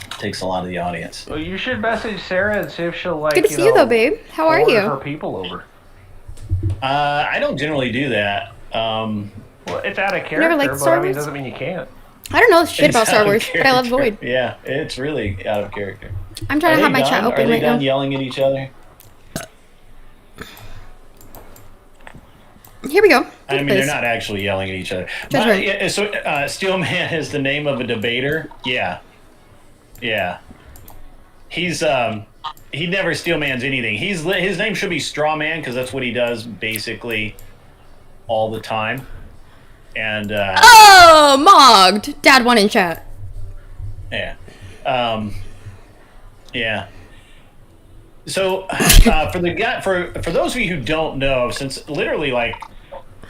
S14: it takes a lot of the audience.
S15: Well, you should message Sarah and see if she'll
S1: Good to see you though, babe. How are you?
S15: Her people over.
S14: I don't generally do that.
S15: Well, it's out of character,
S1: never liked Star Wars?
S15: it doesn't mean you can't.
S1: I don't know shit about Star Wars, but I love Void.
S14: Yeah, it's really out of character.
S1: I'm trying to have my chat open right now.
S14: Are they done yelling at each other?
S1: Here we go.
S14: I mean, they're not actually yelling at each other. So, Steelman is the name of a debater. Yeah. He's he never Steelmans anything. His name should be Strawman because that's what he does basically all the time. And
S1: mogged. Dad won in chat.
S14: Yeah. Yeah. So for those of you who don't know, since literally a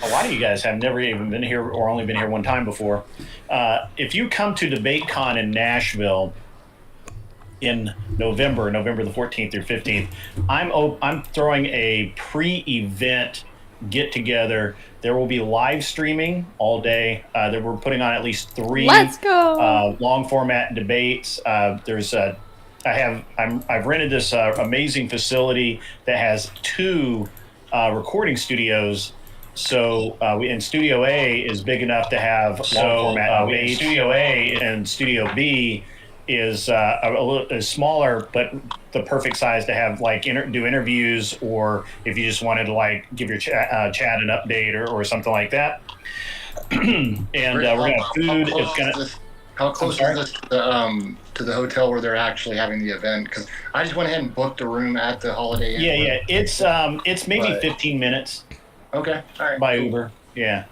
S14: lot of you guys have never even been here or only been here one time before, if you come to DebateCon in Nashville in November the 14th through 15th, I'm throwing a pre-event get together. There will be live streaming all day. That we're putting on at least 3 long format debates. I've rented this amazing facility that has 2 recording studios. So and Studio A is big enough to have long format debates. Studio A and Studio B is is smaller, but the perfect size to have do interviews, or if you just wanted to give your chat an update or something like that. And we're gonna have food.
S20: How close is this to the hotel where they're actually having the event? Because I just went ahead and booked a room at the Holiday Inn.
S14: Yeah. It's maybe 15 minutes.
S20: Okay, all right.
S14: By Uber. Yeah.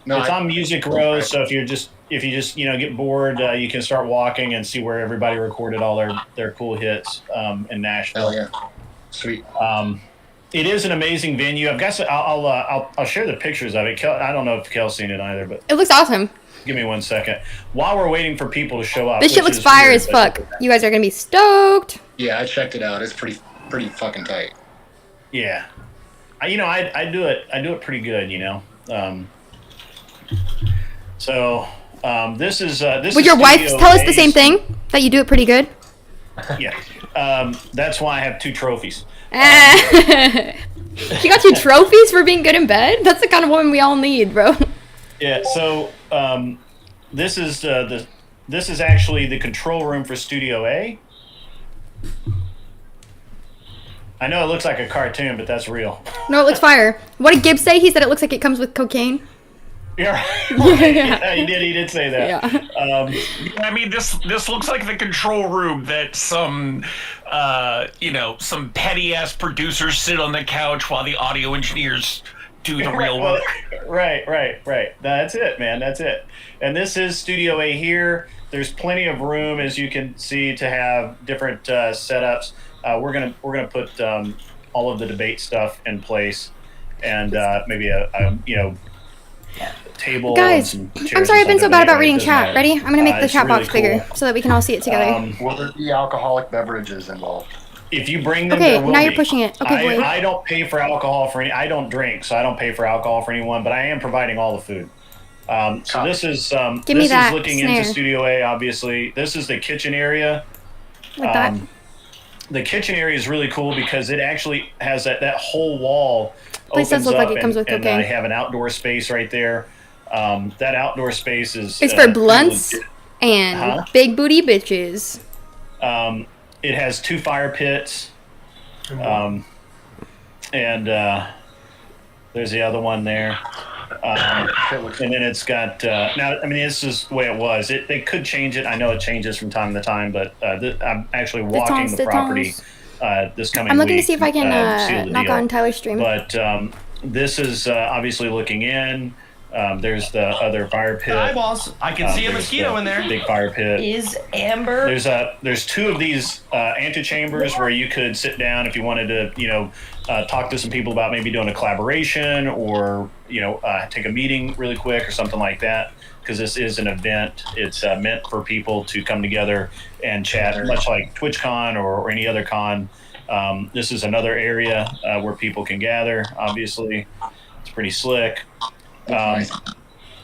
S14: No, it's on Music Row, so if you just get bored, you can start walking and see where everybody recorded all their cool hits in Nashville.
S20: Hell yeah, sweet.
S14: It is an amazing venue. I'll share the pictures of it. I don't know if Kel's seen it either, but
S1: it looks awesome.
S14: Give me 1 second. While we're waiting for people to show up,
S1: this shit looks fire as fuck. You guys are gonna be stoked.
S20: Yeah, I checked it out. It's pretty fucking tight.
S14: Yeah, I do it pretty good. This is
S1: Would your wife tell us the same thing? That you do it pretty good?
S14: Yeah. That's why I have 2 trophies.
S1: She got got you trophies for being good in bed? That's the kind of woman we all need, bro.
S14: Yeah. So this is this is actually the control room for Studio A. I know it looks like a cartoon, but that's real.
S1: No, it looks fire. What did Gibbs say? He said it looks like it comes with cocaine.
S14: Yeah,
S1: Yeah.
S14: he did say that.
S1: Yeah.
S17: I mean, this looks like the control room that some, some petty ass producers sit on the couch while the audio engineers do the real work.
S14: Right. That's it, man. That's it. And this is Studio A here. There's plenty of room, as you can see, to have different setups. We're gonna put all of the debate stuff in place, and maybe a table.
S1: Guys,
S14: and some chairs
S1: I'm sorry
S14: or
S1: I've been so
S14: something,
S1: bad
S14: but
S1: about
S14: anyway,
S1: reading
S14: it doesn't
S1: chat.
S14: matter.
S1: Ready? I'm gonna make the
S14: It's
S1: chat
S14: really
S1: box bigger
S14: cool.
S1: so that we can all see it together.
S20: Will there be alcoholic beverages involved?
S14: If you bring them,
S1: Okay,
S14: there will
S1: now you're
S14: be.
S1: pushing it. Okay, boy.
S14: I don't pay for alcohol for any. I don't drink, so I don't pay for alcohol for anyone. But I am providing all the food. So this is
S1: Give me
S14: this
S1: that
S14: is looking
S1: snare.
S14: into Studio A. Obviously, this is the kitchen area.
S1: Like that.
S14: The kitchen area is really cool because it actually has that whole wall
S1: Place does
S14: opens
S1: look
S14: up
S1: like it comes with
S14: and
S1: cocaine.
S14: I have an outdoor space right there. That outdoor space is
S1: It's for blunts and
S14: Huh?
S1: big booty bitches.
S14: It has 2 fire pits, and there's the other one there. And then it's got now. I mean, this is the way it was. They could change it. I know it changes from time to time, but I'm actually walking the property this coming week.
S1: I'm looking to see if I
S14: seal
S1: can
S14: the
S1: knock
S14: deal.
S1: on Tyler's stream.
S14: But this is obviously looking in. There's the other fire pit.
S6: Eyeballs. I can see a
S14: There's
S6: mosquito
S14: the
S6: in there.
S14: Big fire pit.
S10: Is Amber?
S14: There's 2 of these antechambers where you could sit down if you wanted to, talk to some people about maybe doing a collaboration or take a meeting really quick or something like that. Because this is an event, it's meant for people to come together and chat, much like TwitchCon or any other con. This is another area where people can gather. Obviously, it's pretty slick.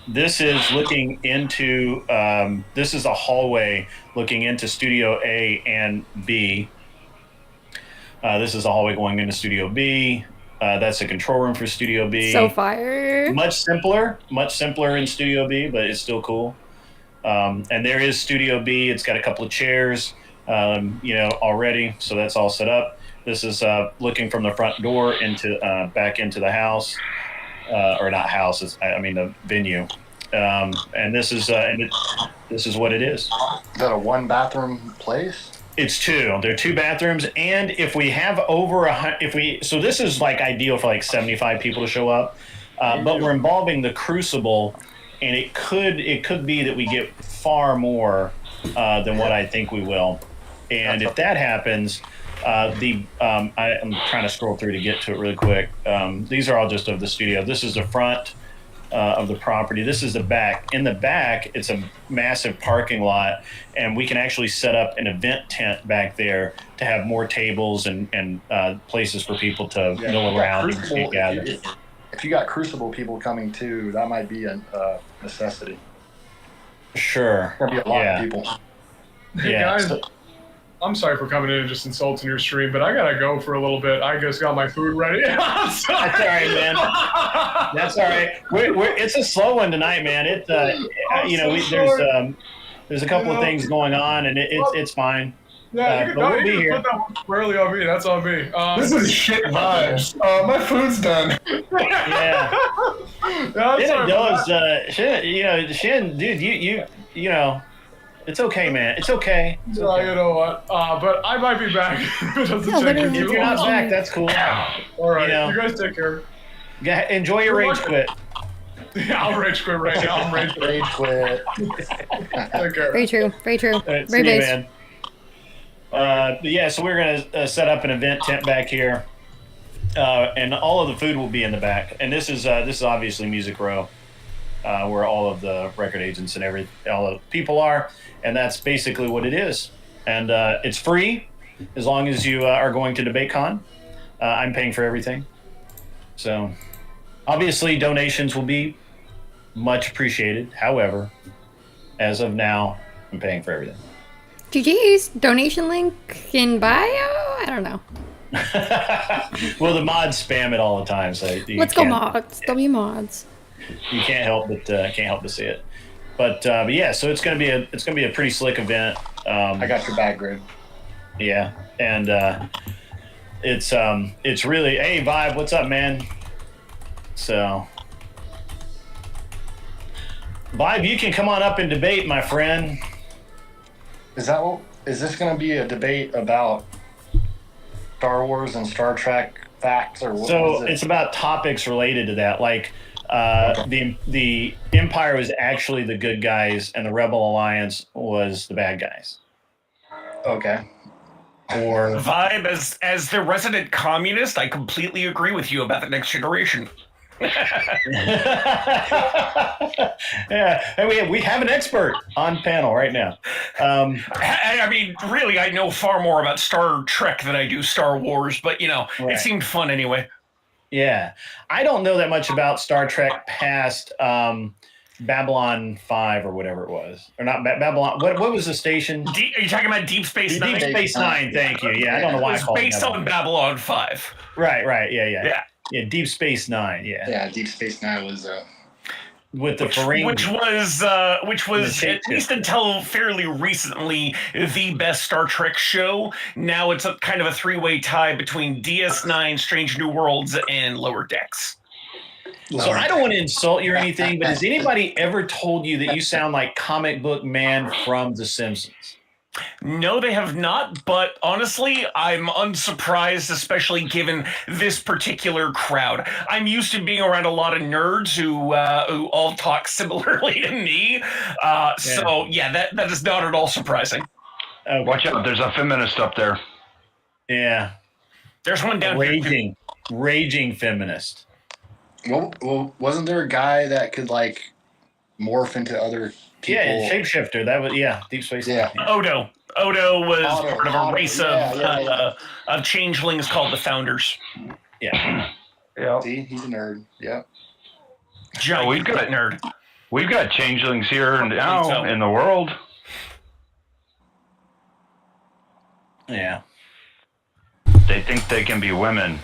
S14: This is looking into, this is a hallway looking into Studio A and B. This is a hallway going into Studio B. That's a control room for Studio B.
S1: So fire.
S14: Much simpler in Studio B, but it's still cool. And there is Studio B. It's got a couple of chairs, already. So that's all set up. This is looking from the front door into back into the house. Or not house, the venue. And this is this is what it is.
S20: Is that a 1-bathroom place?
S14: It's 2. There are 2 bathrooms, and if we have over so this is like ideal for like 75 people to show up, but we're involving the Crucible, and it could be that we get far more than what I think we will, and if that happens. I'm trying to scroll through to get to it really quick. These are all just of the studio. This is the front of the property. This is the back. In the back, it's a massive parking lot, and we can actually set up an event tent back there to have more tables and places for people to mill around and gather.
S20: If you got Crucible people coming too, that might be a necessity.
S14: Sure.
S20: There'll be a lot of people.
S19: Hey guys, I'm sorry for coming in and just insulting your stream, but I gotta go for a little bit. I just got my food ready.
S14: That's all right, man. That's all right. It's a slow one tonight, man. There's a couple of things going on, and it's fine.
S19: Yeah,
S14: but we'll be
S19: you
S14: here.
S19: can put that one squarely on me. That's on me.
S16: This is shit vibes. My food's done.
S14: Yeah. It does. Shin, dude, you know, it's okay, man. It's okay. It's
S19: Yeah,
S14: okay.
S19: you know what? But I might be back. It doesn't take
S14: If
S19: too
S14: you're not
S19: long.
S14: back, that's cool.
S19: All right, you guys take care.
S14: Enjoy your rage quit.
S19: Yeah, I'll rage quit right now. I'm rage
S20: quit.
S19: Take care.
S1: Very true. Very true.
S14: All right,
S1: Very
S14: see you,
S1: base.
S14: man. So we're gonna set up an event tent back here, and all of the food will be in the back. And this is obviously Music Row, where all of the record agents and all the people are, and that's basically what it is. And it's free as long as you are going to DebateCon. I'm paying for everything, so obviously donations will be much appreciated. However, as of now, I'm paying for everything.
S1: GG's donation link in bio? I don't know.
S14: Well, the mods spam it all the time, so
S1: Let's go mods. W mods.
S14: You can't help but see it. But yeah, so it's gonna be a pretty slick event.
S20: I got your bag, Grid.
S14: Yeah, and it's really, hey Vibe, what's up, man? So Vibe, you can come on up and debate, my friend.
S20: Is this going to be a debate about Star Wars and Star Trek facts, or what?
S14: So it's about topics related to that, like the Empire was actually the good guys, and the Rebel Alliance was the bad guys.
S20: Okay.
S14: Or
S17: Vibe, as the resident communist, I completely agree with you about the next generation.
S14: Yeah, and we have an expert on panel right now.
S17: I mean, really, I know far more about Star Trek than I do Star Wars, but
S14: Right.
S17: It seemed fun anyway.
S14: Yeah, I don't know that much about Star Trek past Babylon 5 or whatever it was, or not Babylon. What was the station?
S17: Are you talking about Deep Space Nine?
S14: Deep Space Nine. Thank you. Yeah, I don't know why
S17: it was based on Babylon 5.
S14: Right. Yeah. Deep Space Nine. Yeah.
S20: Yeah, Deep Space Nine was
S14: with the
S17: Ferengi, which was at least until fairly recently the best Star Trek show. Now it's a kind of a three-way tie between DS9, Strange New Worlds, and Lower Decks.
S14: So I don't want to insult you or anything, but has anybody ever told you that you sound like Comic Book Man from The Simpsons?
S17: No, they have not, but honestly, I'm unsurprised, especially given this particular crowd. I'm used to being around a lot of nerds who all talk similarly to me. So, that is not at all surprising.
S18: Watch out, there's a feminist up there.
S14: Yeah.
S17: There's one down
S14: here. Raging feminist.
S20: Well, wasn't there a guy that could, like, morph into other people?
S14: Yeah, shapeshifter. That was Deep Space.
S20: Yeah.
S17: Odo was part of a race of changelings called the Founders.
S14: Yeah.
S20: See, he's a nerd. Yeah.
S17: Giant nerd.
S18: We've got changelings here now in the world.
S14: Yeah.
S18: They think they can be women.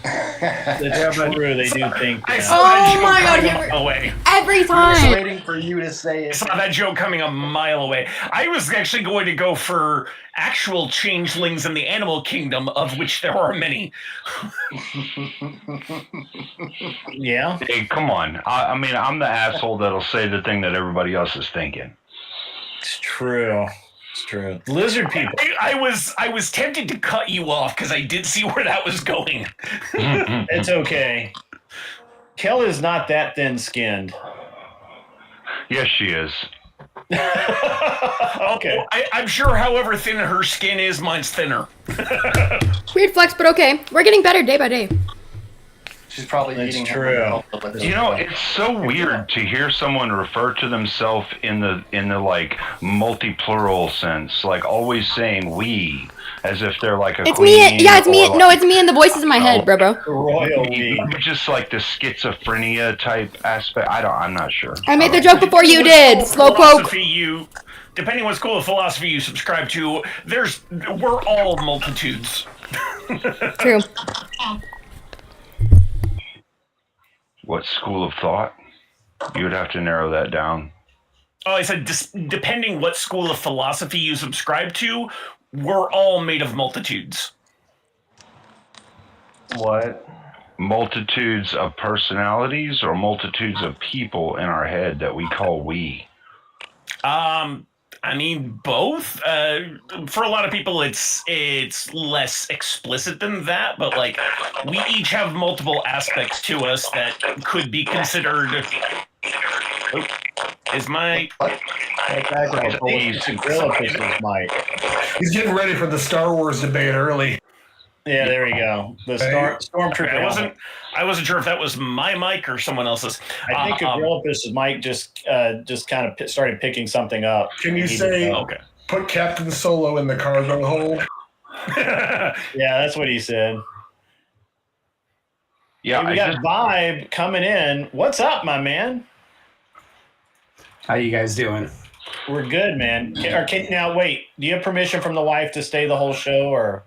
S14: That's true. They do think.
S1: Oh my God!
S17: Away.
S1: Every
S20: I
S1: time.
S20: was waiting for you to say it.
S17: I saw that joke coming a mile away. I was actually going to go for actual changelings in the animal kingdom, of which there are many.
S14: Yeah.
S18: Hey, come on. I mean, I'm the asshole that'll say the thing that everybody else is thinking.
S14: It's true. It's true. Lizard people.
S17: I was tempted to cut you off because I did see where that was going.
S14: It's okay. Kelly is not that thin-skinned.
S18: Yes, she is.
S14: Okay.
S17: I'm sure however thin her skin is, mine's thinner.
S1: Weird flex, but okay. We're getting better day by day.
S20: She's probably eating.
S14: True.
S18: You know, it's so weird to hear someone refer to themselves in the like multi-plural sense, like always saying we, as if they're like a
S1: It's
S18: queen.
S1: me. Yeah, it's me. No, it's me and the voices in my head, bro.
S14: Royal we.
S18: Just like the schizophrenia type aspect. I'm not sure.
S1: I made the joke before you did. Slowpoke.
S17: Depending what school of philosophy you subscribe to, we're all multitudes.
S1: True.
S18: What school of thought? You would have to narrow that down.
S17: Oh, I said depending what school of philosophy you subscribe to, we're all made of multitudes.
S15: What?
S18: Multitudes of personalities or multitudes of people in our head that we call we?
S17: I mean, both. For a lot of people, it's less explicit than that, but like we each have multiple aspects to us that could be considered. Oh, is my
S14: He's
S16: getting ready for the Star Wars debate early.
S14: Yeah, there we go. The stormtrooper.
S17: I wasn't sure if that was my mic or someone else's.
S14: I think Agrippa's mic just kind of started picking something up.
S16: Can you say, put Captain Solo in the cargo hold?
S14: Yeah, that's what he said.
S18: Yeah,
S14: hey, we got Vibe coming in. What's up, my man?
S21: How you guys doing?
S14: We're good, man. Now, wait. Do you have permission from the wife to stay the whole show, or?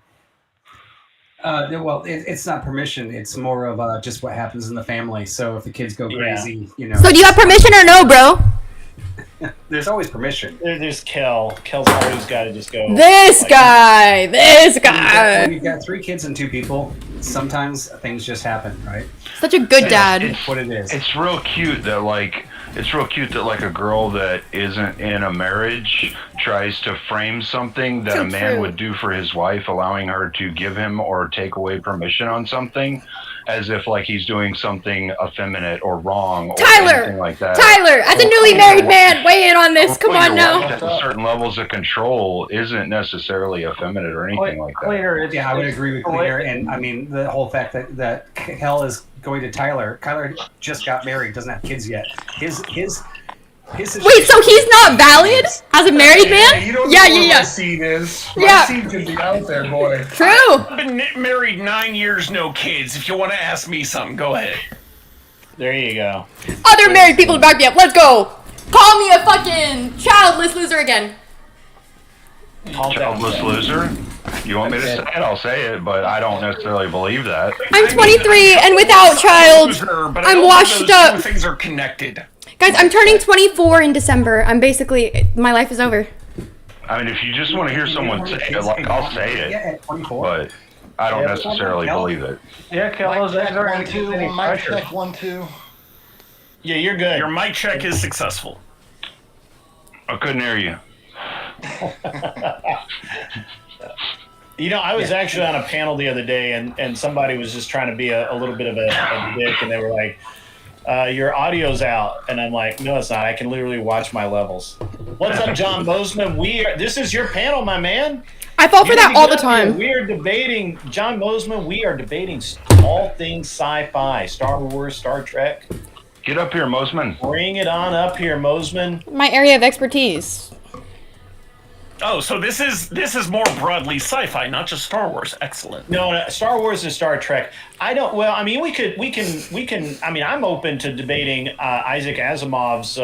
S21: Well, it's not permission. It's more of just what happens in the family. So if the kids go crazy,
S1: So do you have permission or no, bro?
S21: There's always permission.
S14: There's Kel. Kel's always got to just go.
S1: This guy.
S21: When you've got 3 kids and 2 people, sometimes things just happen, right?
S1: Such a good dad.
S21: It's what it is.
S18: It's real cute that like a girl that isn't in a marriage tries to frame something that
S1: So
S18: a man
S1: true.
S18: would do for his wife, allowing her to give him or take away permission on something, as if like he's doing something effeminate or wrong or anything like that.
S1: Tyler, as a newly married man, weigh in on this. Come on now.
S18: At certain levels of control isn't necessarily effeminate or anything like that.
S15: Cleaner,
S21: Yeah, I would agree with Cleaner, and I mean the whole fact that Kel is going to Tyler. Tyler just got married, doesn't have kids yet. His
S1: Wait, so he's not valid as a married man?
S16: You don't know
S1: Yeah,
S16: where
S1: yeah,
S16: my
S1: yeah.
S16: seed is. My
S1: Yeah.
S16: seed could be out there, boy.
S1: True.
S17: I've been married 9 years, no kids. If you want to ask me something, go ahead.
S14: There you go.
S1: Other married people to back me up. Let's go. Call me a fucking childless loser again.
S18: Childless loser? You want me to say it? I'll say it, but I don't necessarily believe that.
S1: I'm 23 and without child.
S17: But I
S1: I'm
S17: don't
S1: washed
S17: think those
S1: up.
S17: two things are connected.
S1: Guys, I'm turning 24 in December. I'm basically, my life is over.
S18: I mean, if you just want to hear someone say it, like I'll say
S21: Yeah,
S18: it,
S21: at 24.
S18: but I don't
S15: Yeah,
S18: necessarily believe it.
S15: Yeah, Kel, those eggs aren't gonna get any pressure.
S20: 1-2.
S14: Yeah, you're good.
S17: Your mic check is successful.
S18: I couldn't hear you.
S14: You know, I was actually on a panel the other day, and somebody was just trying to be a little bit of a dick, and they were like, your audio's out. And I'm like, no, it's not. I can literally watch my levels. What's up, John Bozeman? This is your panel, my man.
S1: I fall for
S14: You
S1: that
S14: need to
S1: all
S14: get
S1: the
S14: up here.
S1: time.
S14: We are debating, John Bozeman, we are debating all things sci-fi, Star Wars, Star Trek.
S18: Get up here, Mosman.
S14: Bring it on up here, Mosman.
S1: My area of expertise.
S17: Oh, so this is more broadly sci-fi, not just Star Wars. Excellent.
S14: No, Star Wars and Star Trek. I don't. Well, I mean, we can. I mean, I'm open to debating Isaac Asimov's,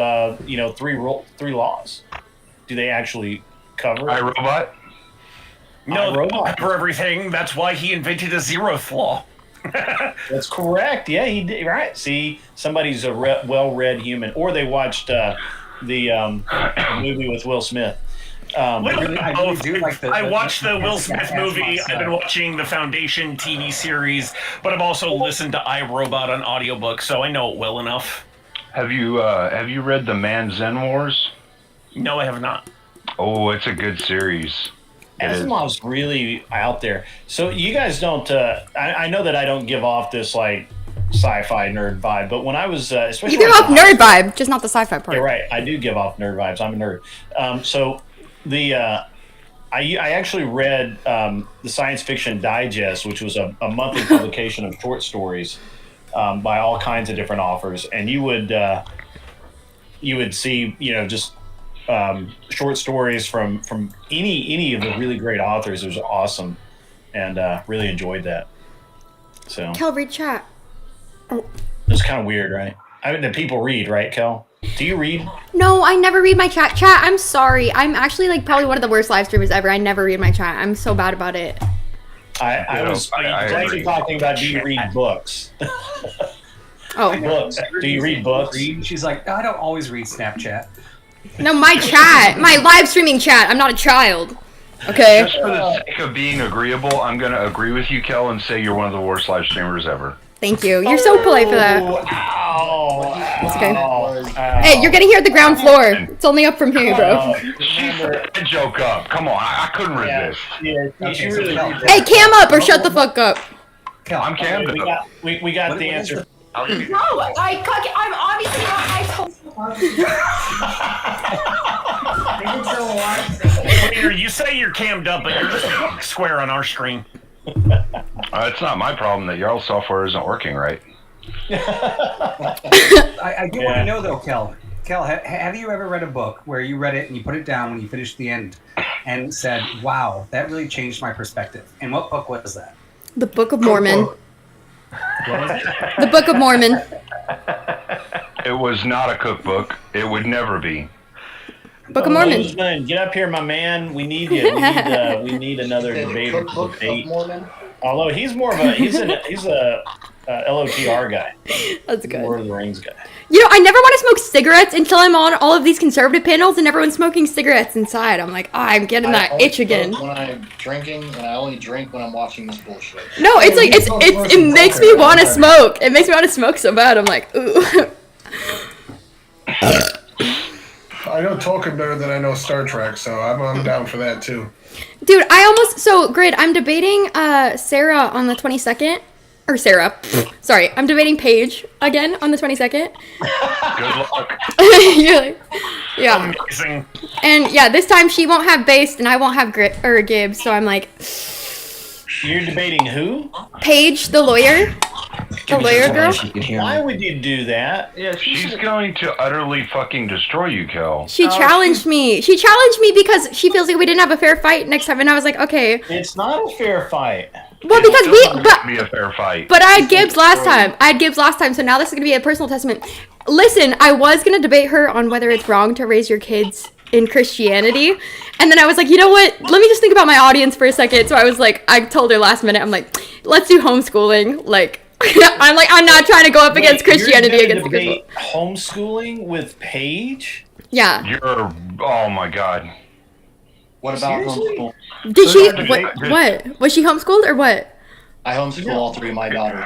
S14: three laws. Do they actually cover it?
S18: iRobot?
S17: No, they
S14: iRobot.
S17: don't cover everything. That's why he invented a zeroth law.
S14: That's correct. Yeah, he did. Right. See, somebody's a well-read human, or they watched the movie with Will Smith.
S21: I really do like
S17: I watched the Will Smith movie. I've been watching the Foundation TV series, but I've also listened to iRobot on audiobook, so I know it well enough.
S18: Have you read The Man Zen Wars?
S17: No, I have not.
S18: Oh, it's a good series. It is.
S14: Asimov's really out there. So you guys don't. I know that I don't give off this like sci-fi nerd vibe, but when I was, especially
S1: You give off nerd vibe, just not the sci-fi part.
S14: You're right. I do give off nerd vibes. I'm a nerd. So the I actually read the Science Fiction Digest, which was a monthly publication of short stories by all kinds of different authors, and you would see just short stories from any of the really great authors. It was awesome, and really enjoyed that. So
S1: Kel, read chat.
S14: it's kind of weird, right? I mean, the people read, right, Kel? Do you read?
S1: No, I never read my chat. Chat, I'm sorry. I'm actually like probably one of the worst live streamers ever. I never read my chat. I'm so bad about it.
S14: I was actually talking about do you read books?
S1: Oh.
S14: Books. Do you read books?
S21: She's like, I don't always read Snapchat.
S1: No, my chat. My live streaming chat. I'm not a child. Okay?
S18: Just for the sake of being agreeable, I'm going to agree with you, Kel, and say you're one of the worst live streamers ever.
S1: Thank you. You're so polite for that. It's okay. Hey, you're gonna hear the ground floor. It's only up from here, bro.
S18: She set that joke up. Come on, I couldn't resist.
S1: Hey, cam up or shut the fuck up.
S18: I'm cammed up.
S14: We got the answer.
S11: No, I'm obviously not.
S17: Here, you say you're cammed up, but you're just square on our screen.
S18: It's not my problem that y'all's software isn't working right.
S21: I do want to know though, Kel. Kel, have you ever read a book where you read it and you put it down when you finished the end and said, wow, that really changed my perspective? And what book was that?
S1: The Book of Mormon. The Book of Mormon.
S18: It was not a cookbook. It would never be.
S1: Book of Mormon.
S14: Get up here, my man. We need you. We need another debate. Although he's more of a he's a LOTR guy.
S1: That's good.
S14: Lord of the Rings guy.
S1: You know, I never want to smoke cigarettes until I'm on all of these conservative panels and everyone's smoking cigarettes inside. I'm like, I'm getting that itch again.
S20: When I'm drinking, and I only drink when I'm watching this bullshit.
S1: No, it's like it makes me want to smoke. It makes me want to smoke so bad. I'm like, ooh.
S16: I know Tolkien better than I know Star Trek, so I'm down for that too.
S1: Dude, Grid, I'm debating Sarah on the 22nd. Or Sarah. Sorry, I'm debating Paige again on the 22nd.
S18: Good luck.
S1: You're like, yeah.
S17: Amazing.
S1: And yeah, this time she won't have Based and I won't have Gibbs, so I'm like...
S14: You're debating who?
S1: Paige, the lawyer. The lawyer girl.
S14: Why would you do that?
S15: Yeah,
S18: she's going to utterly fucking destroy you, Kel.
S1: She challenged me. She challenged me because she feels like we didn't have a fair fight next time, and I was like, okay.
S14: It's not a fair fight.
S1: Well, because
S18: be a fair fight.
S1: But I had Gibbs last time. So now this is gonna be a personal testament. Listen, I was gonna debate her on whether it's wrong to raise your kids in Christianity, and then I was like, you know what? Let me just think about my audience for a second. So I was like, I told her last minute, I'm like, let's do homeschooling. Like, I'm not trying to go up against Christianity against the
S14: homeschooling with Paige.
S1: Yeah.
S18: Oh my god.
S20: What about homeschool?
S1: Did she? What? Was she homeschooled or what?
S20: I homeschool all three of my daughters.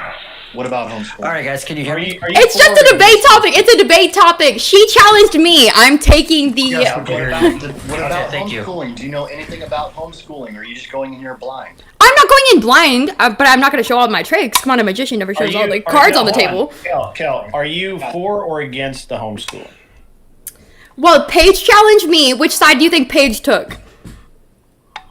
S20: What about homeschool?
S5: All right, guys, can you hear me?
S1: It's just a debate topic. It's a debate topic. She challenged me. I'm taking the.
S20: What about homeschooling? Do you know anything about homeschooling, or are you just going in here blind?
S1: I'm not going in blind, but I'm not going to show all my tricks. Come on, a magician never shows all the cards on the table.
S14: Kel, are you for or against the homeschooling?
S1: Well, Paige challenged me. Which side do you think Paige took?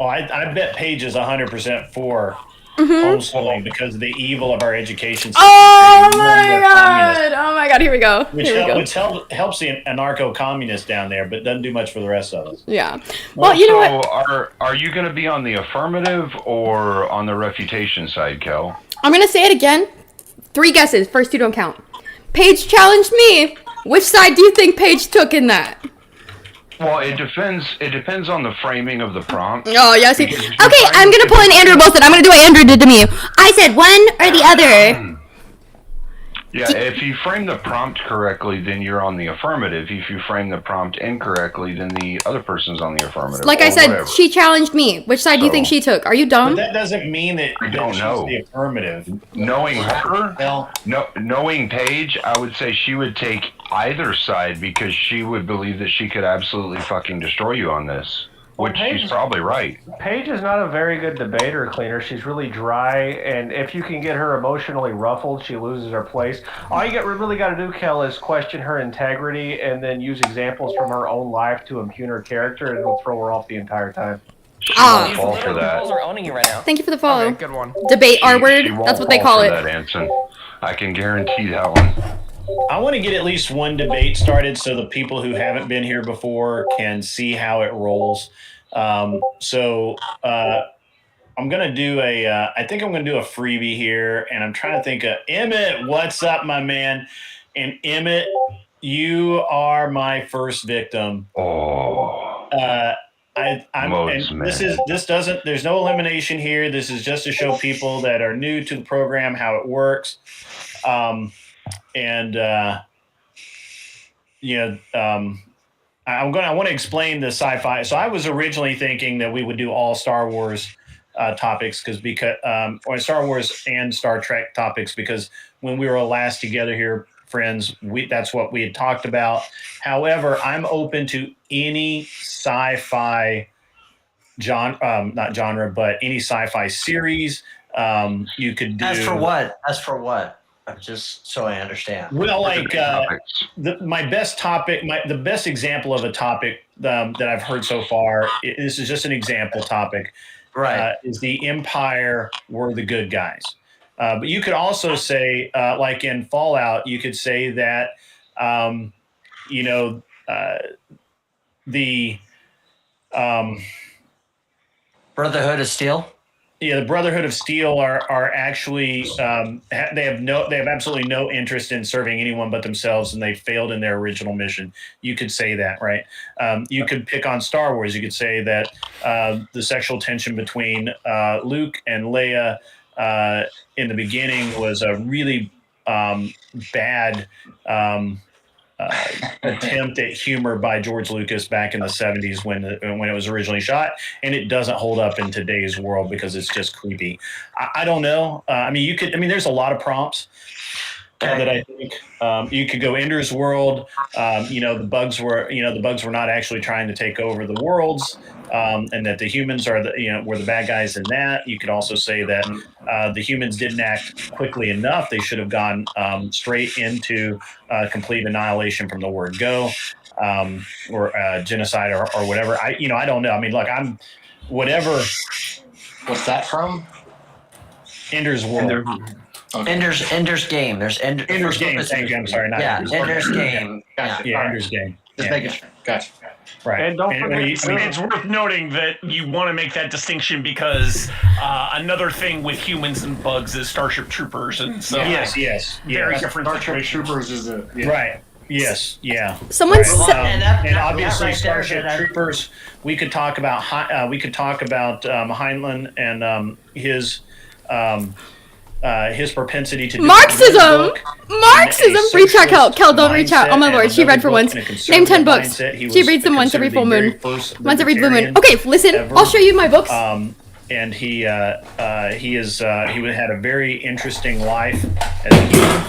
S14: Oh, I bet Paige is 100% for homeschooling because of the evil of our education system.
S1: Oh my god! Oh my god! Here we go.
S14: Which helps the anarcho-communist down there, but doesn't do much for the rest of us.
S1: Yeah. Well, you know
S18: what? Are you going to be on the affirmative or on the refutation side, Kel?
S1: I'm going to say it again. 3 guesses. First 2 don't count. Paige challenged me. Which side do you think Paige took in that?
S18: Well, it depends on the framing of the prompt.
S1: Oh, yes. Okay, I'm going to pull in Andrew Wilson. I'm going to do what Andrew did to me. I said one or the other.
S18: Yeah, if you frame the prompt correctly, then you're on the affirmative. If you frame the prompt incorrectly, then the other person's on the affirmative.
S1: Like I said, she challenged me. Which side do you think she took? Are you dumb?
S14: But that doesn't mean that
S18: I don't know.
S14: She's the affirmative.
S18: Knowing her, knowing Paige, I would say she would take either side because she would believe that she could absolutely fucking destroy you on this. Which she's probably right.
S15: Paige is not a very good debater, Cleaner. She's really dry, and if you can get her emotionally ruffled, she loses her place. All you really got to do, Kel, is question her integrity and then use examples from her own life to impugn her character, and it'll throw her off the entire time.
S18: She won't fall for that.
S5: Are owning you right now.
S1: Thank you for the follow.
S5: Okay, good one.
S1: Debate R-word. That's what they call it.
S18: That, Anson. I can guarantee that one.
S14: I want to get at least one debate started so the people who haven't been here before can see how it rolls. I'm going to do I think I'm going to do a freebie here, and I'm trying to think of Emmett. What's up, my man? And Emmett, you are my first victim.
S18: Oh.
S14: There's no elimination here. This is just to show people that are new to the program how it works. I want to explain the sci-fi. So I was originally thinking that we would do all Star Wars topics or Star Wars and Star Trek topics, because when we were last together here, friends, that's what we had talked about. However, I'm open to any sci-fi not genre, but any sci-fi series. You could do.
S5: As for what? Just so I understand.
S14: Well, my best topic, the best example of a topic that I've heard so far, this is just an example topic,
S5: right?
S14: Is the Empire were the good guys. But you could also say, like in Fallout, you could say that, the
S5: Brotherhood of Steel.
S14: Yeah, the Brotherhood of Steel are actually they have absolutely no interest in serving anyone but themselves, and they failed in their original mission. You could say that, right? You could pick on Star Wars. You could say that the sexual tension between Luke and Leia in the beginning was a really bad attempt at humor by George Lucas back in the 70s when it was originally shot, and it doesn't hold up in today's world because it's just creepy. I don't know. There's a lot of prompts that I think you could go Ender's World. The bugs were not actually trying to take over the worlds, and that the humans were the bad guys in that. You could also say that the humans didn't act quickly enough. They should have gone straight into complete annihilation from the word go, or genocide or whatever. I don't know. I mean, look, I'm whatever.
S20: What's that from?
S14: Ender's World.
S5: Okay. Ender's Game. There's
S14: Ender's Game. Thank you. I'm sorry. Not
S5: Ender's Game.
S20: Gotcha.
S14: Yeah, Ender's Game.
S20: Just making sure. Gotcha.
S14: Right.
S15: And don't forget,
S17: it's worth noting that you want to make that distinction because another thing with humans and bugs is Starship Troopers, and so
S14: yes,
S17: very different.
S20: Starship Troopers is
S14: right. Yes, yeah.
S1: Someone said,
S14: and obviously Starship Troopers. We could talk about Heinlein and his propensity to do
S1: Marxism. Reach out, Kel. Don't reach out. Oh my lord, she read for once. Name 10 books. She reads them once every full moon. Once every blue moon. Okay, listen. I'll show you my books.
S14: And he had a very interesting life as a human.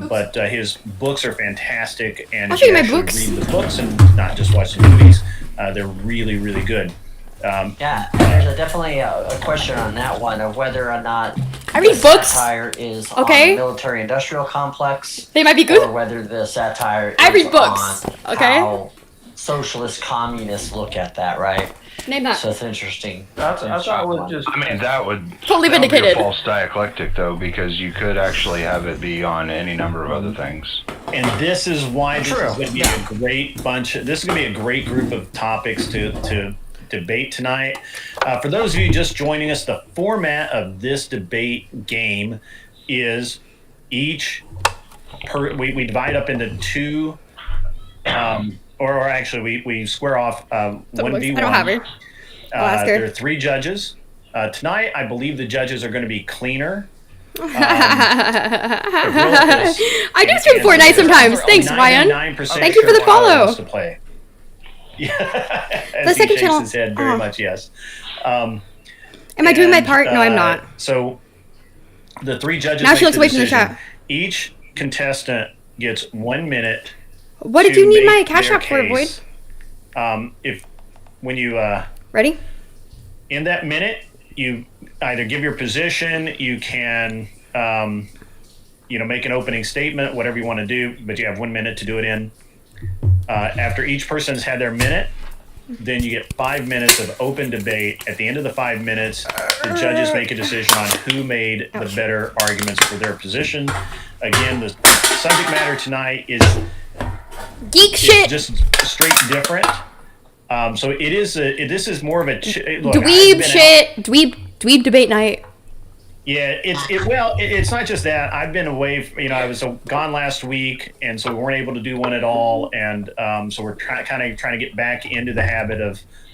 S14: But his books are fantastic, and
S1: I'll show you my
S14: actually
S1: books.
S14: read the books and not just watch the movies. They're really, really good.
S5: There's definitely a question on that one of whether or not
S1: I read books.
S5: Satire is
S1: Okay.
S5: on the military-industrial complex.
S1: They might be good.
S5: Or whether the satire
S1: I
S5: is
S1: read books.
S5: on
S1: Okay.
S5: how socialist communists look at that, right?
S1: Name that.
S5: So it's interesting.
S15: I thought it was just.
S18: I mean, that would
S1: Totally
S18: that would be
S1: vindicated.
S18: a false dialectic, though, because you could actually have it be on any number of other things.
S14: And this is why this is going to be a great bunch. This is going to be a great group of topics to debate tonight. For those of you just joining us, the format of this debate game is we divide up into two, or actually we square off 1v1.
S1: I don't have her. I'll ask her.
S14: There are 3 judges. Tonight, I believe the judges are going to be cleaner.
S1: I do stream Fortnite sometimes. Thanks, Ryan. Thank you for the follow.
S14: The
S1: second channel.
S14: His head very much, yes.
S1: Am I doing my part? No, I'm not.
S14: So the 3 judges.
S1: Now she
S14: make
S1: looks away from the
S14: decision.
S1: chat.
S14: Each contestant gets 1 minute.
S1: What did you need my cash app for, Boyd?
S14: When you
S1: ready?
S14: In that minute, you either give your position, you can make an opening statement, whatever you want to do, but you have 1 minute to do it in. After each person's had their minute, then you get 5 minutes of open debate. At the end of the 5 minutes, the judges make a decision on who made the better arguments for their position. Again, the subject matter tonight is
S1: geek shit,
S14: just straight different. So it is. This is more of a
S1: dweeb shit. Dweeb debate night.
S14: Yeah, it's not just that. I've been away. I was gone last week, and so we weren't able to do one at all. And so we're kind of trying to get back into the habit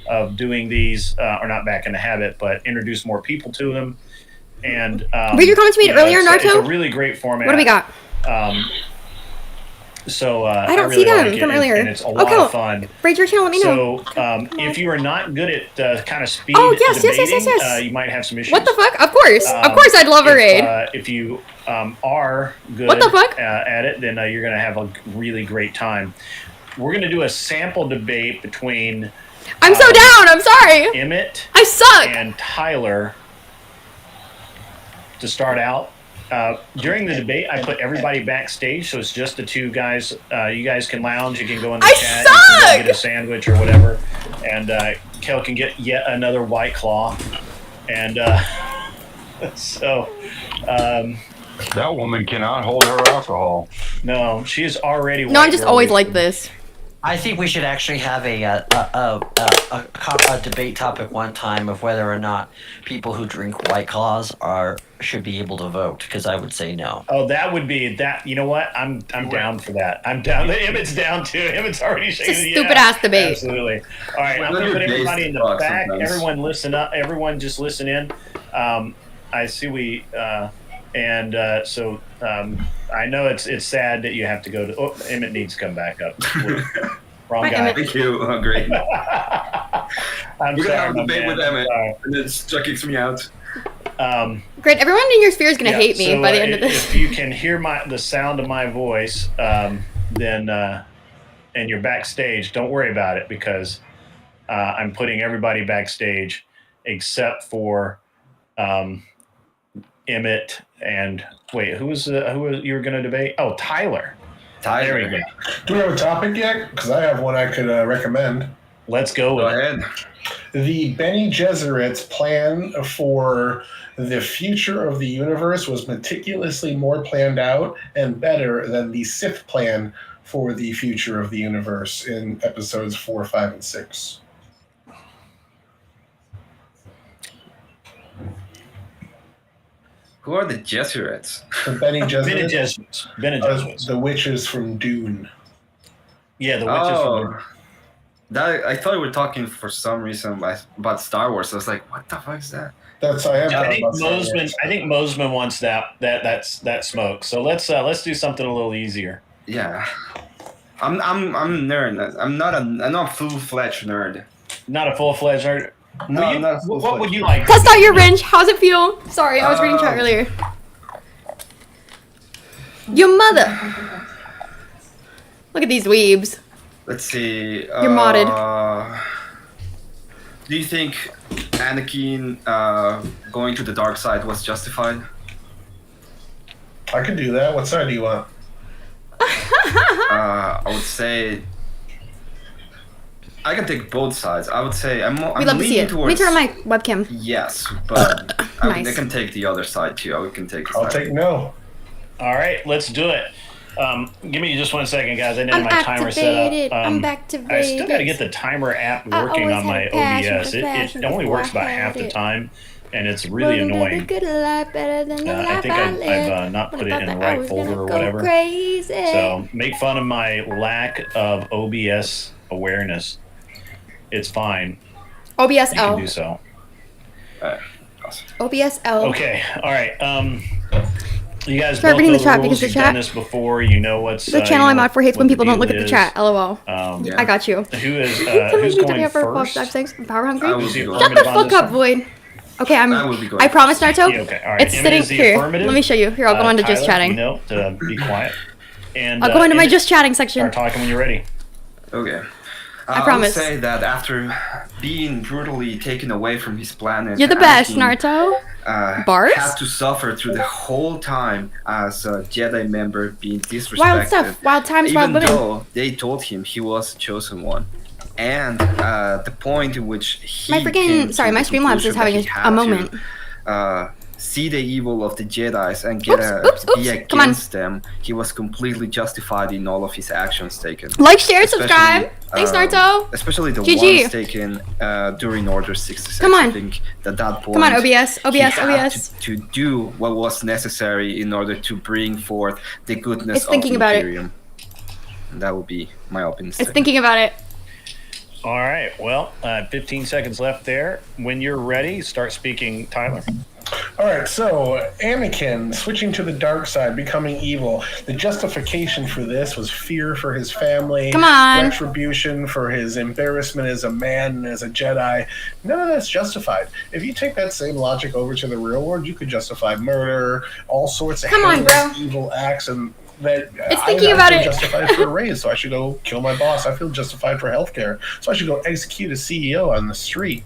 S14: of doing these, or not back in the habit, but introduce more people to them. And
S1: read your comments we made earlier, Naruto.
S14: It's a really great format.
S1: What do we got?
S14: So
S1: I don't
S14: really
S1: see them
S14: like it,
S1: from earlier.
S14: and it's a lot of fun.
S1: Raid your channel, let me know.
S14: So if you are not good at kind of speed
S1: yes.
S14: you might have some issues.
S1: What the fuck? Of course, I'd love a raid.
S14: If you are good
S1: What the fuck?
S14: At it, then you're going to have a really great time. We're going to do a sample debate between.
S1: I'm so down. I'm sorry.
S14: Emmett.
S1: I suck.
S14: And Tyler. To start out. During the debate, I put everybody backstage, so it's just the 2 guys. You guys can lounge. You can go in the chat. You can go get a sandwich or whatever. And Kel can get yet another White Claw. And so...
S18: that woman cannot hold her alcohol.
S14: No, she is already...
S1: No, I'm just always like this.
S5: I think we should actually have a debate topic one time of whether or not people who drink White Claws should be able to vote, because I would say no.
S14: Oh, that would be that. You know what? I'm down for that. I'm down. Emmett's down too. Emmett's already shaking.
S1: It's a stupid ass debate.
S14: Absolutely. All right, I'm gonna put everybody in the back. Everyone listen up. Everyone just listen in. I see so I know it's sad that you have to go to. Oh, Emmett needs to come back up. Wrong guy.
S4: Thank you. Oh, great.
S14: I'm
S4: We're
S14: sorry,
S4: gonna have a
S14: my
S4: debate
S14: man.
S4: with Emmett,
S14: I'm
S4: and then Chuck kicks me out.
S1: Great. Everyone in your sphere is gonna
S14: Yeah,
S1: hate me
S14: so,
S1: by the end of this.
S14: If you can hear the sound of my voice, then and you're backstage, don't worry about it because I'm putting everybody backstage except for Emmett and wait, who was you were going to debate? Oh, Tyler. There we go.
S16: Do we have a topic yet? Because I have one I could recommend.
S14: Let's go with
S4: it.
S16: The Bene Gesserit's plan for the future of the universe was meticulously more planned out and better than the Sith plan for the future of the universe in episodes 4, 5, and 6.
S4: Who are the Jesuits?
S16: The Bene Gesserit.
S14: Bene Gesserits.
S16: The witches from Dune.
S14: Yeah, the witches from Dune.
S4: That I thought we were talking for some reason about Star Wars. I was like, what the fuck is that?
S16: That's
S14: I think Mosman wants that smoke. So let's do something a little easier.
S4: Yeah, I'm a nerd. I'm not a full-fledged nerd.
S14: Not a full-fledged nerd.
S4: No, I'm not a full-fledged.
S14: What would you like?
S1: Test out your wrench. How's it feel? Sorry, I was reading chat earlier. Your mother. Look at these weebs.
S4: Let's see.
S1: You're modded.
S4: Do you think Anakin going to the dark side was justified?
S16: I could do that. What side do you want?
S4: I would say I can take both sides. I would say I'm
S1: We'd love to see
S4: leaning
S1: it. Let me
S4: towards
S1: turn on my webcam.
S4: yes, but I
S1: Nice.
S4: can take the other side too. I can take.
S16: I'll take no.
S14: All right, let's do it. Give me just 1 second, guys. I didn't have
S1: I'm
S14: my timer set
S1: activated.
S14: up.
S1: I'm activated.
S14: I still got to get the timer app
S1: I
S14: working
S1: always
S14: on my
S1: had a passion
S14: OBS.
S1: for
S14: It
S1: fashion
S14: only
S1: before
S14: works
S1: I
S14: about
S1: had
S14: half the
S1: it.
S14: time, and it's really
S1: Rolling
S14: annoying.
S1: the good life better than the
S14: I
S1: life
S14: think
S1: I lived.
S14: I've not
S1: When
S14: put
S1: I
S14: it in
S1: thought
S14: the
S1: that I
S14: right
S1: was
S14: folder
S1: gonna
S14: or
S1: go
S14: whatever.
S1: Crazy.
S14: So make fun of my lack of OBS awareness. It's fine.
S1: OBS
S14: You can
S1: L.
S14: do so.
S1: OBS L.
S14: Okay. All right. You guys
S1: Start
S14: both
S1: reading
S14: know
S1: the chat
S14: rules.
S1: because the
S14: You've
S1: chat-
S14: done this before. You know what's
S1: The
S14: you
S1: channel
S14: know
S1: I'm on for hates
S14: what
S1: when
S14: the
S1: people don't
S14: deal
S1: look at the
S14: is.
S1: chat. LOL. I got you.
S14: Who is
S1: Who's
S14: who's going
S1: first?
S14: first?
S1: I'm power hungry.
S14: I will be going
S1: Shut the
S14: first.
S1: fuck up, Void. Okay, I promise, Naruto.
S14: Yeah, okay, all right.
S1: It's
S14: Emmett
S1: sitting
S14: is the
S1: here.
S14: affirmative.
S1: Let me show you. Here, I'll go on to just
S14: Tyler,
S1: chatting.
S14: No, to be quiet. And
S1: I'll go into my
S14: Emmett,
S1: just chatting section.
S14: Start talking when you're ready.
S4: Okay.
S1: I promise.
S4: would say that after being brutally taken away from his planet,
S1: You're the best,
S4: Anakin,
S1: Naruto. Bars?
S4: had to suffer through the whole time as a Jedi member being disrespected.
S1: Wild stuff. Wild times, wild
S4: Even
S1: women.
S4: though they told him he was the chosen one. And the point in which he
S1: My
S4: came
S1: freaking
S4: to
S1: sorry,
S4: the
S1: my Streamlabs is
S4: conclusion
S1: having
S4: that he
S1: a
S4: had
S1: moment.
S4: to, see the evil of the Jedis and get be
S1: Come on.
S4: against them, he was completely justified in all of his actions taken.
S1: Like, share, subscribe. Thanks, Naruto.
S4: Especially the
S1: GG.
S4: ones taken during Order 66.
S1: Come on.
S4: I think that point.
S1: Come on, OBS,
S4: he
S1: OBS,
S4: had
S1: OBS.
S4: to do what was necessary in order to bring forth the goodness
S1: It's
S4: of
S1: thinking
S4: the
S1: about it.
S4: Imperium. And that would be my opinion.
S1: It's thinking about it.
S14: All right. Well, 15 seconds left there. When you're ready, start speaking, Tyler.
S16: All right, so Anakin switching to the dark side, becoming evil. The justification for this was fear for his family,
S1: Come on.
S16: retribution for his embarrassment as a man and as a Jedi. None of that's justified. If you take that same logic over to the real world, you could justify murder, all sorts of
S1: Come on,
S16: heinous
S1: bro.
S16: evil acts, and that
S1: It's thinking about
S16: feel
S1: it.
S16: justified for a raise, so I should go kill my boss. I feel justified for healthcare, so I should go execute a CEO on the street.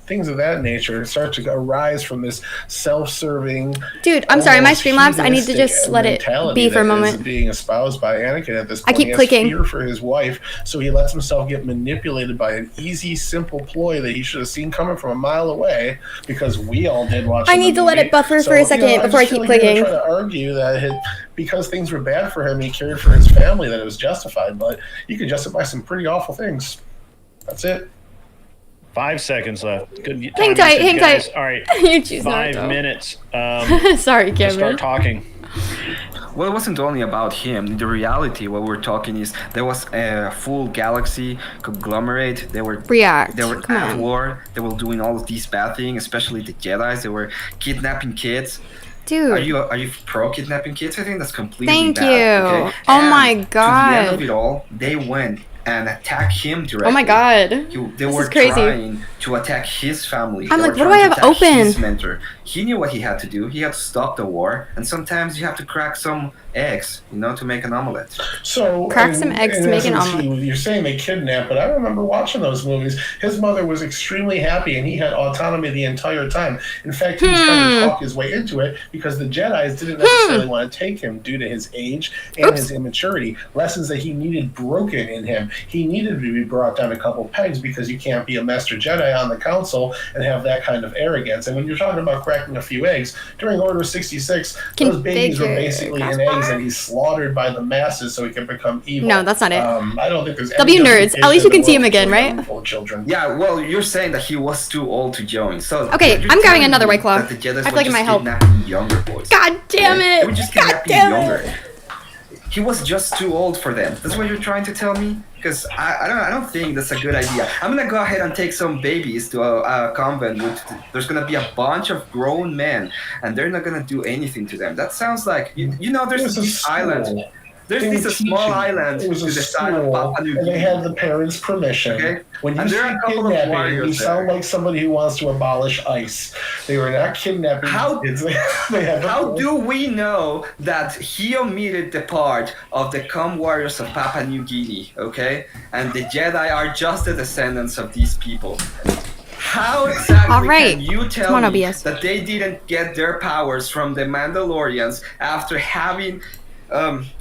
S16: Things of that nature start to arise from this self-serving.
S1: Dude, I'm sorry, my
S16: almost
S1: Streamlabs, I need to just
S16: hedonistic
S1: let it
S16: mentality
S1: be for a
S16: that is
S1: moment.
S16: being espoused by Anakin at this
S1: I
S16: point.
S1: keep
S16: He has
S1: clicking.
S16: fear for his wife, so he lets himself get manipulated by an easy, simple ploy that he should have seen coming from a mile away, because we all did watch.
S1: I need to let it buffer for a second before I
S16: just
S1: keep
S16: feel like you're
S1: clicking.
S16: gonna try to argue that because things were bad for him, he cared for his family, that it was justified. But you could justify some pretty awful things. That's it.
S14: 5 seconds left. Good.
S1: Hang
S14: time
S1: tight,
S14: usage,
S1: hang
S14: guys.
S1: tight.
S14: All right.
S1: You choose
S14: 5
S1: Naruto.
S14: minutes.
S1: Sorry,
S14: to
S1: Kevin.
S14: start talking.
S4: well, it wasn't only about him. In the reality, what we're talking is there was a full galaxy conglomerate. They were at war. They were doing all of these bad things, especially the Jedi's. They were kidnapping kids.
S1: Dude.
S4: Are you pro kidnapping kids? I think that's completely
S1: Thank
S4: bad.
S1: you.
S4: Okay?
S1: Oh
S4: And
S1: my
S4: to the
S1: god.
S4: end of it all, they went and attacked him directly.
S1: Oh my god.
S4: They
S1: This
S4: were
S1: is crazy.
S4: trying to attack his family.
S1: I'm
S4: They
S1: like,
S4: were
S1: what do I
S4: trying to
S1: have
S4: attack
S1: open?
S4: His mentor. He knew what he had to do. He had to stop the war, and sometimes you have to crack some eggs, to make an omelette.
S16: So
S1: Crack some eggs to make an omelet.
S16: You're saying they kidnapped, but I remember watching those movies. His mother was extremely happy, and he had autonomy the entire time. In fact, he was trying to talk his way into it because the Jedi's didn't necessarily want to take him due to his age and his immaturity. Lessons that he needed broken in him. He needed to be brought down a couple pegs because you can't be a Master Jedi on the Council and have that kind of arrogance. And when you're talking about cracking a few eggs, during Order 66, those babies were basically in eggs, and he's slaughtered by the masses so he can become evil.
S1: No, that's not it.
S16: I don't think there's
S1: W
S16: any
S1: nerds. At least you can see him again, right?
S16: Children.
S4: Yeah, well, you're saying that he was too old to join. So
S1: Okay,
S4: you're
S1: I'm grabbing
S4: telling
S1: another
S4: me
S1: White Claw.
S4: that the Jedis
S1: I feel
S4: were
S1: like it
S4: just
S1: might help.
S4: kidnapping younger boys.
S1: God damn
S4: Okay?
S1: it.
S4: They were just
S1: God
S4: kidnapping
S1: damn
S4: younger.
S1: it.
S4: He was just too old for them. That's what you're trying to tell me? Because I don't think that's a good idea. I'm gonna go ahead and take some babies to a convent. There's gonna be a bunch of grown men, and they're not gonna do anything to them. That sounds like there's this island. There's this small island to the side of Papua New
S16: and they
S4: Guinea.
S16: had the parents' permission.
S4: Okay.
S16: When you
S4: And
S16: say
S4: there are a couple of
S16: kidnapping, you
S4: warriors
S16: sound
S4: there.
S16: like somebody who wants to abolish ICE. They were not kidnapping kids. They had
S4: How do we know that he omitted the part of the Come Warriors of Papua New Guinea, okay? And the Jedi are just the descendants of these people. How exactly
S1: All right.
S4: can you tell
S1: Come on,
S4: me
S1: OBS.
S4: that they didn't get their powers from the Mandalorians after having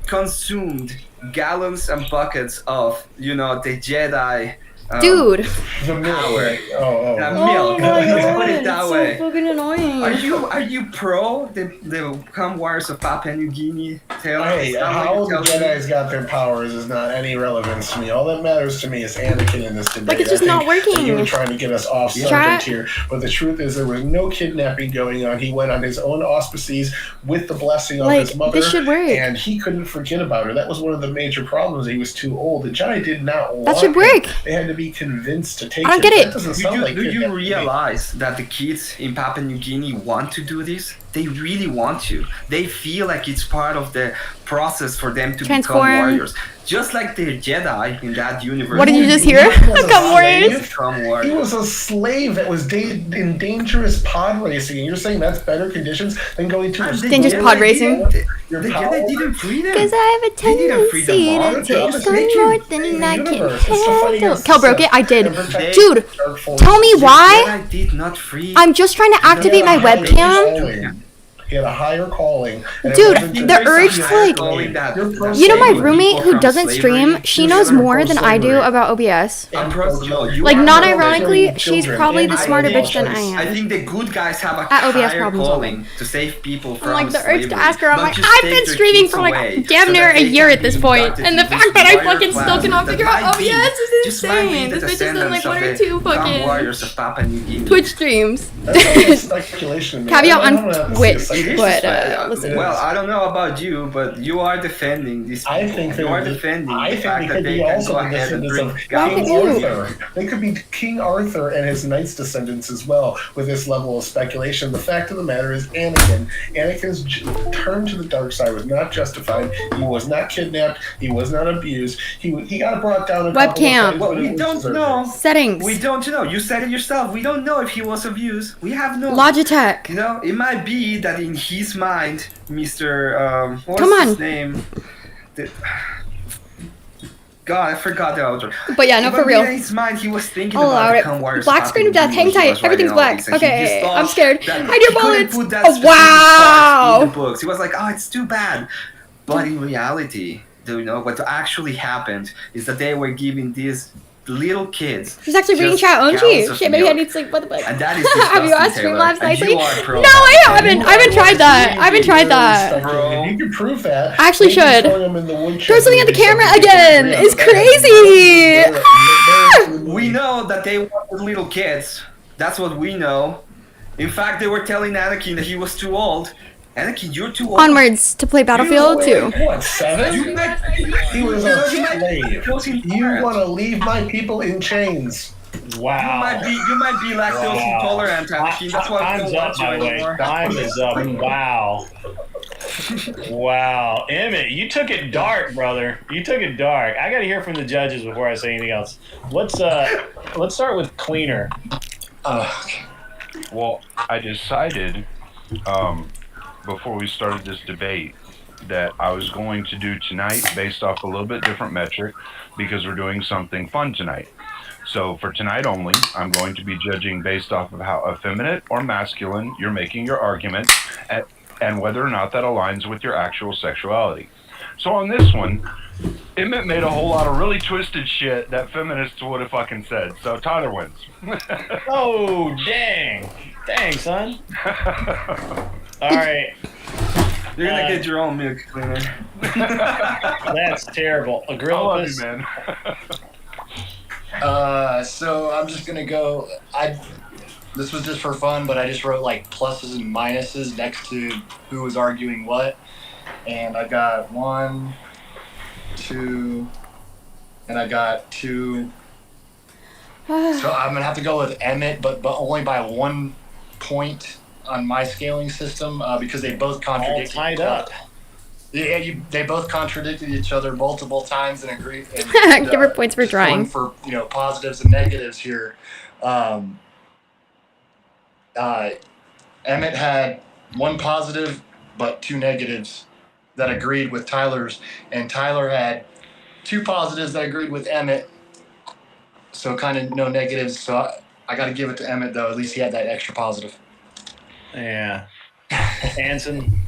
S4: consumed gallons and buckets of, the Jedi
S1: Dude.
S16: The milk.
S4: power?
S16: Oh.
S4: Milk. Let's put it that
S1: it's
S4: way.
S1: so fucking annoying.
S4: Are you pro the Come Warriors of Papua New Guinea, Taylor?
S16: Hey,
S4: Is that what
S16: how
S4: you're
S16: the
S4: telling me?
S16: Jedi's got their powers is not any relevance to me. All that matters to me is Anakin in this debate.
S1: Like, it's just
S16: I
S1: not
S16: think that
S1: working.
S16: You were trying to get us off
S1: Yeah.
S16: subject here, but the truth is there was no kidnapping going on. He went on his own auspices with the blessing of
S1: Like,
S16: his mother,
S1: this should work.
S16: and he couldn't forget about her. That was one of the major problems. He was too old. The Jedi did not want
S1: That should
S16: him.
S1: work.
S16: They had to be convinced to take
S1: I don't
S16: him.
S1: get it.
S16: That doesn't
S4: Do
S16: sound
S4: you,
S16: like
S4: do you
S16: kidnapping to me.
S4: realize that the kids in Papua New Guinea want to do this? They really want to. They feel like it's part of the process for them to
S1: Transform.
S4: become warriors. Just like the Jedi in that universe.
S1: What did you just hear? Come Warriors.
S4: Become
S16: He
S4: warriors.
S16: was a slave that was in dangerous pod racing, and you're saying that's better conditions than going to a
S1: Dangerous pod racing.
S16: Your
S4: The
S16: power?
S4: Jedi didn't free them.
S1: Because I have a
S4: They didn't free them
S1: tendency
S4: all.
S1: to
S16: It's
S1: take
S16: obvious
S1: some
S16: they
S1: more
S16: can
S1: than I can
S16: universe. It's the fight
S1: handle.
S16: against
S1: Kel broke
S16: the
S1: it. I did.
S16: and protect
S1: Dude,
S16: dark forces.
S1: tell me why.
S4: Jedi did not free.
S1: I'm just trying to activate my webcam.
S16: Calling. He had a higher calling. and it
S1: Dude,
S16: wasn't
S1: the
S16: just
S1: urge to,
S16: higher
S1: like-
S16: calling. You're pro
S1: You know, my
S16: slavery.
S1: roommate who
S4: from
S1: doesn't stream,
S4: slavery.
S1: she
S16: You're
S1: knows
S16: pro
S1: more than I do
S16: slavery.
S1: about OBS.
S4: I'm pro you
S1: Like,
S4: are
S1: not
S4: pro-
S1: ironically, she's
S16: children
S1: probably
S16: and
S1: the smarter
S16: ideal
S1: bitch than I
S16: choice.
S4: I
S1: am.
S4: think the good guys have a
S1: At OBS
S4: higher
S1: problem
S4: calling to save people from
S1: I'm like, the urge to
S4: slavery,
S1: ask her, I'm
S4: not
S1: like,
S4: just
S1: I've
S4: take
S1: been
S4: their
S1: streaming
S4: kids
S1: for like
S4: away
S1: damn
S4: so
S1: near
S4: that
S1: a
S4: they
S1: year
S4: can
S1: at this
S4: be
S1: point,
S4: inducted
S1: and the
S4: into
S1: fact
S4: this
S1: that I
S4: warrior
S1: fucking still
S4: class
S1: cannot
S4: that
S1: figure out
S4: might be-
S1: OBS is
S4: just might be
S1: insane.
S4: the
S1: This bitch has done like
S4: descendants
S1: one
S4: of
S1: or
S4: the
S1: two
S4: Come
S1: fucking
S4: Warriors of Papua New Guinea.
S1: Twitch streams.
S16: That's speculation to me.
S1: Caveat
S16: I don't
S1: on
S16: have to see a
S1: Twitch,
S16: second-
S1: but
S16: listen.
S4: Well, I don't know about you, but you are defending these people.
S16: I think
S4: you are
S16: they're-
S4: defending
S16: I
S4: the
S16: think
S4: fact
S16: they
S4: that
S16: could
S4: they
S16: be
S4: can
S16: also
S4: go
S16: the
S4: ahead and
S16: descendants
S4: drink
S16: of King
S4: gallons.
S16: Arthur. They could be King Arthur and his knights' descendants as well with this level of speculation. The fact of the matter is Anakin's turn to the dark side was not justified. He was not kidnapped. He was not abused. He got brought down a couple of
S1: Webcam.
S16: times,
S4: Well,
S16: but it
S4: we
S16: was
S4: don't
S16: deserved.
S4: know.
S1: Settings.
S4: We don't know. You said it yourself. We don't know if he was abused. We have no.
S1: Logitech.
S4: You know, it might be that in his mind, Mr. What's
S1: Come on.
S4: his name? The- God, I forgot the author.
S1: But yeah, no,
S4: It
S1: for
S4: might be
S1: real.
S4: that in his mind, he was thinking
S1: I'll
S4: about
S1: allow
S4: the
S1: it.
S4: Come Warriors
S1: Black
S4: of
S1: screen of
S4: Papua
S1: death,
S4: New
S1: hang
S4: Guinea. He
S1: tight.
S4: was writing
S1: Everything's
S4: all
S1: black.
S4: this, and he
S1: Okay,
S4: just thought
S1: I'm scared.
S4: that
S1: Hide your
S4: he couldn't
S1: bullets.
S4: put that
S1: Oh,
S4: specific part in
S1: wow.
S4: the books. He was like, oh, it's too bad. But in reality, what actually happened is that they were giving these little kids.
S1: She's actually reading
S4: just
S1: chat, won't she?
S4: gallons of
S1: Shit, maybe I
S4: milk.
S1: need to sleep. What the fuck?
S4: And that is
S1: Have you
S4: disgusting,
S1: asked Stream
S4: Taylor.
S1: Labs
S4: And
S1: nicely?
S4: you
S1: No,
S4: are pro
S1: I haven't. I haven't tried that. I haven't tried that.
S4: Bro.
S16: You can prove that.
S1: I actually
S16: Maybe
S1: should.
S16: throwing them in the woodshed
S1: Throw something at the
S16: would be
S1: camera
S16: something
S1: again.
S16: to
S1: It's
S16: agree on.
S1: crazy. Ah!
S4: We know that they wanted little kids. That's what we know. In fact, they were telling Anakin that he was too old. Anakin, you're too old.
S1: Onwards to play Battlefield 2.
S16: What, 7?
S4: You might,
S16: He was a
S4: you might be
S16: slave.
S4: close in
S16: You want to leave my people in chains.
S14: Wow.
S4: You might be lactose intolerant, Anakin. That's why we
S14: Time's
S4: don't
S14: up,
S4: want you
S14: by the way.
S4: anymore.
S14: Time is up. Wow. Wow. Emmett, you took it dark, brother. You took it dark. I got to hear from the judges before I say anything else. Let's start with Cleaner.
S18: Well, I decided before we started this debate that I was going to do tonight based off a little bit different metric because we're doing something fun tonight. So for tonight only, I'm going to be judging based off of how effeminate or masculine you're making your argument and whether or not that aligns with your actual sexuality. So on this one, Emmett made a whole lot of really twisted shit that feminists would have fucking said. So Tyler wins.
S14: Oh, dang. Dang, son. All right.
S4: You're going to get your own milk cleaner.
S14: That's terrible. Agrippas.
S18: Man.
S20: So I'm just gonna go. This was just for fun, but I just wrote like pluses and minuses next to who was arguing what, and I got 1, 2, and I got 2. So I'm gonna have to go with Emmett, but only by 1 point on my scaling system because they both contradicted.
S14: All tied up.
S20: Yeah, they both contradicted each other multiple times and agreed. And,
S1: Give her points for
S20: just going
S1: drawing.
S20: For positives and negatives here. Emmett had 1 positive but 2 negatives that agreed with Tyler's, and Tyler had 2 positives that agreed with Emmett. So kind of no negatives. So I got to give it to Emmett though. At least he had that extra positive.
S14: Yeah. Hanson.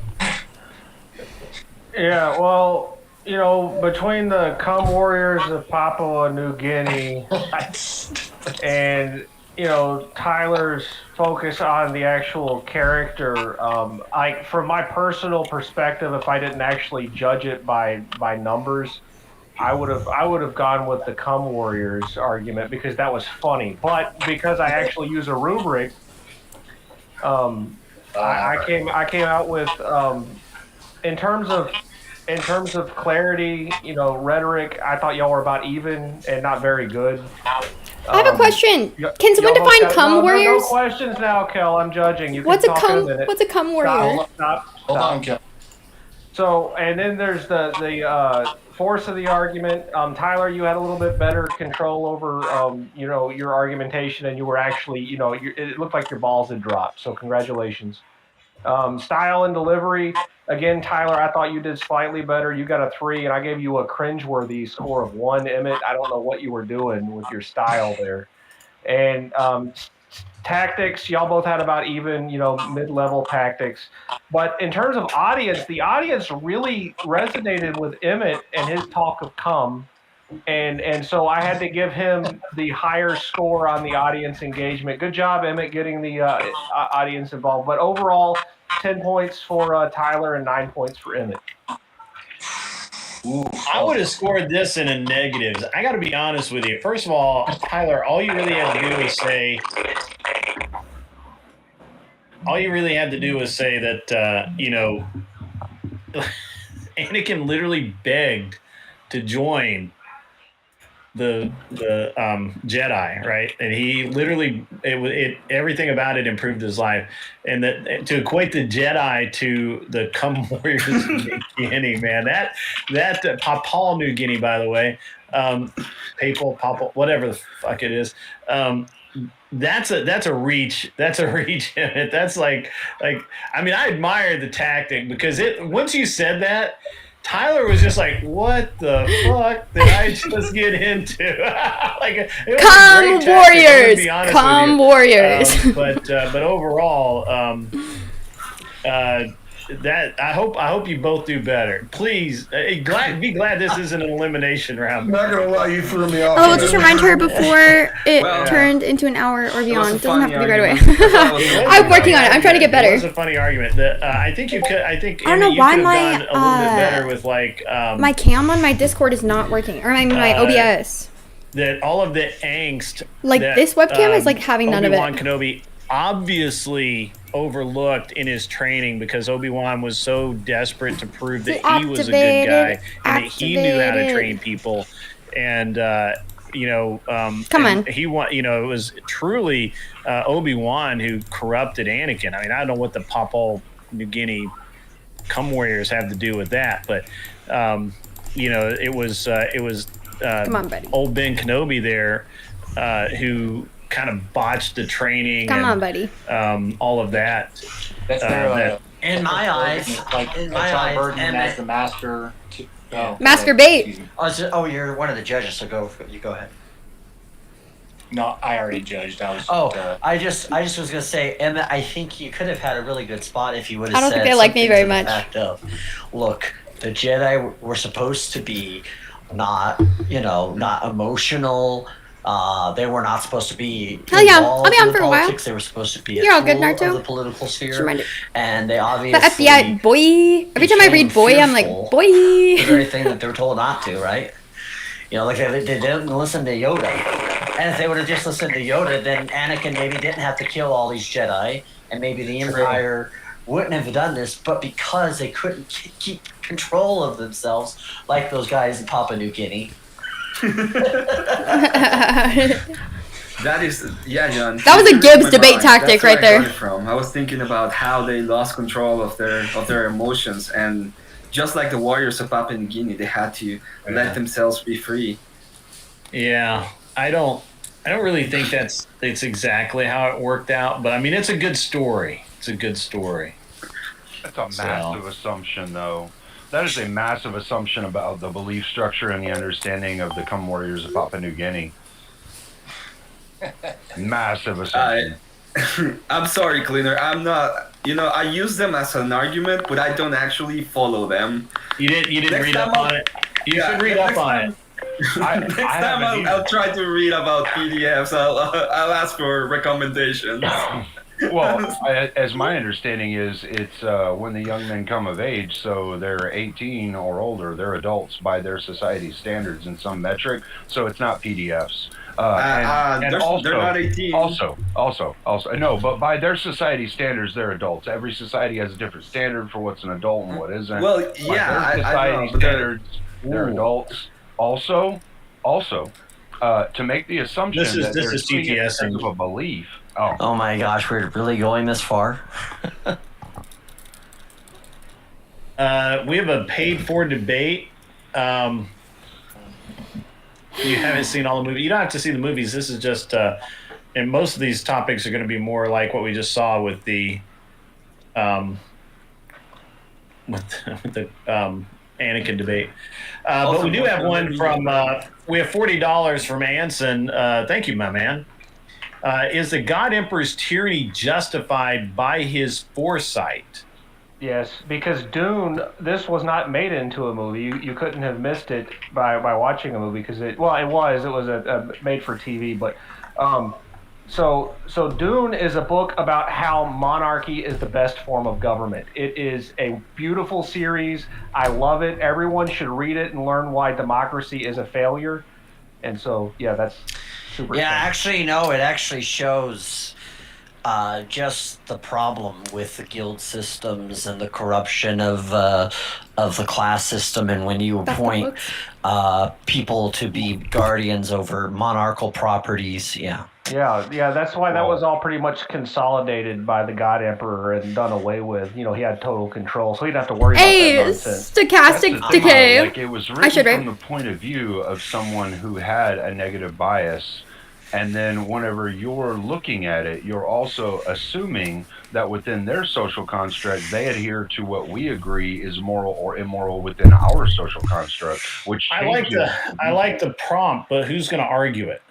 S15: Yeah, well, between the cum warriors of Papua New Guinea and, Tyler's focus on the actual character, from my personal perspective, if I didn't actually judge it by numbers, I would have gone with the cum warriors argument because that was funny. But because I actually use a rubric, I came out with in terms of clarity, rhetoric, I thought y'all were about even and not very good.
S1: I have a question. Can someone define cum warriors?
S15: No questions now, Kel. I'm judging. You can
S1: What's a
S15: talk
S1: cum?
S15: in a minute.
S1: What's a cum warrior?
S15: Stop.
S20: Hold on, Kel.
S15: So, and then there's the force of the argument. Tyler, you had a little bit better control over, your argumentation, and you were actually, it looked like your balls had dropped. So, congratulations. Style and delivery. Again, Tyler, I thought you did slightly better. You got a 3, and I gave you a cringeworthy score of 1. Emmett, I don't know what you were doing with your style there. And tactics, y'all both had about even, mid-level tactics. But in terms of audience, the audience really resonated with Emmett and his talk of cum. And so I had to give him the higher score on the audience engagement. Good job, Emmett, getting the audience involved. But overall, 10 points for Tyler and 9 points for Emmett.
S14: I would have scored this in a negatives. I got to be honest with you. First of all, Tyler, all you really had to do was say that, Anakin literally begged to join the Jedi, right? And he literally everything about it improved his life. And that to equate the Jedi to the cum warriors of New Guinea, man, that Papua New Guinea, by the way, Papal, whatever the fuck it is, that's a reach. That's a reach. That's like I mean, I admire the tactic because once you said that, Tyler was just like, "What the fuck did I just get into?"
S1: Cum warriors.
S14: But overall, that I hope you both do better. Please, be glad this isn't an elimination round.
S16: I'm not gonna lie, you threw me off.
S1: Oh, just remind her before it turned into an hour or beyond. It doesn't have to be right away. I'm working on it. I'm trying to get better.
S14: It was a funny argument. I think you could. I don't
S1: know why my
S14: a little bit better with
S1: my cam on my Discord is not working, or my OBS.
S14: That all of the angst.
S1: Like this webcam is like having none of it.
S14: Obi-Wan Kenobi obviously overlooked in his training because Obi-Wan was so desperate to prove that he was a good guy and that he knew how to train people. And he it was truly Obi-Wan who corrupted Anakin. I mean, I don't know what the Papal New Guinea cum warriors have to do with that, but it was
S1: Come on, buddy.
S14: old Ben Kenobi there who kind of botched the training.
S1: Come on, buddy.
S14: All of that.
S20: That's their,
S5: in my eyes,
S20: as the master.
S1: Masturbate.
S5: You're one of the judges, so you go ahead.
S20: No, I already judged. I was.
S5: I just was gonna say, Emma. I think you could have had a really good spot if you would have.
S1: I don't
S5: said
S1: think they like me very
S5: something to the
S1: much.
S5: fact of, look, the Jedi were supposed to be not emotional. They were not supposed to be
S1: Hell yeah,
S5: involved
S1: I'll be on
S5: in
S1: for a while.
S5: politics. They were supposed to be
S1: You're
S5: a
S1: all good,
S5: tool
S1: Naruto.
S5: of the political
S1: Just
S5: sphere,
S1: remind it.
S5: and they
S1: The
S5: obviously
S1: FBI, boy. Every time I read boy, I'm like,
S5: fearful
S1: boy.
S5: the very thing that they were told not to, right? Like they didn't listen to Yoda. And if they would have just listened to Yoda, then Anakin maybe didn't have to kill all these Jedi, and maybe the Empire wouldn't have done this, but because they couldn't keep control of themselves, like those guys in Papua New Guinea.
S4: That is, John.
S1: That was a Gibbs debate tactic
S4: That's where
S1: right there.
S4: I got it from. I was thinking about how they lost control of their emotions, and just like the warriors of Papua New Guinea, they had to let themselves be free.
S14: Yeah, I don't really think that's exactly how it worked out, but I mean, it's a good story. It's a good story.
S18: That's a massive assumption, though. That is a massive assumption about the belief structure and the understanding of the cum warriors of Papua New Guinea. Massive assumption.
S4: I'm sorry, Cleaner. I'm not. I use them as an argument, but I don't actually follow them.
S14: You didn't read up on it. You should read up on it.
S4: Next time I'll try to read about PDFs. I'll ask for recommendations.
S18: Well, as my understanding is, it's when the young men come of age, so they're 18 or older, they're adults by their society's standards in some metric, so it's not PDFs. And also,
S4: they're not 18.
S18: Also, no, but by their society standards, they're adults. Every society has a different standard for what's an adult and what isn't.
S4: Well,
S18: By
S4: yeah,
S18: their society
S4: I know, but
S18: standards, they're adults. Also, to make the assumption
S14: This is
S18: that they're doing it
S14: TTS
S18: because of a belief.
S5: Oh my gosh, we're really going this far?
S14: We have a paid-for debate. You haven't seen all the movies. You don't have to see the movies. This is just, and most of these topics are going to be more like what we just saw with the, Anakin debate. But we do have one from. We have $40 from Anson. Thank you, my man. Is the God Emperor's tyranny justified by his foresight?
S15: Yes, because Dune, this was not made into a movie. You couldn't have missed it by watching a movie because it was a made for TV. But so Dune is a book about how monarchy is the best form of government. It is a beautiful series. I love it. Everyone should read it and learn why democracy is a failure. And so that's super.
S5: Yeah,
S15: fun.
S5: actually, no, it actually shows just the problem with the guild systems and the corruption of the class system, and when you appoint people to be guardians over monarchical properties,
S15: Yeah, that's why that was all pretty much consolidated by the God Emperor and done away with. He had total control, so he didn't have to worry about that nonsense.
S1: Stochastic decay.
S18: Like it was written from the point of view of someone who had a negative bias. And then whenever you're looking at it, you're also assuming that within their social construct, they adhere to what we agree is moral or immoral within our social construct, which
S14: I like the prompt, but who's going to argue it?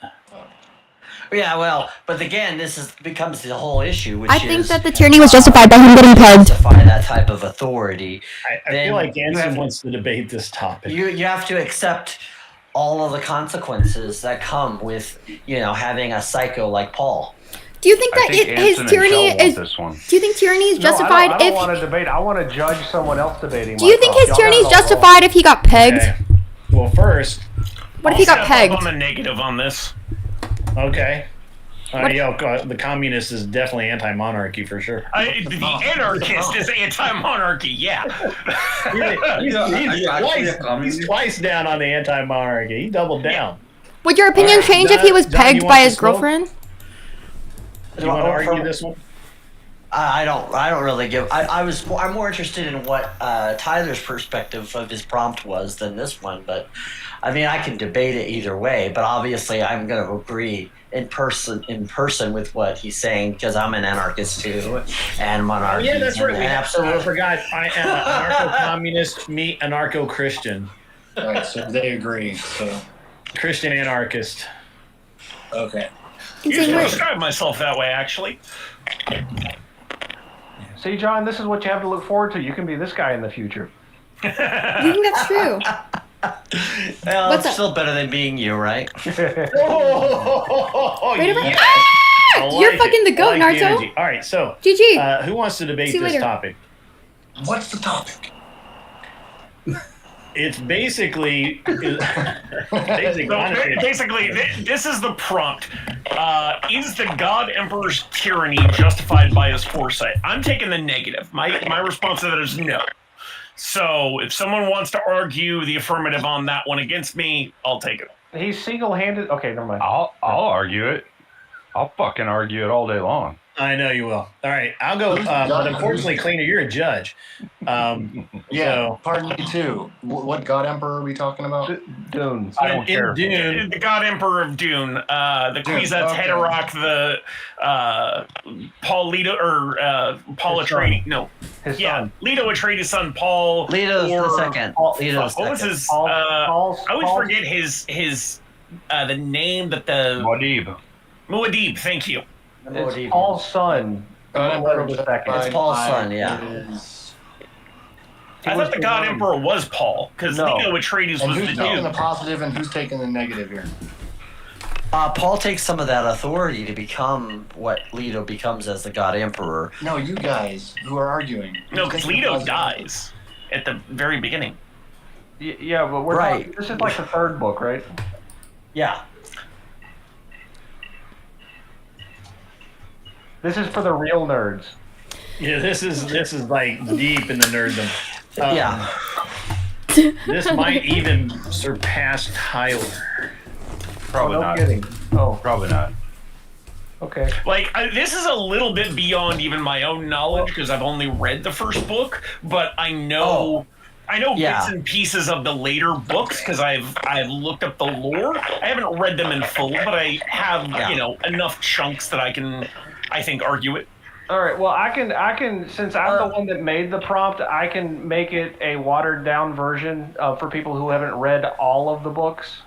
S5: Yeah, well, but again, becomes the whole issue, which
S1: I
S5: is
S1: think that the tyranny was justified by him getting pegged.
S5: Justify that type of authority.
S14: I feel like Anson wants to debate this topic.
S5: You have to accept all of the consequences that come with, having a psycho like Paul.
S1: Do you think that his tyranny is? Do you think tyranny is justified
S15: I don't want to debate. I want to judge someone else debating.
S1: Do you think his tyranny is justified if he got pegged?
S14: Okay. Well, first,
S1: what if he got pegged?
S17: I'm a negative on this.
S14: Okay. The communist is definitely anti-monarchy for sure.
S17: The anarchist is anti-monarchy. Yeah.
S14: He's twice down on the anti-monarchy. He doubled down.
S1: Would your opinion change if he was pegged by his girlfriend?
S14: Do you want to argue this one?
S5: I don't really give. I'm more interested in what Tyler's perspective of his prompt was than this one. But I mean, I can debate it either way. But obviously, I'm going to agree in person with what he's saying because I'm an anarchist too, and monarchy.
S14: Yeah, that's right.
S5: Absolutely.
S14: I forgot. I am anarcho-communist. Me, anarcho-Christian.
S20: Right. So they agree. So
S14: Christian anarchist.
S20: Okay.
S17: You can describe myself that way, actually.
S15: See, John, this is what you have to look forward to. You can be this guy in the future.
S1: You think that's true?
S5: Well,
S1: What's
S5: it's still better than being you, right?
S1: Wait a minute. Ah! You're fucking the goat, Naruto.
S14: All right, so
S1: GG.
S14: Who wants to debate
S1: See you
S14: this
S1: later.
S14: topic?
S20: What's the topic?
S14: It's basically,
S17: Basically, this is the prompt. Is the God Emperor's tyranny justified by his foresight? I'm taking the negative. My response to that is no. So if someone wants to argue the affirmative on that one against me, I'll take it.
S15: He's single-handed. Okay, never mind.
S18: I'll argue it. I'll fucking argue it all day long.
S14: I know you will. All right, I'll go. But unfortunately, Cleaner, you're a judge.
S20: Yeah, pardon me too. What God Emperor are we talking about?
S15: Dune.
S17: I don't care. Dune. The God Emperor of Dune. The Kwisatz Haderach, the Paul Leto, or Paul Atreides. No.
S15: His son.
S17: Leto Atreides' son, Paul.
S5: Leto's the second. What
S17: was his? I always forget his the name that the Muad'Dib. Thank you.
S15: It's Paul's son.
S5: It's Paul's son, yeah.
S17: I thought the God Emperor was Paul, because Leto Atreides
S20: And
S17: was
S20: who's
S17: the
S20: taking
S17: dude.
S20: the positive and who's taking the negative here?
S5: Paul takes some of that authority to become what Leto becomes as the God Emperor.
S20: No, you guys who are arguing.
S17: No, because Leto dies at the very beginning.
S15: Yeah, but we're talking, this is like the third book, right?
S5: Yeah.
S15: This is for the real nerds.
S14: Yeah, this is like deep in the nerddom.
S5: Yeah.
S14: This might even surpass Tyler.
S18: Probably not.
S15: Kidding. Oh,
S18: probably not.
S15: Okay.
S17: Like, this is a little bit beyond even my own knowledge because I've only read the first book, but I know bits and pieces of the later books because I've looked up the lore. I haven't read them in full, but I have enough chunks that I think argue it.
S15: All right. Well, I can since I'm the one that made the prompt, I can make it a watered down version for people who haven't read all of the books.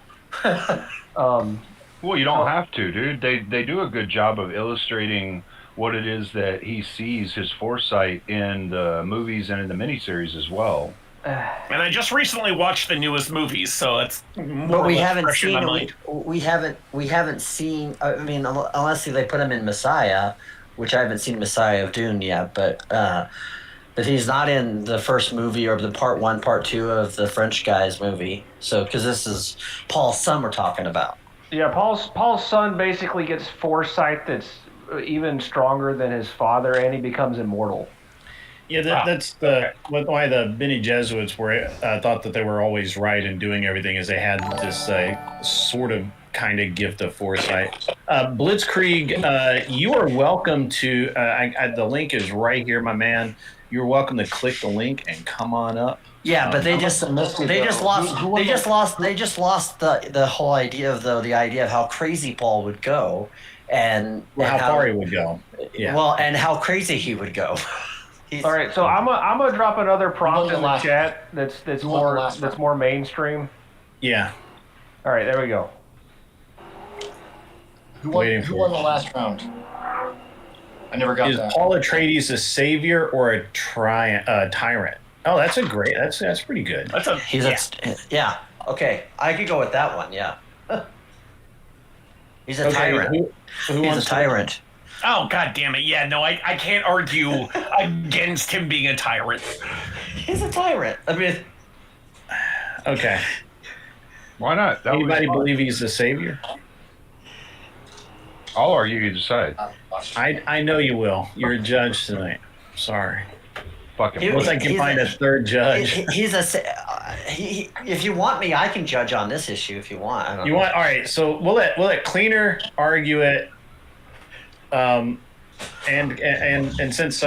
S18: Well, you don't have to, dude. They do a good job of illustrating what it is that he sees, his foresight in the movies and in the miniseries as well.
S17: And I just recently watched the newest movies, so it's more
S5: But we
S17: or less
S5: haven't
S17: fresh in my
S5: seen.
S17: mind.
S5: We haven't seen. I mean, unless they put him in Messiah, which I haven't seen Messiah of Dune yet, but he's not in the first movie or the part 1, part 2 of the French guy's movie. So, because this is Paul's son we're talking about.
S15: Yeah, Paul's son basically gets foresight that's even stronger than his father, and he becomes immortal.
S14: Yeah, that's why the Bene Jesuits thought that they were always right in doing everything, is they had this sort of kind of gift of foresight. Blitzkrieg, you are welcome to. The link is right here, my man. You're welcome to click the link and come on up.
S5: Yeah, but they just lost the whole idea of the idea of how crazy Paul would go, and
S14: how far he would go. Yeah.
S5: Well, and how crazy he would go.
S15: All right, so I'm gonna drop another prompt in the chat that's more mainstream.
S14: Yeah.
S15: All right, there we go.
S20: Who won the last round? I never got that.
S14: Is Paul Atreides a savior or a tyrant? Oh, that's that's pretty good.
S5: Yeah. Okay, I could go with that one. Yeah. He's a tyrant. He's a tyrant.
S17: Oh, god damn it. Yeah, no, I can't argue against him being a tyrant.
S5: He's a tyrant. I mean...
S14: Okay.
S18: Why not?
S14: Anybody believe he's the savior?
S18: I'll argue you decide.
S14: I know you will. You're a judge tonight. Sorry.
S18: Fucking.
S14: Unless I can find a third judge.
S5: If you want me, I can judge on this issue if you want. I don't know.
S14: All right. So we'll let Cleaner argue it. And since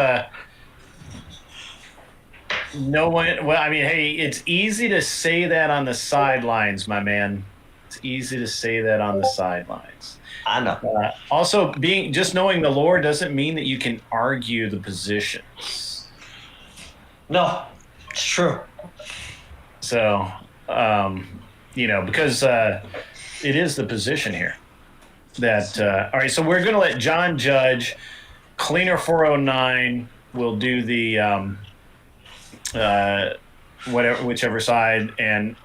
S14: no one, well, I mean, hey, it's easy to say that on the sidelines, my man. It's easy to say that on the sidelines.
S5: I know.
S14: Also, just knowing the lore doesn't mean that you can argue the positions.
S5: No, it's true.
S14: So, because it is the position here that. All right, so we're going to let John judge. Cleaner 409 will do the whichever side, and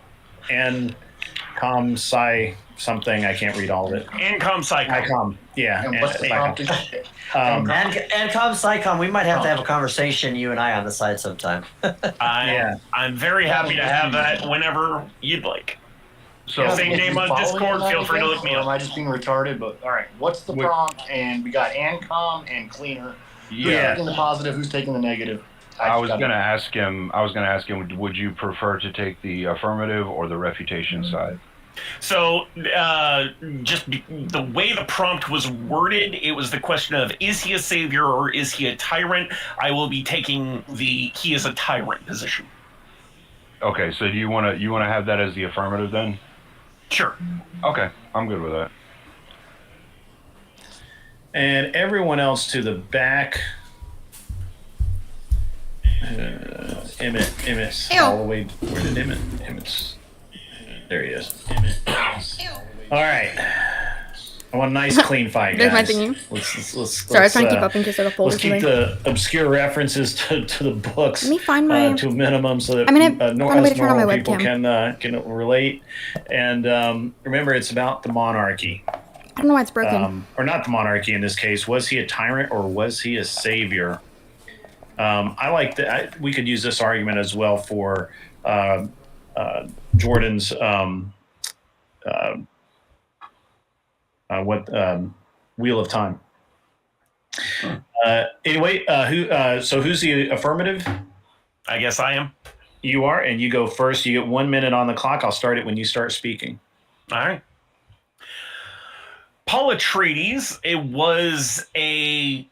S14: com sci something. I can't read all of it.
S17: And com psychom.
S14: Yeah.
S20: And what's the prompt?
S5: And com psychom, we might have to have a conversation, you and I, on the side sometime.
S17: I'm very happy to have that whenever you'd like.
S20: So
S17: same name on Discord. Feel free to look me
S20: up.
S17: up.
S20: Am I just being retarded? But all right, what's the prompt? And we got Ancom and Cleaner. Who's taking the positive? Who's taking the negative?
S18: I was going to ask him. Would you prefer to take the affirmative or the refutation side?
S17: So, just the way the prompt was worded, it was the question of, is he a savior or is he a tyrant? I will be taking the he is a tyrant position.
S18: Okay, so do you want to have that as the affirmative then?
S17: Sure.
S18: Okay, I'm good with that.
S14: And everyone else to the back. Emmett, all the way. Where did Emmett's? There he is. Emmett. All right. I want a nice, clean fight, guys.
S1: There's my thingy. Sorry, I was trying to keep up in case I got folders.
S14: Let's keep the obscure references to the books.
S1: Let me find my
S14: to a minimum so that
S1: I'm gonna find a way to turn on my
S14: people
S1: webcam.
S14: can relate. And remember, it's about the monarchy.
S1: I don't know why it's broken.
S14: Or not the monarchy in this case. Was he a tyrant or was he a savior? I like that. We could use this argument as well for Jordan's Wheel of Time. Anyway, who's the affirmative?
S17: I guess I am.
S14: You are, and you go first. You get 1 minute on the clock. I'll start it when you start speaking.
S17: All right. Paul Atreides, it was a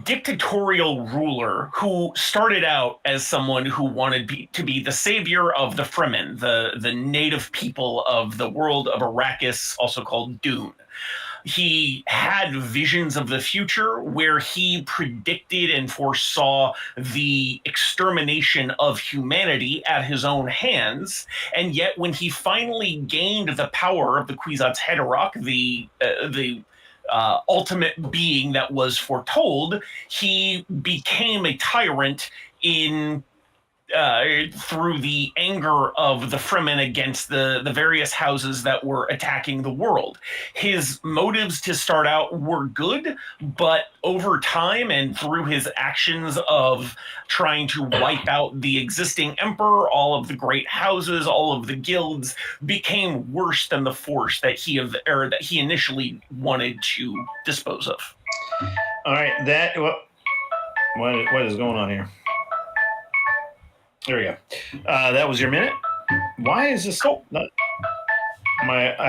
S17: dictatorial ruler who started out as someone who wanted to be the savior of the Fremen, the native people of the world of Arrakis, also called Dune. He had visions of the future where he predicted and foresaw the extermination of humanity at his own hands. And yet when he finally gained the power of the Kwisatz Haderach, the ultimate being that was foretold, he became a tyrant through the anger of the Fremen against the various houses that were attacking the world. His motives to start out were good, but over time and through his actions of trying to wipe out the existing emperor, all of the great houses, all of the guilds became worse than the force that he initially wanted to dispose of.
S14: All right, what is going on here? There we go. That was your minute. Why is this? I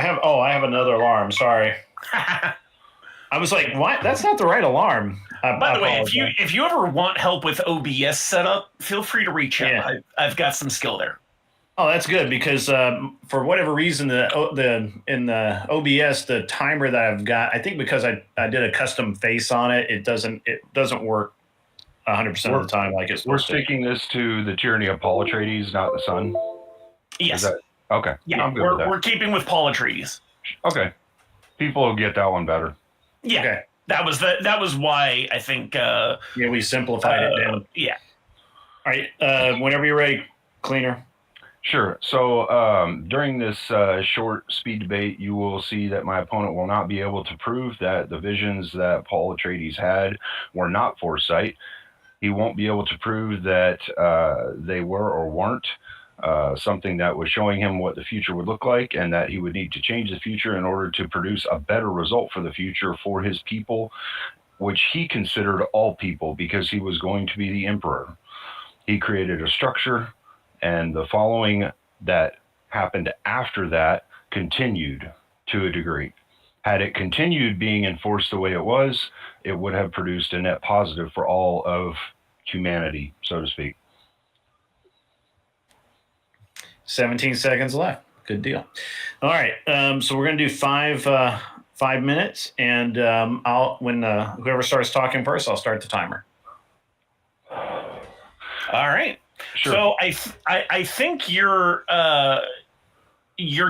S14: have another alarm. Sorry. I was like, what? That's not the right alarm.
S17: By the way, if you ever want help with OBS setup, feel free to reach out. Yeah. I've got some skill there.
S14: Oh, that's good because for whatever reason, in the OBS, the timer that I've got, I think because I did a custom face on it, it doesn't work 100% of the time like it's
S18: We're
S14: supposed to.
S18: sticking this to the tyranny of Paul Atreides, not the sun.
S17: Yes.
S18: Okay.
S17: Yeah,
S18: I'm good with that.
S17: We're keeping with Paul Atreides.
S18: Okay. People will get that one better.
S17: Yeah.
S14: Okay.
S17: That was why I think.
S14: We simplified it down.
S17: Yeah.
S14: All right. Whenever you're ready, Cleaner.
S18: Sure. So during this short speed debate, you will see that my opponent will not be able to prove that the visions that Paul Atreides had were not foresight. He won't be able to prove that they were or weren't. something that was showing him what the future would look like, and that he would need to change the future in order to produce a better result for the future for his people, which he considered all people because he was going to be the emperor. He created a structure, and the following that happened after that continued to a degree. Had it continued being enforced the way it was, it would have produced a net positive for all of humanity, so to speak.
S14: 17 seconds left. Good deal. All right. So we're going to do 5 minutes, and when whoever starts talking first, I'll start the timer.
S17: All right. Sure. So I think your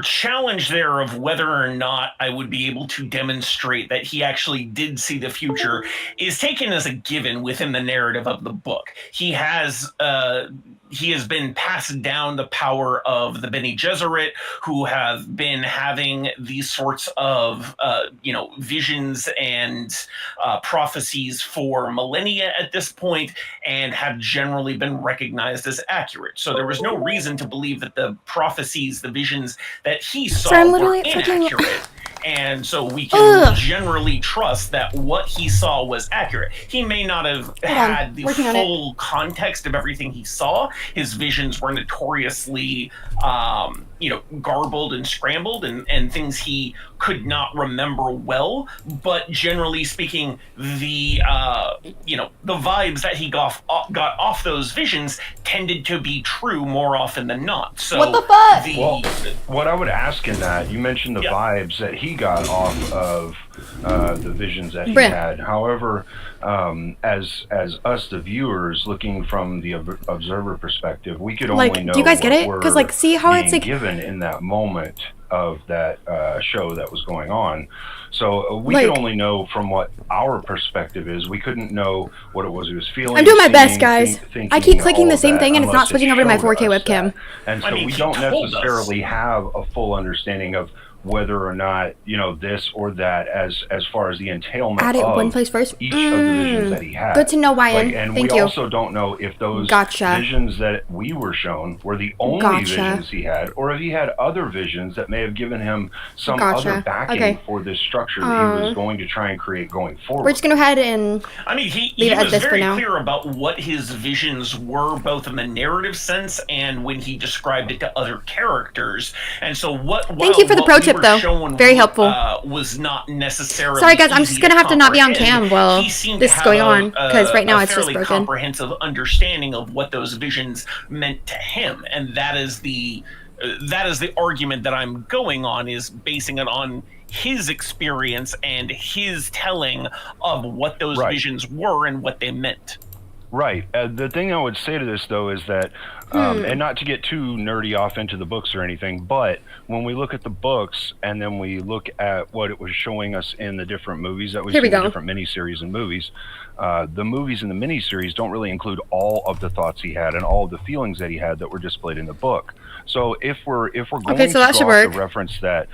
S17: challenge there of whether or not I would be able to demonstrate that he actually did see the future is taken as a given within the narrative of the book. He has been passed down the power of the Bene Gesserit, who have been having these sorts of visions and prophecies for millennia at this point, and have generally been recognized as accurate. So there was no reason to believe that the prophecies, the visions that he saw were inaccurate. And so we can generally trust that what he saw was accurate. He may not have had the full context of everything he saw. His visions were notoriously, garbled and scrambled, and things he could not remember well. But generally speaking, the vibes that he got off those visions tended to be true more often than not. So
S1: what the fuck?
S18: Well, what I would ask in that, you mentioned the vibes that he got off of the visions that he had. However, as us, the viewers, looking from the observer perspective, we could only know.
S1: Do you guys get it? Because see how it's
S18: given in that moment of that show that was going on. So we could only know from what our perspective is. We couldn't know what it was he was feeling.
S1: I'm doing my best, guys. I keep clicking the same thing and it's not switching over to my 4K webcam.
S18: And so we don't necessarily have a full understanding of whether or not this or that as far as the entailment
S1: add it
S18: of
S1: one place first.
S18: each of the visions that he had.
S1: Good to know, Ryan.
S18: And
S1: Thank
S18: we
S1: you.
S18: also don't know if those visions that we were shown were the only visions he had, or if he had other visions that may have given him some other backing for this structure that he was going to try and create going forward.
S1: We're just going to go ahead and
S17: he was very clear about what his visions were, both in the narrative sense and when he described it to other characters. And so
S1: thank you for the pro tip, though. Very helpful.
S17: Was not necessarily.
S1: Sorry, guys. I'm just gonna have to not be on cam while this is going on, because right now it's just broken.
S17: Comprehensive understanding of what those visions meant to him, and that is the argument that I'm going on, is basing it on his experience and his telling of what those visions were and what they meant.
S18: Right. The thing I would say to this, though, is that, and not to get too nerdy off into the books or anything, but when we look at the books and then we look at what it was showing us in the different movies that we've seen, the different miniseries and movies, the movies and the miniseries don't really include all of the thoughts he had and all of the feelings that he had that were displayed in the book. So if we're going to draw the reference that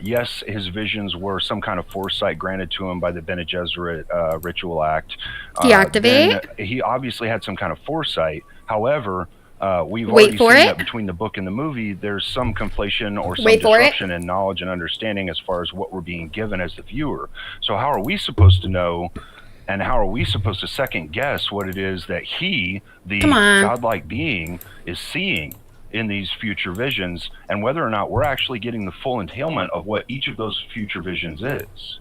S18: yes, his visions were some kind of foresight granted to him by the Bene Gesserit Ritual Act.
S1: Deactivate.
S18: He obviously had some kind of foresight. However, we've already seen that between the book and the movie, there's some conflation or some disruption in knowledge and understanding as far as what we're being given as the viewer. So how are we supposed to know, and how are we supposed to second guess what it is that he, the godlike being, is seeing in these future visions, and whether or not we're actually getting the full entailment of what each of those future visions is?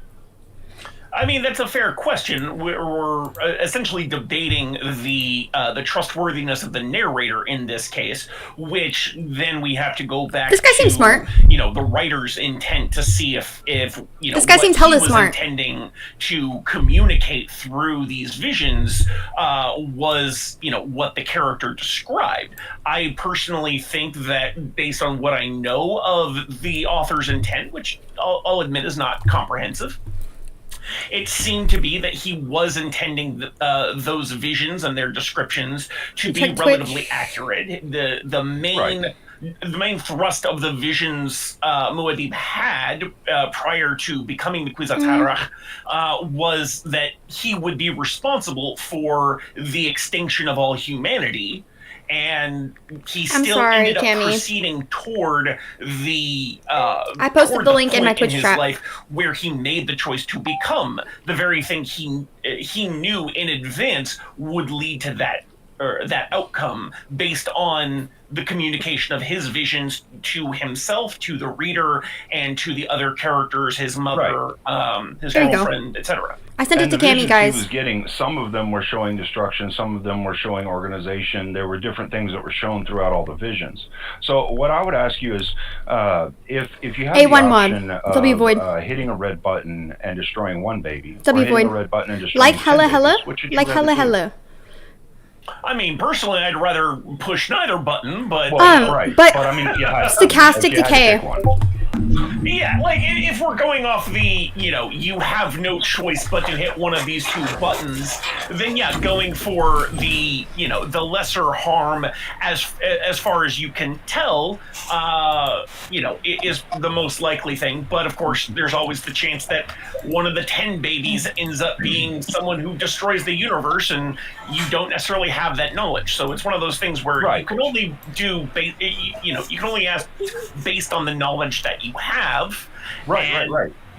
S17: I mean, that's a fair question. We're essentially debating the trustworthiness of the narrator in this case, which then we have to go back.
S1: This guy seems smart.
S17: The writer's intent to see if
S1: this guy seems hella smart.
S17: Intending to communicate through these visions was what the character described. I personally think that based on what I know of the author's intent, which I'll admit is not comprehensive, it seemed to be that he was intending those visions and their descriptions to be relatively accurate. The main thrust of the visions Muad'Dib had prior to becoming the Kwisatz Haderach was that he would be responsible for the extinction of all humanity, and he
S1: I'm
S17: still
S1: sorry,
S17: ended up
S1: Cammy.
S17: proceeding toward the
S1: I posted
S17: toward
S1: the link in my
S17: point
S1: Twitch
S17: his
S1: chat.
S17: life where he made the choice to become the very thing he knew in advance would lead to that outcome, based on the communication of his visions to himself, to the reader, and to the other characters, his mother, his
S1: There you go.
S17: girlfriend, etc.
S1: I sent
S18: And
S1: it to
S18: the
S1: Cammy,
S18: visions
S1: guys.
S18: he was getting, some of them were showing destruction, some of them were showing organization. There were different things that were shown throughout all the visions. So what I would ask you is, if you have the
S1: A1 mod.
S18: option
S1: W
S18: of
S1: void.
S18: hitting a red button and destroying one baby,
S1: W
S18: or hitting
S1: void.
S18: a red button and destroying
S1: Like
S18: 10
S1: hella
S18: babies,
S1: hella.
S18: which would you
S1: Like
S18: rather
S1: hella
S18: do?
S1: hella.
S17: I mean, personally, I'd rather push neither button, but
S18: right.
S1: but
S18: I mean, if you had,
S1: stochastic
S18: if you had to
S1: decay.
S18: pick one.
S17: yeah, like if we're going off the, you have no choice but to hit one of these two buttons, then yeah, going for the, the lesser harm as far as you can tell, is the most likely thing. But of course, there's always the chance that one of the 10 babies ends up being someone who destroys the universe, and you don't necessarily have that knowledge. So it's one of those things where you can only you can only ask based on the knowledge that you have.
S18: Right.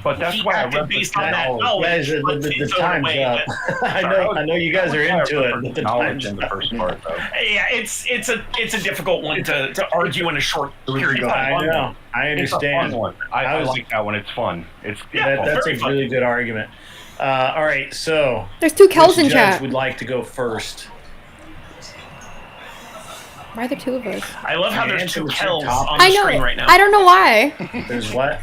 S18: But that's why I read
S17: based on that knowledge.
S14: Guys, the time's up. I know you guys are into it, but the
S18: knowledge
S14: time's
S18: in the first part, though.
S17: Yeah, it's a difficult one to argue in a short period of
S14: I
S17: time.
S14: know. I
S18: It's a
S14: understand.
S18: fun one. I like that one. It's fun. It's
S14: That's a
S17: very fun.
S14: really good argument. All right, so
S1: There's 2 Kels
S14: which
S1: in
S14: judge
S1: chat.
S14: would like to go first?
S1: Why are there 2 of us?
S17: I love how there's
S14: Answer
S17: 2
S14: the
S17: Kells
S14: top.
S17: on
S1: I
S17: the
S1: know.
S17: screen right now.
S1: I don't know why.
S14: There's what?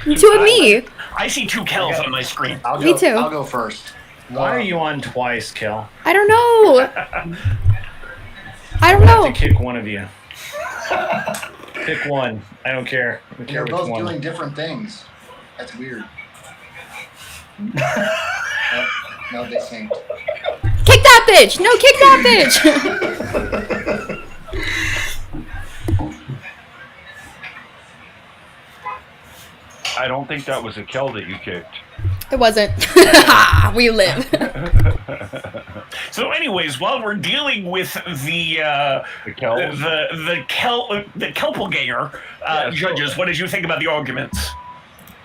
S1: 2 of me.
S17: I see 2 Kells on my screen.
S1: Me too.
S20: I'll go first.
S14: Why are you on twice, Kel?
S1: I don't know. I don't
S14: I
S1: know.
S14: have to kick one of you. Pick one. I don't care. I don't care
S20: You're
S14: which
S20: both
S14: one.
S20: doing different things. That's weird. No, they synced.
S1: Kick that bitch. No, kick that bitch.
S18: I don't think that was a Kel that you kicked.
S1: It wasn't. We live.
S17: So, anyways, while we're dealing with the Kelpelganger judges, what did you think about the arguments?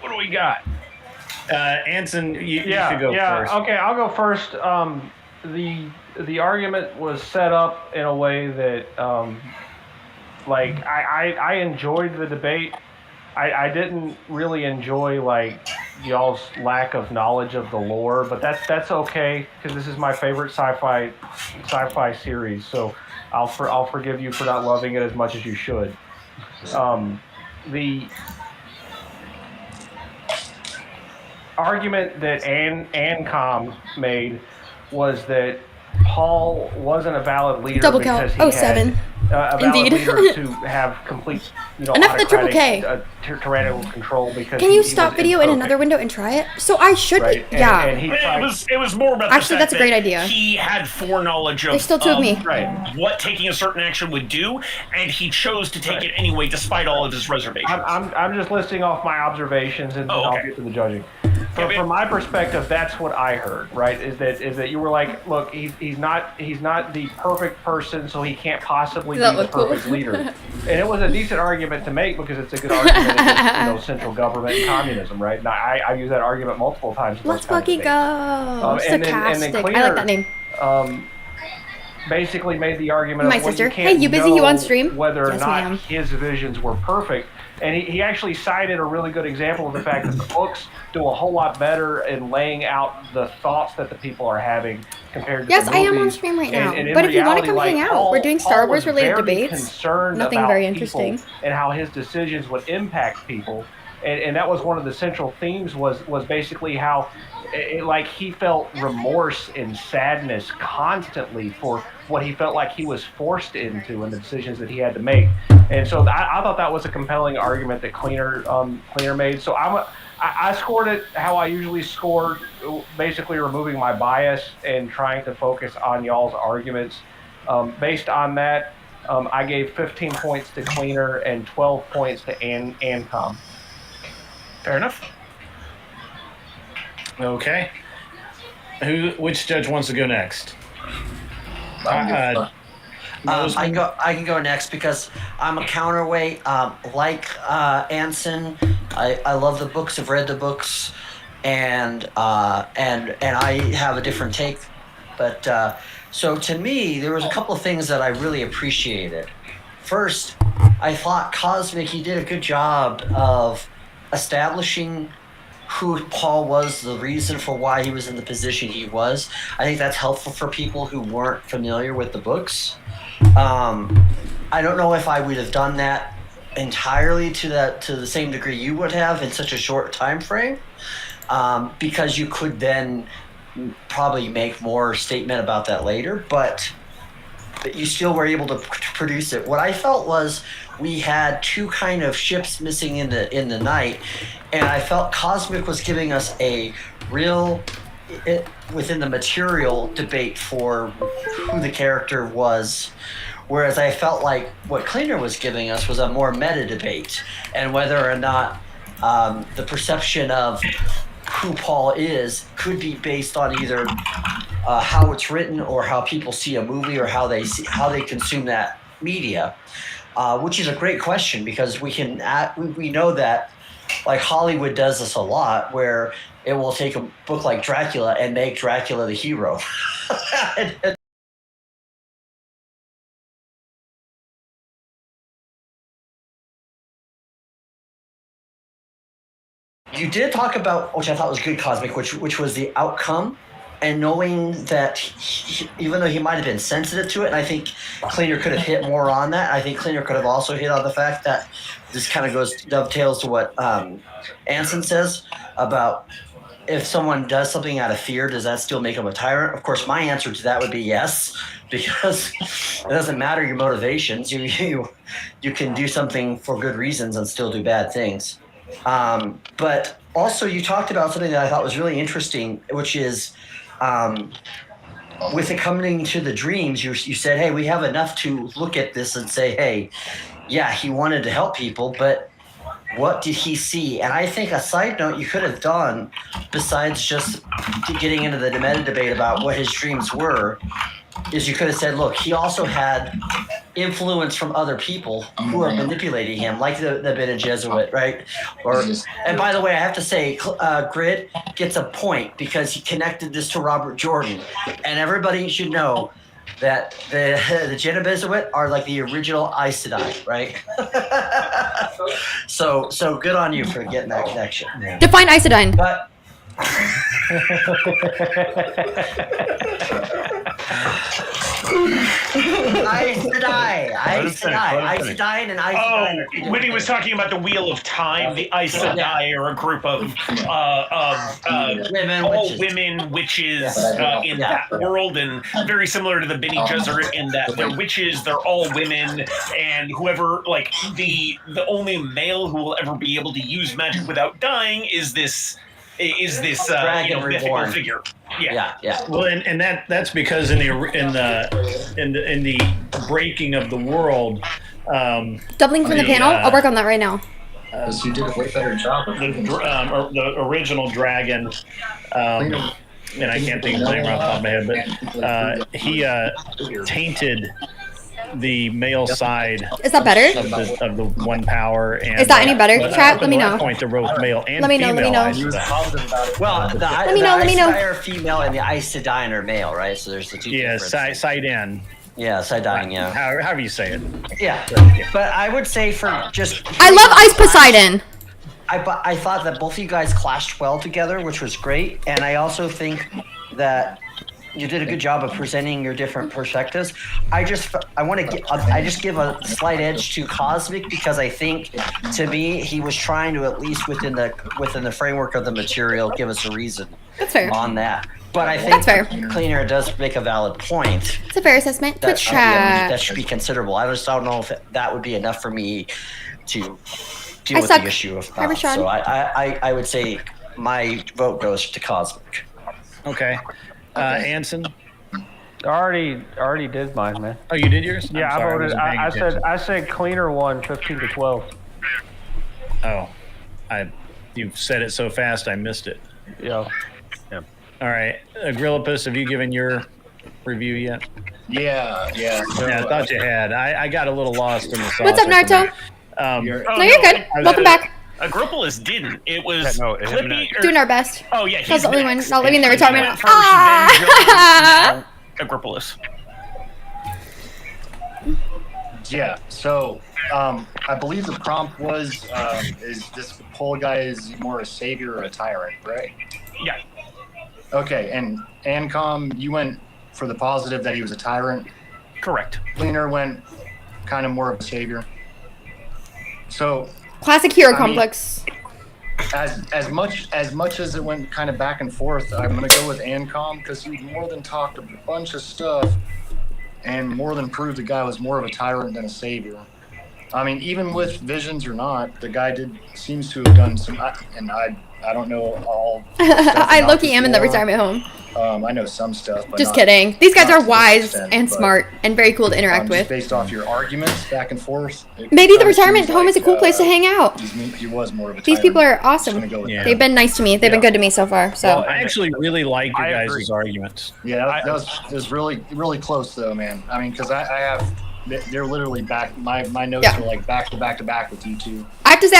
S18: What do we got?
S14: Anson, you should go first.
S15: Okay, I'll go first. The argument was set up in a way that, I enjoyed the debate. I didn't really enjoy y'all's lack of knowledge of the lore, but that's okay because this is my favorite sci-fi series. So I'll forgive you for not loving it as much as you should. The argument that Ancom made was that Paul wasn't a valid leader
S1: Double
S15: because
S1: count.
S15: he
S1: 07.
S15: had a valid
S1: Indeed.
S15: leader to have complete,
S1: Enough of the triple K.
S15: tyrannical control because
S1: Can you
S15: he
S1: stop
S15: was
S1: video in
S15: imperfect.
S1: another window and try it? So I should
S15: Right,
S1: be. Yeah.
S15: and he tried,
S17: It was more about
S1: Actually,
S17: the fact
S1: that's a great
S17: that
S1: idea.
S17: he had foreknowledge of,
S1: There's still 2 of me.
S17: what taking a certain action would do, and he chose to take it anyway despite all of his reservations.
S15: I'm just listing off my observations and then I'll get to the judging. From my perspective, that's what I heard. Right? Is that you were like, look, he's not the perfect person, so he can't possibly be the perfect leader. And it was a decent argument to make because it's a good argument against central government and communism, right? And I use that argument multiple times.
S1: Let's fucking go. Stochastic. I like that name.
S15: Basically made the argument
S1: My
S15: of, well,
S1: sister.
S15: you can't
S1: Hey, you busy? You
S15: know
S1: on stream?
S15: whether or
S1: Yes,
S15: not
S1: ma'am.
S15: his visions were perfect. And he actually cited a really good example of the fact that the books do a whole lot better in laying out the thoughts that the people are having compared to
S1: Yes,
S15: the
S1: I am on
S15: movies.
S1: stream right now.
S15: And in
S1: But if you want to
S15: reality,
S1: come hang
S15: like,
S1: out, we're doing
S15: Paul
S1: Star Wars
S15: was
S1: related
S15: very
S1: debates.
S15: concerned
S1: Nothing
S15: about
S1: very
S15: people
S1: interesting.
S15: and how his decisions would impact people. And that was one of the central themes was basically how he felt remorse and sadness constantly for what he felt like he was forced into and the decisions that he had to make. And so I thought that was a compelling argument that Cleaner made. So I scored it how I usually scored, basically removing my bias and trying to focus on y'all's arguments. Based on that, I gave 15 points to Cleaner and 12 points to Ancom.
S17: Fair enough.
S14: Okay. Which judge wants to go next?
S5: I can go next because I'm a counterweight. Like Anson, I love the books. I've read the books, and I have a different take. But so to me, there was a couple of things that I really appreciated. First, I thought Cosmic, he did a good job of establishing who Paul was, the reason for why he was in the position he was. I think that's helpful for people who weren't familiar with the books. I don't know if I would have done that entirely to the same degree you would have in such a short time frame, because you could then probably make more statement about that later, but you still were able to produce it. What I felt was we had two kind of ships missing in the night, and I felt Cosmic was giving us a real within the material debate for who the character was, whereas I felt like what Cleaner was giving us was a more meta debate, and whether or not the perception of who Paul is could be based on either how it's written or how people see a movie or how they consume that media, which is a great question because we know that like Hollywood does this a lot where it will take a book like Dracula and make Dracula the hero. You did talk about, which I thought was good, Cosmic, which was the outcome, and knowing that even though he might have been sensitive to it, and I think Cleaner could have hit more on that. I think Cleaner could have also hit on the fact that this kind of dovetails to what Anson says about if someone does something out of fear, does that still make them a tyrant? Of course, my answer to that would be yes, because it doesn't matter your motivations. You can do something for good reasons and still do bad things. But also you talked about something that I thought was really interesting, which is with it coming to the dreams, you said, hey, we have enough to look at this and say, hey, yeah, he wanted to help people, but what did he see? And I think a side note you could have done, besides just getting into the meta debate about what his dreams were, is you could have said, look, he also had influence from other people who are manipulating him, like the Bene Gesserit, right? And by the way, I have to say, Grid gets a point because he connected this to Robert Jordan, and everybody should know that the Bene Gesserit are like the original Aes Sedai, right? so good on you for getting that connection.
S1: Define Aes Sedai.
S5: But Aes Sedai and Aes Sedai.
S17: Oh, when he was talking about the Wheel of Time, the Aes Sedai are a group of women witches in that world, and very similar to the Bene Gesserit in that they're witches, they're all women, and whoever, like, the only male who will ever be able to use magic without dying is this mythical figure. Yeah.
S14: Well, and that's because in the breaking of the world.
S1: Doubling from the panel. I'll work on that right now.
S20: You did a way better job.
S14: The original dragon. And I can't think of his name off the top of my head, but he tainted the male side.
S1: Is that better?
S14: Of the one power. And,
S1: is that any better? Chat, let me know.
S14: Point to both male and
S1: let me know.
S5: Well, the
S1: let me know.
S5: are female and the Aes Sedai are male, right? So there's the two.
S14: Yeah, Sidon.
S5: Yeah, Sidon. Yeah.
S14: However you say it.
S5: Yeah, but I would say for just.
S1: I love Ice Poseidon.
S5: I thought that both of you guys clashed well together, which was great, and I also think that you did a good job of presenting your different perspectives. I just give a slight edge to Cosmic because I think, to me, he was trying to, at least within the framework of the material, give us a reason on that. But I think Cleaner does make a valid point.
S1: It's a fair assessment.
S5: That should be considerable. I just don't know if that would be enough for me to deal with the issue of that. So I would say my vote goes to Cosmic.
S14: Okay. Anson?
S15: Already did mine, man.
S14: Oh, you did yours?
S15: Yeah, I voted. I said Cleaner won 15-12.
S14: Oh, you said it so fast I missed it.
S15: Yeah.
S14: All right, Agrillipus, have you given your review yet?
S20: Yeah. So,
S14: Yeah, I thought you had. I got a little lost in the sauce.
S1: What's up, Naruto?
S11: Oh,
S1: No, you're good. Welcome back.
S17: Agrippolus didn't. It was Clippy.
S1: Doing our best.
S17: Oh yeah,
S1: That's the only one
S17: next.
S1: not leaving the
S17: It's
S1: retirement.
S17: first, then Jones, now Agrippolus.
S20: Yeah. So, I believe the prompt was, is this pole guy is more a savior or a tyrant, right?
S17: Yeah.
S20: Okay, and Ancom, you went for the positive that he was a tyrant.
S17: Correct.
S20: Cleaner went kind of more of a savior. So
S1: Classic hero
S20: I
S1: complex.
S20: mean, as much as it went kind of back and forth, I'm gonna go with Ancom because he more than talked a bunch of stuff and more than proved the guy was more of a tyrant than a savior. I mean, even with visions or not, the guy seems to have done some, and I don't know all.
S1: I low-key am in the retirement home.
S20: I know some stuff. But
S1: Just
S20: not,
S1: kidding. These guys
S20: not
S1: are
S20: to this
S1: wise
S20: extent,
S1: and
S20: but,
S1: smart and very cool to interact
S20: just
S1: with.
S20: based off your arguments back and forth.
S1: Maybe the retirement home is a cool place to hang out.
S20: He was more of a
S1: These
S20: tyrant.
S1: people are awesome.
S20: Just gonna go with
S1: They've been nice to me. They've been good to me so far. So
S14: Well, I actually really like your guys' arguments.
S20: Yeah, that was really really close though, man. I mean, because I have. They're literally back. My notes are like back to back with you two.
S1: I have to say,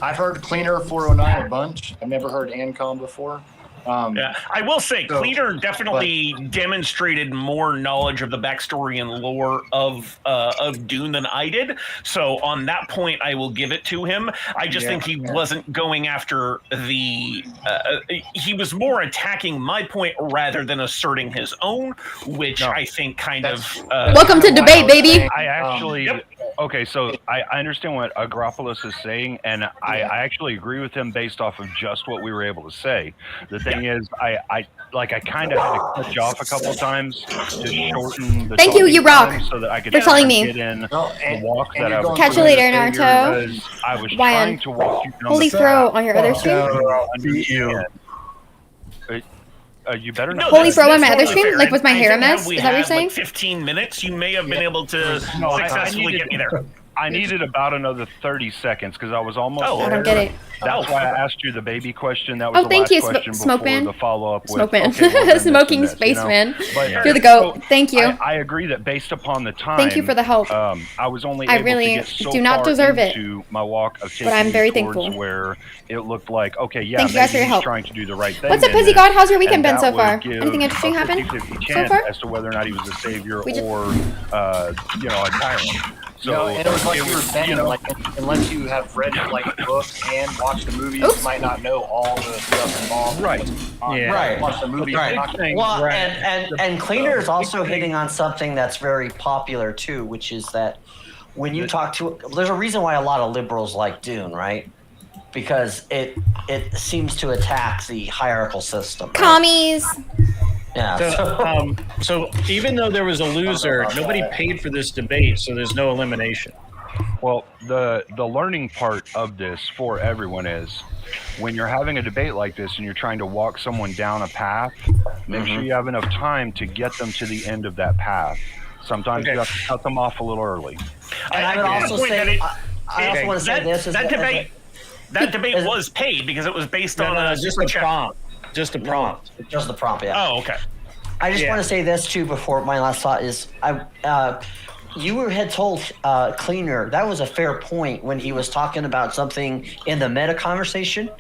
S20: I've heard Cleaner 409 a bunch. I've never heard Ancom before.
S17: Yeah, I will say, Cleaner definitely demonstrated more knowledge of the backstory and lore of Dune than I did. So on that point, I will give it to him. I just think he wasn't going after the. He was more attacking my point rather than asserting his own, which I think kind of.
S1: Welcome to debate, baby.
S18: I actually. Okay, so I understand what Agropoulos is saying, and I actually agree with him based off of just what we were able to say. The thing is, I kind of had to cut you off a couple of times to shorten the
S1: Thank you, you rock,
S18: so that I could
S1: for telling me.
S18: get in the walk that I was
S1: Catch you later, Naruto.
S18: because I was
S1: Ryan,
S18: trying to walk you down
S1: Holy
S18: the
S1: Throw
S18: path.
S1: on your other stream?
S18: You better not.
S1: Holy Throw on my other
S17: totally
S1: stream?
S17: fair.
S1: Like, was my
S17: I
S1: hair a
S17: think had
S1: mess?
S17: we
S1: Is that what you're
S17: had,
S1: saying?
S17: Like 15 minutes, you may have been able to successfully get me there.
S18: I needed about another 30 seconds because I was almost
S1: I
S18: there.
S1: don't get it.
S18: That's why I asked you the baby question. That was
S1: Oh,
S18: the
S1: thank
S18: last
S1: you,
S18: question
S1: Smoke
S18: before
S1: Man.
S18: the follow-up with,
S1: Smoke Man.
S18: okay, well, then this and
S1: Smoking
S18: this,
S1: Space Man.
S18: But,
S1: You're the GOAT.
S18: so
S1: Thank you.
S18: I agree that based upon the time.
S1: Thank you for the help.
S18: I was only
S1: I
S18: able
S1: really
S18: to get so
S1: do not
S18: far
S1: deserve it.
S18: into my walk of taking
S1: But I'm very
S18: you towards
S1: thankful.
S18: where it looked like, okay, yeah,
S1: Thank you guys
S18: maybe
S1: for your
S18: he's
S1: help.
S18: trying to do the right thing.
S1: What's up,
S18: in
S1: Pizzy
S18: this,
S1: God? How's your weekend
S18: and
S1: been
S18: that
S1: so
S18: would
S1: far?
S18: give
S1: Anything interesting
S18: a
S1: happen
S18: 50-50
S1: so
S18: chance
S1: far?
S18: as to whether or not he was a savior
S1: We just-
S18: or, a tyrant. So
S20: No, and it was like you were
S18: was,
S20: saying, like unless you have read like the book and watched the movie, you might not know all the stuff involved.
S18: Right.
S5: Right.
S20: Watch the movie.
S5: Right.
S20: you're not gonna-
S5: Well, and Cleaner is also hitting on something that's very popular too, which is that when you talk to, there's a reason why a lot of liberals like Dune, right? Because it seems to attack the hierarchical system. Right?
S1: Commies.
S5: Yeah.
S14: So even though there was a loser, nobody paid for this debate, so there's no elimination.
S18: Well, the learning part of this for everyone is when you're having a debate like this and you're trying to walk someone down a path, make sure you have enough time to get them to the end of that path. Sometimes you have to cut them off a little early.
S5: And I would also say, I also want to say this:
S17: that debate was paid because it was based on a
S14: just
S17: super
S14: a
S17: chat.
S14: prompt. Just a prompt.
S5: Just the prompt, yeah.
S17: Oh, okay.
S5: I just want to say this too before my last thought is you had told Cleaner that was a fair point when he was talking about something in the meta conversation.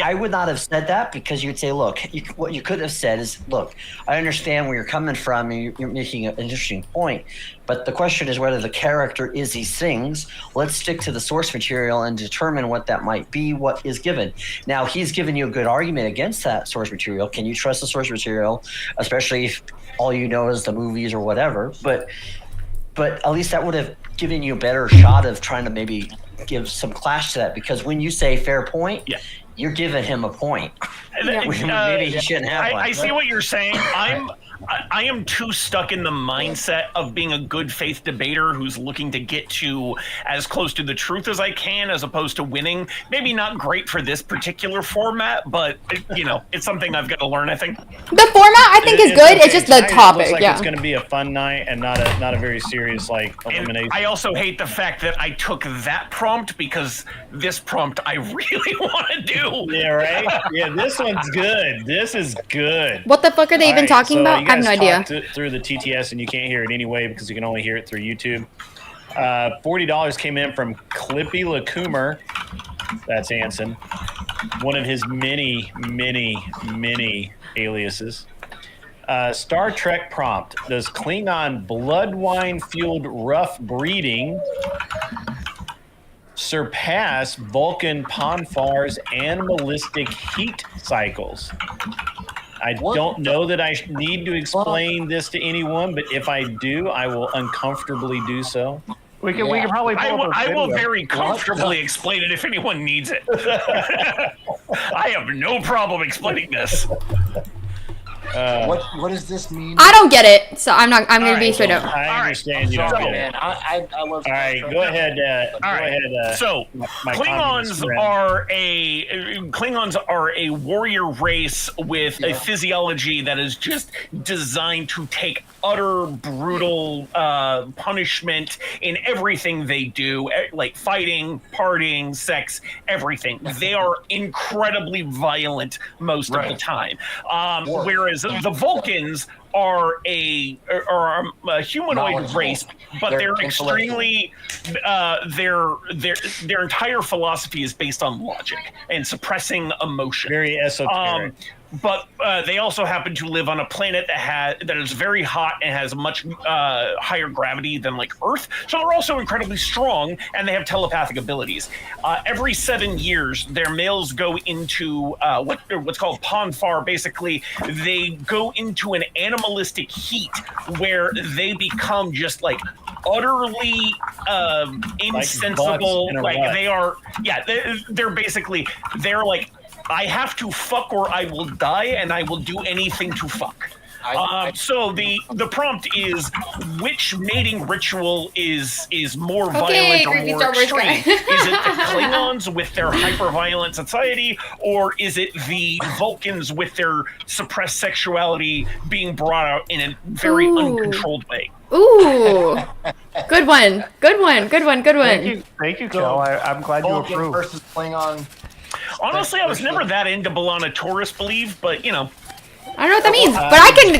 S5: I would not have said that because you'd say, look, what you could have said is, look, I understand where you're coming from and you're making an interesting point, but the question is whether the character is these things. Let's stick to the source material and determine what that might be, what is given. Now, he's given you a good argument against that source material. Can you trust the source material, especially if all you know is the movies or whatever? But at least that would have given you a better shot of trying to maybe give some clash to that, because when you say fair point, you're giving him a point. Maybe he shouldn't have one.
S17: I see what you're saying. I am too stuck in the mindset of being a good faith debater who's looking to get to as close to the truth as I can, as opposed to winning. Maybe not great for this particular format, but it's something I've got to learn. I think
S1: the format I think is good. It's just the
S14: Tonight,
S1: topic.
S14: It looks like
S1: Yeah.
S14: it's going to be a fun night and not a very serious elimination.
S17: I also hate the fact that I took that prompt because this prompt I really want to do. too.
S14: Yeah, right? Yeah, this one's good. This is good.
S1: What the fuck are they even talking about?
S14: You
S1: I have
S14: guys
S1: no idea.
S14: talked through the TTS, and you can't hear it anyway because you can only hear it through YouTube. $40 came in from Clippy LaCoomer. That's Anson. One of his many, many, many aliases. Star Trek prompt. Does Klingon blood wine fueled rough breeding surpass Vulcan Ponfar's animalistic heat cycles? I don't know that I need to explain this to anyone, but if I do, I will uncomfortably do so.
S15: We can probably pull up a
S17: I will
S15: video.
S17: very comfortably explain it if anyone needs it. I have no problem explaining this.
S20: What does this mean?
S1: I don't get it, so I'm gonna be straight up.
S14: I understand you don't get it.
S20: I love.
S14: All right, go ahead.
S17: So Klingons are a warrior race with a physiology that is just designed to take utter brutal punishment in everything they do, like fighting, partying, sex, everything. They are incredibly violent most of the time, whereas the Vulcans are a humanoid race, but they're extremely their entire philosophy is based on logic and suppressing emotion.
S14: Very esoteric.
S17: But they also happen to live on a planet that is very hot and has much higher gravity than like Earth. So they're also incredibly strong, and they have telepathic abilities. Every 7 years, their males go into what's called Ponfar. Basically, they go into an animalistic heat where they become just like utterly insensible. Like they are, they're basically like, I have to fuck or I will die, and I will do anything to fuck. So the prompt is, which mating ritual is more violent or
S1: creepy
S17: more
S1: Star Wars
S17: extreme?
S1: guy.
S17: Is it the Klingons with their hyper-violent society, or is it the Vulcans with their suppressed sexuality being brought out in a very uncontrolled way?
S1: Ooh, good one.
S15: Thank you, Kel. I'm glad you
S20: Vulcan
S15: approved.
S20: versus Klingon.
S17: Honestly, I was never that into B'Elanna Taurus believe, but you know.
S1: I don't know what that means, but I can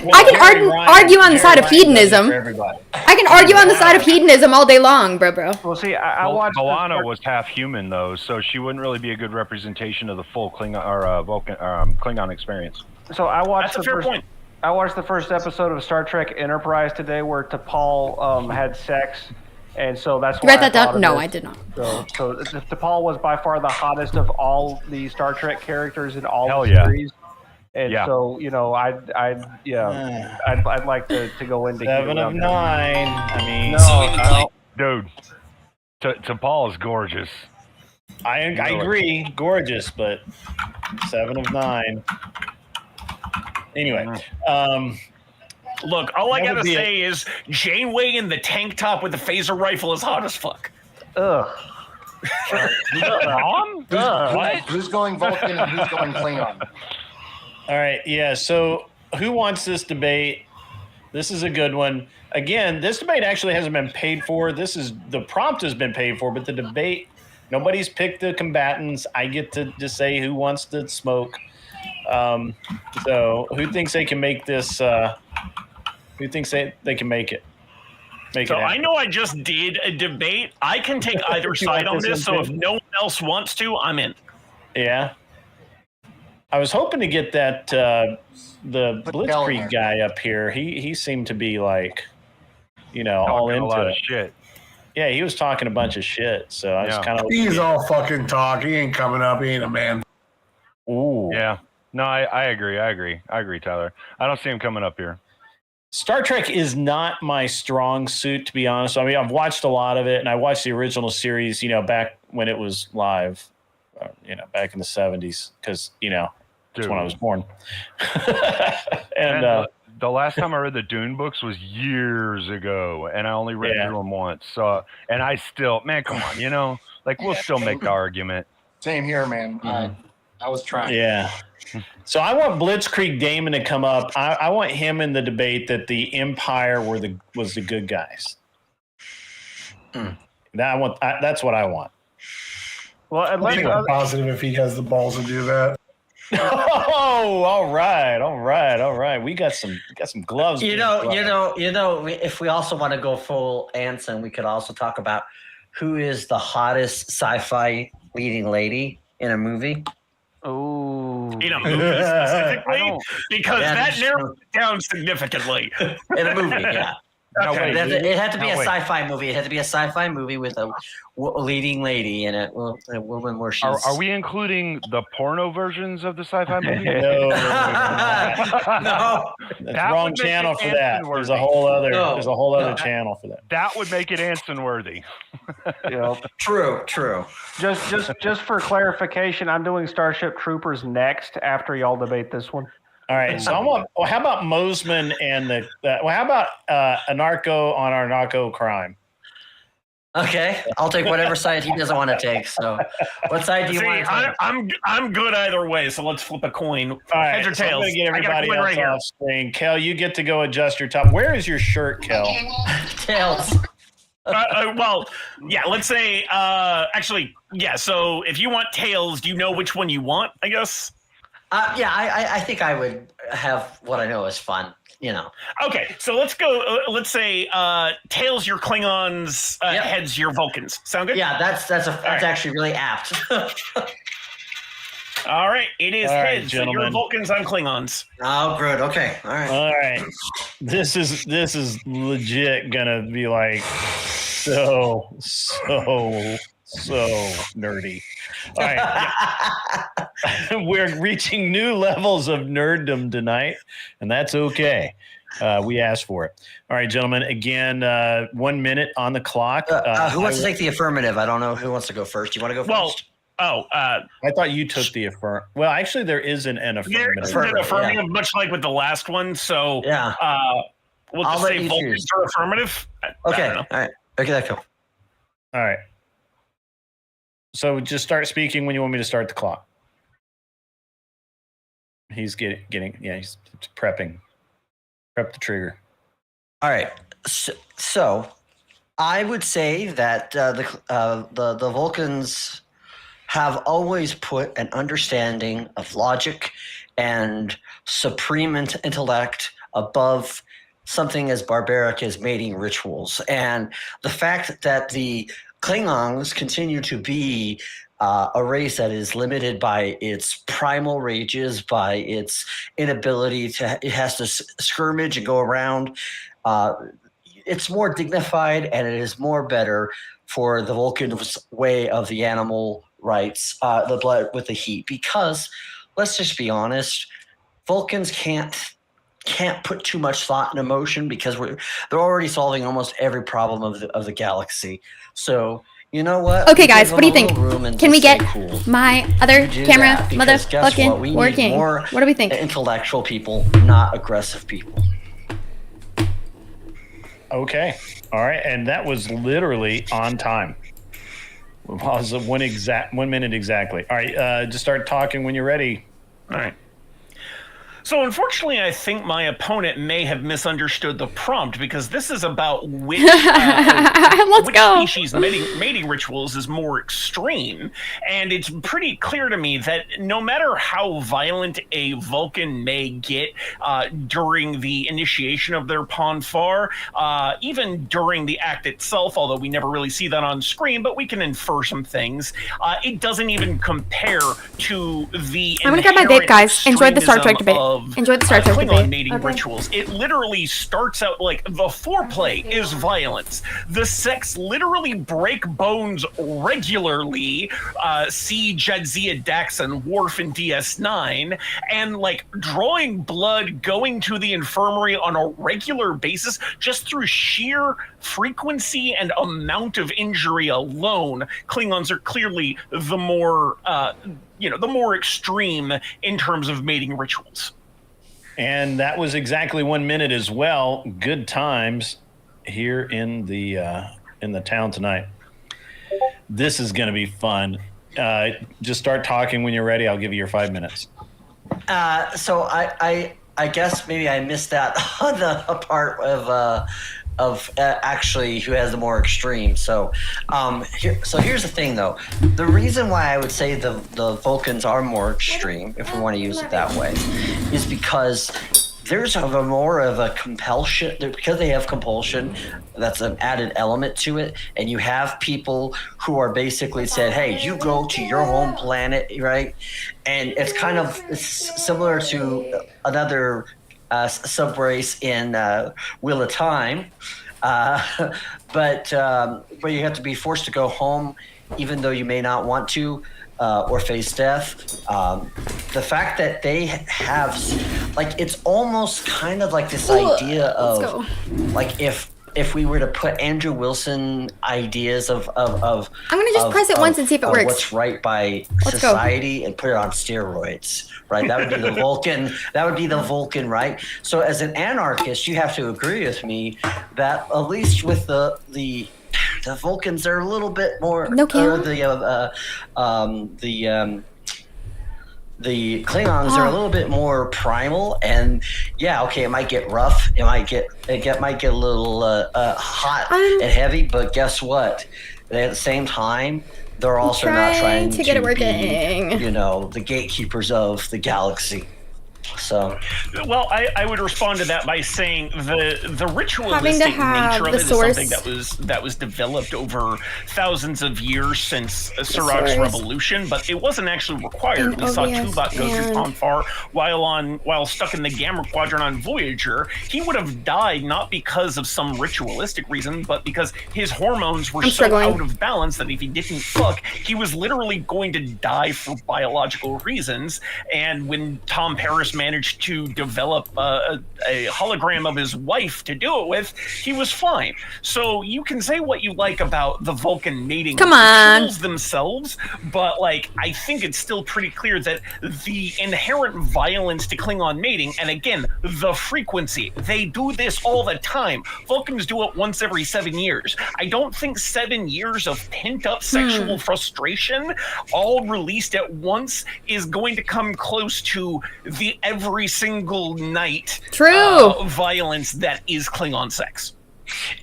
S1: argue on the side of hedonism. I can argue on the side of hedonism all day long, bro.
S15: Well, see, I watched.
S18: B'Elanna was half human though, so she wouldn't really be a good representation of the full Klingon or Vulcan Klingon experience.
S15: So I watched
S17: That's a fair point.
S15: I watched the first episode of Star Trek Enterprise today, where T'Pol had sex, and so that's why.
S1: You write that down? No, I did not.
S15: So T'Pol was by far the hottest of all the Star Trek characters in all
S18: Hell
S15: the
S18: yeah.
S15: series. And so, you know, I'd like to go into
S14: 7 of 9. I mean,
S18: dude, T'Pol is gorgeous.
S14: I agree, gorgeous, but 7 of 9. Anyway,
S17: look, all I gotta say is Janeway in the tank top with the phaser rifle is hot as fuck.
S15: Ugh.
S20: Who's going Vulcan and who's going Klingon?
S14: All right, yeah. So, who wants this debate? This is a good one. Again, this debate actually hasn't been paid for. The prompt has been paid for, but the debate, nobody's picked the combatants. I get to just say who wants to smoke. So, who thinks they can make this? Who thinks they can make it?
S17: So I know I just did a debate. I can take either side on this. So if no one else wants to, I'm in.
S14: Yeah. I was hoping to get that the Blitzkrieg guy up here. He seemed to be like, you know, all into
S18: a lot
S14: it.
S18: of shit.
S14: Yeah, he was talking a bunch of shit. So I was kind of.
S16: He's all fucking talk. He ain't coming up. He ain't a man.
S14: Ooh.
S18: Yeah. No, I agree. I agree, Tyler. I don't see him coming up here.
S14: Star Trek is not my strong suit, to be honest. I mean, I've watched a lot of it, and I watched the original series, you know, back when it was live, you know, back in the 70s, because, you know, that's when I was born. And
S18: the last time I read the Dune books was years ago, and I only read through them once. So, and I still, man, come on, you know, like we'll still make the argument.
S20: Same here, man. I was trying.
S14: Yeah. So I want Blitzkrieg Damon to come up. I want him in the debate that the Empire was the good guys. That's what I want.
S16: Well, I'm positive if he has the balls to do that.
S14: Oh, all right. We got some gloves.
S5: If we also want to go full Anson, we could also talk about who is the hottest sci-fi leading lady in a movie.
S17: Oh, in a movie specifically, because that narrows it down significantly.
S5: In a movie, yeah.
S17: Okay.
S5: It had to be a sci-fi movie. It had to be a sci-fi movie with a leading lady in it. Well, a woman where she's.
S18: Are we including the porno versions of the sci-fi movie?
S14: No. That's wrong channel for that. There's a whole other channel for that.
S18: That would make it Anson worthy.
S5: True.
S15: Just for clarification, I'm doing Starship Troopers next after y'all debate this one.
S14: All right, so how about Mosman and how about a narco on our narco crime?
S5: Okay, I'll take whatever side he doesn't want to take. So, what side do you want to take?
S17: I'm good either way. So let's flip a coin.
S14: All right,
S17: Heads or
S14: so I'm
S17: tails.
S14: gonna get
S17: I got a
S14: everybody
S17: coin
S14: else
S17: right here.
S14: off screen. Kel, you get to go adjust your top. Where is your shirt, Kel?
S5: Tails.
S17: Well, yeah. Let's say. Actually, yeah. So if you want tails, do you know which one you want? I guess.
S5: I think I would have what I know is fun.
S17: Okay, so let's go. Let's say tails your Klingons, heads your Vulcans. Sound good?
S5: Yeah, that's actually really apt.
S17: All right, it is
S14: All right,
S17: heads. So you're
S14: gentlemen.
S17: Vulcans, I'm Klingons.
S5: Oh, good. Okay. All right.
S14: This is legit gonna be like so nerdy. All right. We're reaching new levels of nerddom tonight, and that's okay. We asked for it. All right, gentlemen. Again, 1 minute on the clock.
S5: Who wants to take the affirmative? I don't know who wants to go first. You want to go first?
S14: I thought you took the affirm. Well, actually, there is an affirmative.
S17: There is an affirmative, much like with the last one. So
S5: yeah,
S17: we'll
S5: I'll
S17: just
S5: let
S17: say
S5: you
S17: Vulcans
S5: choose.
S17: are affirmative.
S5: Okay. All right. Okay, that go.
S14: All right. So just start speaking when you want me to start the clock. He's he's prepping. Prep the trigger.
S5: All right. So I would say that the Vulcans have always put an understanding of logic and supreme intellect above something as barbaric as mating rituals. And the fact that the Klingons continue to be a race that is limited by its primal rages, by its inability it has to skirmish and go around. It's more dignified and it is more better for the Vulcan's way of the animal rights, the blood with the heat. Because let's just be honest, Vulcans can't put too much thought and emotion because they're already solving almost every problem of the galaxy. So you know what?
S1: Okay, guys, what do you think? Can we get my other camera motherfucking working? What do we think?
S5: Intellectual people, not aggressive people.
S14: Okay. All right. And that was literally on time. It was 1 minute exactly. All right. Just start talking when you're ready.
S17: All right. So unfortunately, I think my opponent may have misunderstood the prompt because this is about which species mating rituals is more extreme. And it's pretty clear to me that no matter how violent a Vulcan may get during the initiation of their Ponfar, even during the act itself, although we never really see that on screen, but we can infer some things, it doesn't even compare to the
S1: I'm gonna grab my vape, guys. Enjoy the Star Trek debate. Enjoy the Star Trek
S17: Klingon
S1: debate.
S17: mating rituals. It literally starts out like the foreplay is violence. The sex literally break bones regularly. See Jadzia Daxon, Worf in DS9, and like drawing blood, going to the infirmary on a regular basis just through sheer frequency and amount of injury alone. Klingons are clearly the more the more extreme in terms of mating rituals.
S14: And that was exactly 1 minute as well. Good times here in the town tonight. This is going to be fun. Just start talking when you're ready. I'll give you your 5 minutes.
S5: So I guess maybe I missed that on the part of actually who has the more extreme. So, here's the thing, though. The reason why I would say the Vulcans are more extreme, if we want to use it that way, is because there's more of a compulsion, because they have compulsion. That's an added element to it, and you have people who are basically said, "Hey, you go to your home planet, right?" And it's kind of similar to another subrace in Wheel of Time, but you have to be forced to go home, even though you may not want to. Or face death. The fact that they have, like, it's almost kind of like this idea of, like, if we were to put Andrew Wilson ideas of
S1: I'm gonna just press it once and see if it works.
S5: What's right by society and put it on steroids, right? That would be the Vulcan. That would be the Vulcan, right? So as an anarchist, you have to agree with me that at least with the Vulcans are a little bit more.
S1: No camera.
S5: The Klingons are a little bit more primal, and yeah, okay, it might get rough. It might get a little hot and heavy, but guess what? At the same time, they're also not trying to get it working. Be, the gatekeepers of the galaxy. So,
S17: well, I would respond to that by saying the ritualistic nature of it is something that was developed over thousands of years since Sirach's revolution, but it wasn't actually required. We saw Tuvok go through Ponfar while stuck in the Gamma Quadrant on Voyager. He would have died not because of some ritualistic reason, but because his hormones were so out of balance that if he didn't fuck, he was literally going to die for biological reasons. And when Tom Paris managed to develop a hologram of his wife to do it with, he was fine. So you can say what you like about the Vulcan mating rituals themselves, but like I think it's still pretty clear that the inherent violence to Klingon mating, and again, the frequency, they do this all the time. Vulcans do it once every 7 years. I don't think 7 years of pent-up sexual frustration all released at once is going to come close to the every single night violence that is Klingon sex.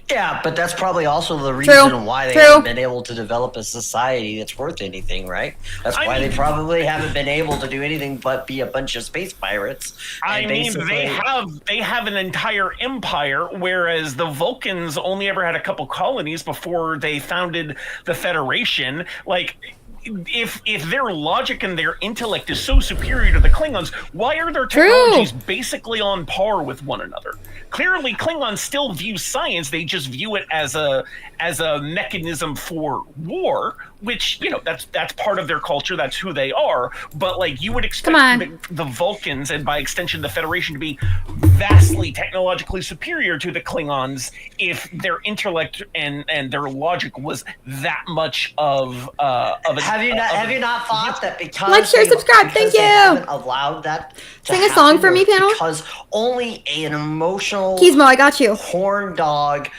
S5: Yeah, but that's probably also the reason why they haven't been able to develop a society that's worth anything, right? That's why they probably haven't been able to do anything but be a bunch of space pirates.
S17: I mean, they have an entire empire, whereas the Vulcans only ever had a couple colonies before they founded the Federation. Like, if their logic and their intellect is so superior to the Klingons, why are their technologies basically on par with one another? Clearly, Klingons still view science; they just view it as a mechanism for war, which that's part of their culture. That's who they are. But like you would expect the Vulcans and by extension the Federation to be vastly technologically superior to the Klingons if their intellect and their logic was that much of a.
S5: Have you not thought that because
S1: like, share, subscribe? Thank you.
S5: Haven't allowed that to
S1: sing a song for me, panel.
S5: Because only an emotional
S1: Gizmo, I got you.
S5: Horn dog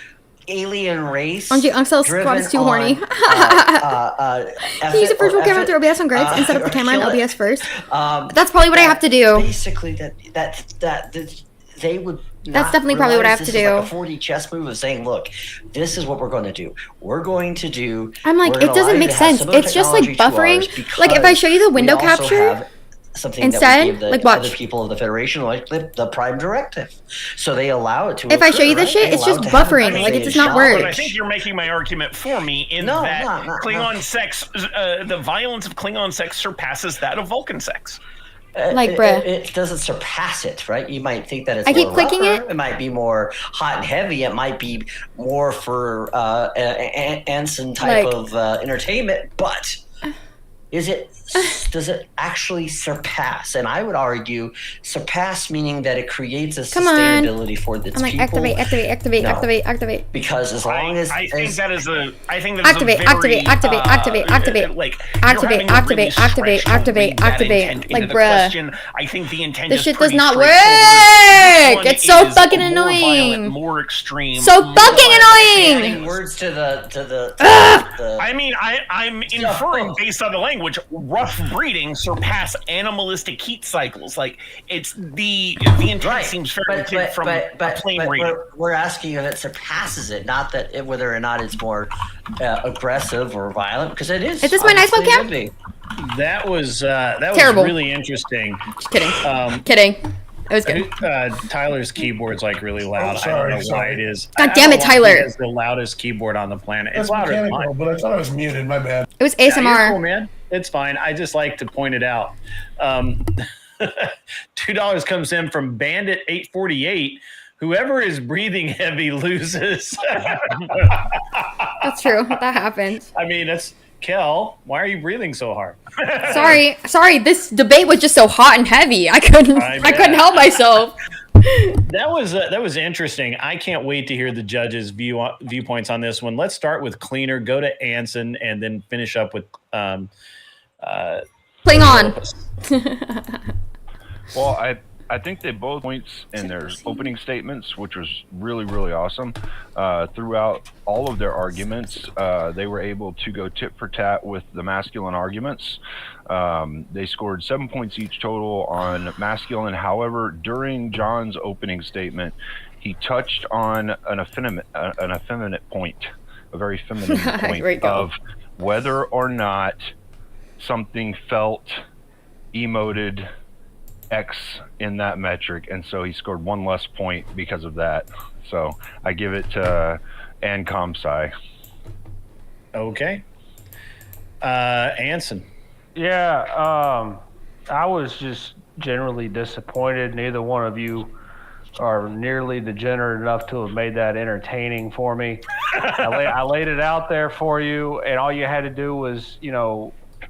S5: alien race.
S1: Uncle Squad is too horny. Can you use a virtual camera through OBS on grids and set up the camera in OBS first? That's probably what I have to do.
S5: Basically, that they would.
S1: That's definitely probably what I have to do.
S5: Like a 4D chess move of saying, "Look, this is what we're going to do. We're going to do."
S1: I'm like, it doesn't make sense. It's just like buffering. Like if I show you the window capture. Instead,
S5: like
S1: watch.
S5: Other people of the Federation like the Prime Directive, so they allow it to.
S1: If I show you this shit, it's just buffering. Like it does not work.
S17: But I think you're making my argument for me in that Klingon sex, the violence of Klingon sex surpasses that of Vulcan sex.
S1: Like, bruh.
S5: It doesn't surpass it, right? You might think that it's
S1: I keep clicking
S5: rougher. It might be more hot and heavy. It might be more for Anson type of entertainment, but does it actually surpass? And I would argue surpass meaning that it creates a sustainability for its
S1: people. Activate.
S5: Because as long as
S17: I think that is a
S1: activate. Like, bruh.
S17: I think the intent
S1: this
S17: is
S1: shit does not work.
S17: It's
S1: so fucking annoying.
S17: More extreme.
S1: So fucking annoying.
S5: Words to the.
S17: I mean, I'm inferring based on the language. rough breeding surpass animalistic heat cycles. Like it's the intent seems fairly clear from a plain reading.
S5: We're asking if it surpasses it, not that whether or not it's more aggressive or violent, because it is.
S1: Is this my nice one, Cam?
S14: That was
S1: Terrible.
S14: really interesting.
S1: Just kidding. Kidding. It was good.
S14: Tyler's keyboard's like really loud.
S16: sorry,
S14: I don't know why it is.
S1: God damn it, Tyler!
S14: It's the loudest keyboard on the planet. It's
S16: That's
S14: louder than
S16: mechanical,
S14: mine.
S16: but I thought I was muted. My bad.
S1: It was
S14: Yeah,
S1: ASMR.
S14: you're cool, man. It's fine. I just like to point it out. $2 comes in from Bandit 848. Whoever is breathing heavy loses.
S1: That's true. That happens.
S14: I mean, that's Kel. Why are you breathing so hard?
S1: Sorry. This debate was just so hot and heavy. I couldn't help myself.
S14: That was interesting. I can't wait to hear the judges' viewpoints on this one. Let's start with Cleaner, go to Anson, and then finish up with
S1: Klingon.
S18: Well, I think they both points in their opening statements, which was really, really awesome. Throughout all of their arguments, they were able to go tit for tat with the masculine arguments. They scored 7 points each total on masculine. However, during John's opening statement, he touched on an effeminate point, a very feminine point of whether or not something felt emoted X in that metric, and so he scored one less point because of that. So I give it to Ancom Psi.
S14: Okay. Anson.
S15: Yeah, I was just generally disappointed. Neither one of you are nearly degenerate enough to have made that entertaining for me. I laid it out there for you, and all you had to do was,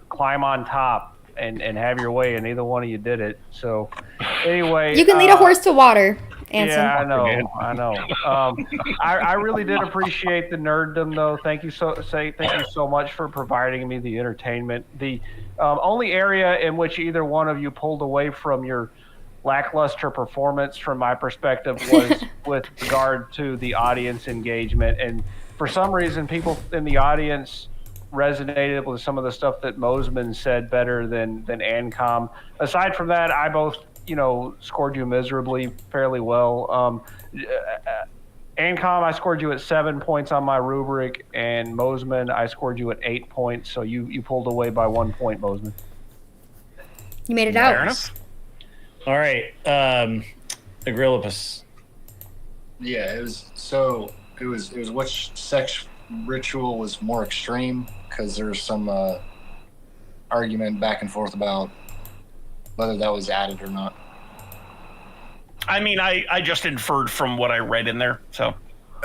S15: climb on top and have your way, and neither one of you did it. So anyway,
S1: You can lead a horse to water, Anson.
S15: yeah, I know. I really did appreciate the nerddom, though. Thank you so much for providing me the entertainment. The only area in which either one of you pulled away from your lackluster performance, from my perspective, was with regard to the audience engagement. And for some reason, people in the audience resonated with some of the stuff that Mosman said better than Ancom. Aside from that, I both scored you miserably, fairly well. Ancom, I scored you at 7 points on my rubric, and Mosman, I scored you at 8 points. So you pulled away by 1 point, Mosman.
S1: You made it out.
S14: Fair enough. All right, Agrillipus.
S20: Yeah, it was which sex ritual was more extreme, because there's some argument back and forth about whether that was added or not.
S17: I mean, I just inferred from what I read in there. So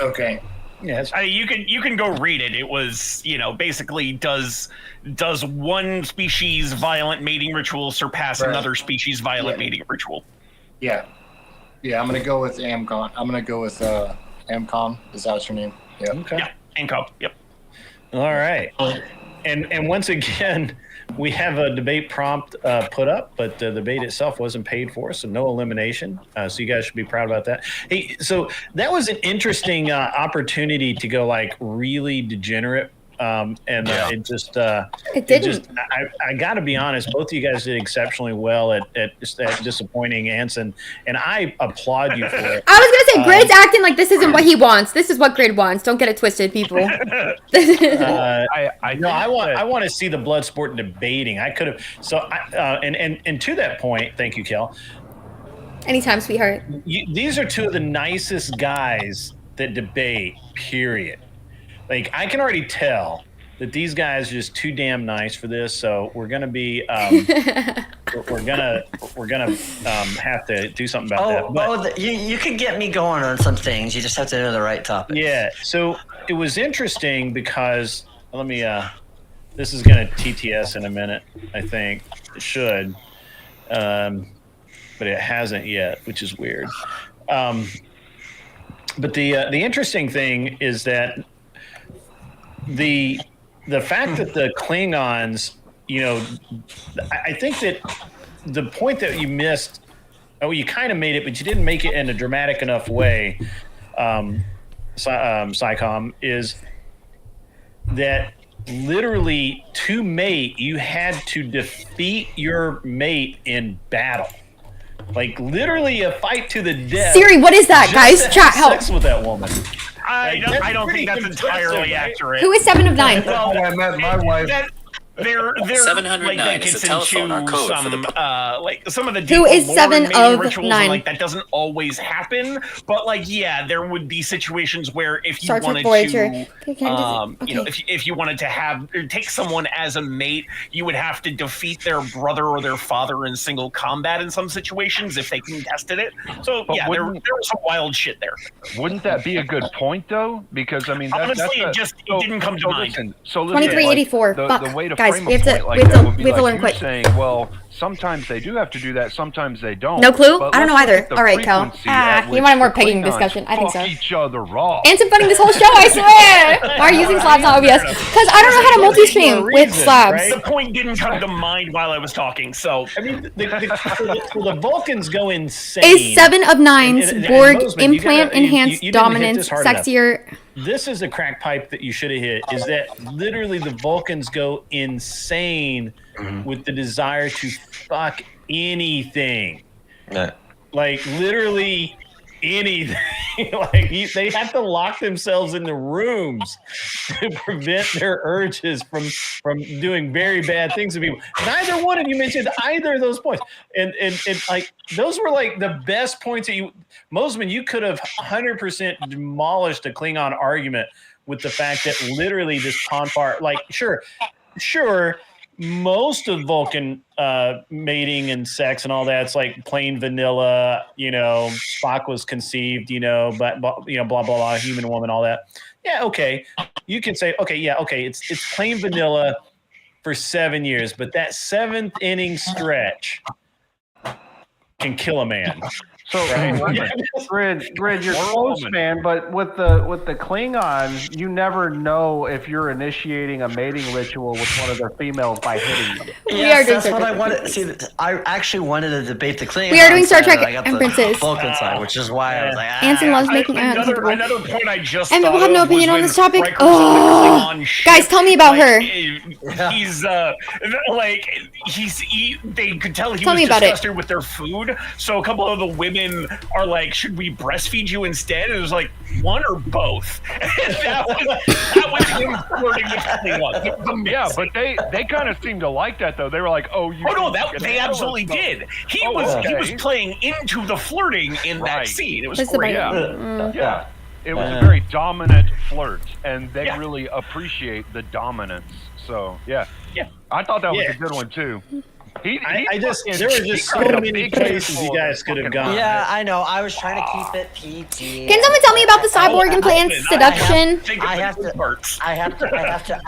S20: okay.
S14: Yes.
S17: You can go read it. It was, basically does one species violent mating ritual surpass another species violent mating ritual?
S20: Yeah. I'm gonna go with Amcon. I'm gonna go with Amcon. Is that your name? Yeah.
S14: Okay.
S17: Yeah, Amcon. Yep.
S14: All right. And once again, we have a debate prompt put up, but the debate itself wasn't paid for, so no elimination. So you guys should be proud about that. Hey, so that was an interesting opportunity to go like really degenerate. It didn't. I got to be honest, both of you guys did exceptionally well at disappointing Anson, and I applaud you for it.
S1: I was gonna say, Grid's acting like this isn't what he wants. This is what Grid wants. Don't get it twisted, people.
S14: I want to see the blood sport debating. I could have. So, and to that point, thank you, Kel.
S1: Anytime, sweetheart.
S14: These are two of the nicest guys that debate. Period. Like, I can already tell that these guys are just too damn nice for this. So we're gonna be we're gonna have to do something about that.
S5: You can get me going on some things. You just have to know the right topic.
S14: Yeah. So it was interesting because let me. This is gonna TTS in a minute. I think it should, but it hasn't yet, which is weird. But the interesting thing is that the fact that the Klingons, I think that the point that you missed, you kind of made it, but you didn't make it in a dramatic enough way, Psycom, is that literally to mate, you had to defeat your mate in battle. Like literally a fight to the death.
S1: Siri, what is that,
S14: just
S1: guys?
S14: to have
S1: Chat, help.
S14: sex with that woman.
S17: I don't think that's entirely accurate.
S1: Who is 7 of 9?
S17: Well,
S7: I met my wife.
S17: They're
S22: 709
S17: like, that
S22: is
S17: gets
S22: the telephone
S17: into
S22: or code for
S17: some
S22: the
S17: like some of the
S1: Who
S17: deeper
S1: is
S17: lore
S1: 7
S17: mating
S1: of
S17: rituals,
S1: 9?
S17: and like that doesn't always happen, but like yeah, there would be situations where if you
S1: Star Trek
S17: wanted
S1: Voyager.
S17: to you know, if you wanted to have or take someone as a mate, you would have to defeat their brother or their father in single combat in some situations if they contested it. So
S18: But
S17: yeah, there was some wild shit there.
S18: Wouldn't that be a good point though? Because I mean,
S17: Honestly, it didn't come to mind.
S18: Listen, so
S1: 2384.
S18: Like,
S1: Fuck.
S18: the way to
S1: Guys,
S18: frame
S1: we
S18: a
S1: have to,
S18: point like
S1: we have
S18: that
S1: to,
S18: would be
S1: we have to
S18: like
S1: learn
S18: you
S1: quick.
S18: saying, well, sometimes they do have to do that, sometimes they don't.
S1: No clue?
S18: But
S1: I don't know
S18: let's look
S1: either.
S18: at the
S1: All right, Kel.
S18: frequency at
S1: You
S18: which
S1: wanted more
S18: the
S1: pegging
S18: Klingons
S1: discussion. I think so.
S18: fuck each other raw.
S1: And some funding this whole show, I swear! Why are you using slabs on OBS? Because I don't know how to multi-stream with slabs.
S17: The point didn't come to mind while I was talking, so
S14: I mean, the Vulcans go insane.
S1: Is 7 of 9's
S14: And
S1: Borg
S14: Bozeman, you
S1: implant
S14: gotta- you
S1: enhanced
S14: didn't hit
S1: dominance
S14: this hard enough.
S1: sexier?
S14: This is a crack pipe that you should have hit. Is that literally the Vulcans go insane with the desire to fuck anything, like literally anything. Like they have to lock themselves in the rooms to prevent their urges from doing very bad things to people. Neither one of you mentioned either of those points, and like those were like the best points that you, Mosman, you could have 100% demolished a Klingon argument with the fact that literally this Ponfar, like sure. Most of Vulcan mating and sex and all that's like plain vanilla, you know, Spock was conceived, you know, but you know, blah, blah, blah, human woman, all that. Yeah, okay. You can say, okay, yeah, okay, it's plain vanilla for 7 years, but that 7th inning stretch can kill a man.
S15: So,
S14: right?
S15: Grid, you're close, man. But with the Klingon, you never know if you're initiating a mating ritual with one of their females by hitting them.
S5: Yes, that's what I wanted. See, I actually wanted to debate the Klingon.
S1: We are doing Star
S5: side,
S1: Trek
S5: and I got the
S1: Empresses.
S5: Vulcan side, which is why I was like,
S1: Anson loves making
S17: another point I just
S1: and
S17: thought
S1: we'll have no
S17: of
S1: opinion
S17: was
S1: on this
S17: when
S1: topic.
S17: Riker's on the
S1: Oh,
S17: Klingon
S1: guys, tell me about her.
S17: He's like they could tell he
S1: Tell
S17: was
S1: me about it.
S17: disgusted with their food. So a couple of the women are like, should we breastfeed you instead? And it was like one or both. And that was him flirting with Klingon.
S18: Yeah, but they kind of seemed to like that though. They were like, oh, you.
S17: Oh no, they absolutely did. He was playing into the flirting in that scene. It was great.
S18: Yeah. It was a very dominant flirt, and they really appreciate the dominance. So yeah, I thought that was a good one too.
S5: There
S14: were just so many places you guys could have gone.
S5: Yeah, I know. I was trying to keep it PG.
S1: Can someone tell me about the cyborg implants seduction?
S5: I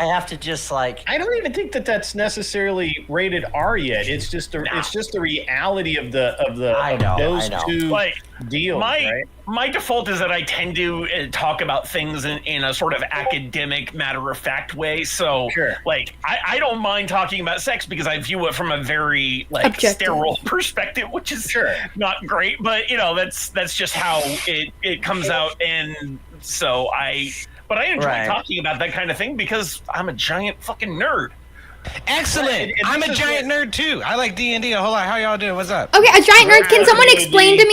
S5: have to just like.
S14: I don't even think that's necessarily rated R yet. It's just the reality of those two deals.
S17: My default is that I tend to talk about things in a sort of academic, matter-of-fact way. So, like, I don't mind talking about sex because I view it from a very sterile perspective, which is not great. But you know, that's just how it comes out, and so I enjoy talking about that kind of thing because I'm a giant fucking nerd.
S23: Excellent. I'm a giant nerd too. I like D&D a whole lot. How y'all doing? What's up?
S1: Okay, a giant nerd. Can someone explain to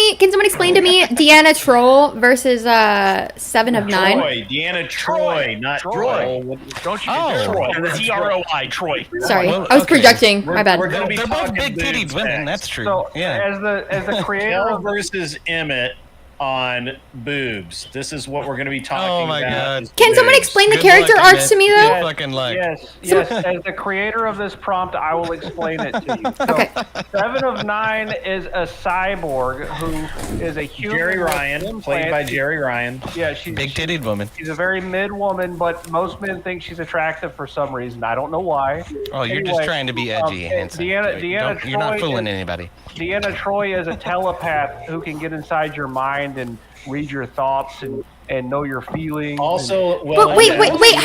S1: me? Deanna Troll versus 7 of 9?
S14: Deanna Troy, not Troy.
S17: Don't you? Troy. Troi. Troy.
S1: Sorry, I was projecting. My bad.
S23: They're both big-titted women. That's true.
S15: So,
S23: yeah.
S15: As the creator
S14: Kel versus Emmett on boobs. This is what we're going to be talking about.
S23: God.
S1: Can someone explain the character arcs to me though?
S15: Yes,
S23: fucking luck.
S15: Yes. As the creator of this prompt, I will explain it to you. So,
S1: Okay.
S15: 7 of 9 is a cyborg who is a human.
S14: Jerry Ryan, played by Jerry Ryan.
S15: Yeah, she's
S23: big-titted woman.
S15: She's a very mid woman, but most men think she's attractive for some reason. I don't know why.
S23: Oh, you're just trying to be edgy, Hanson.
S15: You're not
S23: fooling
S15: anybody. Deanna Troy is a telepath who can get inside your mind mind and read your thoughts and know your feelings.
S14: Also,
S23: well,
S1: wait.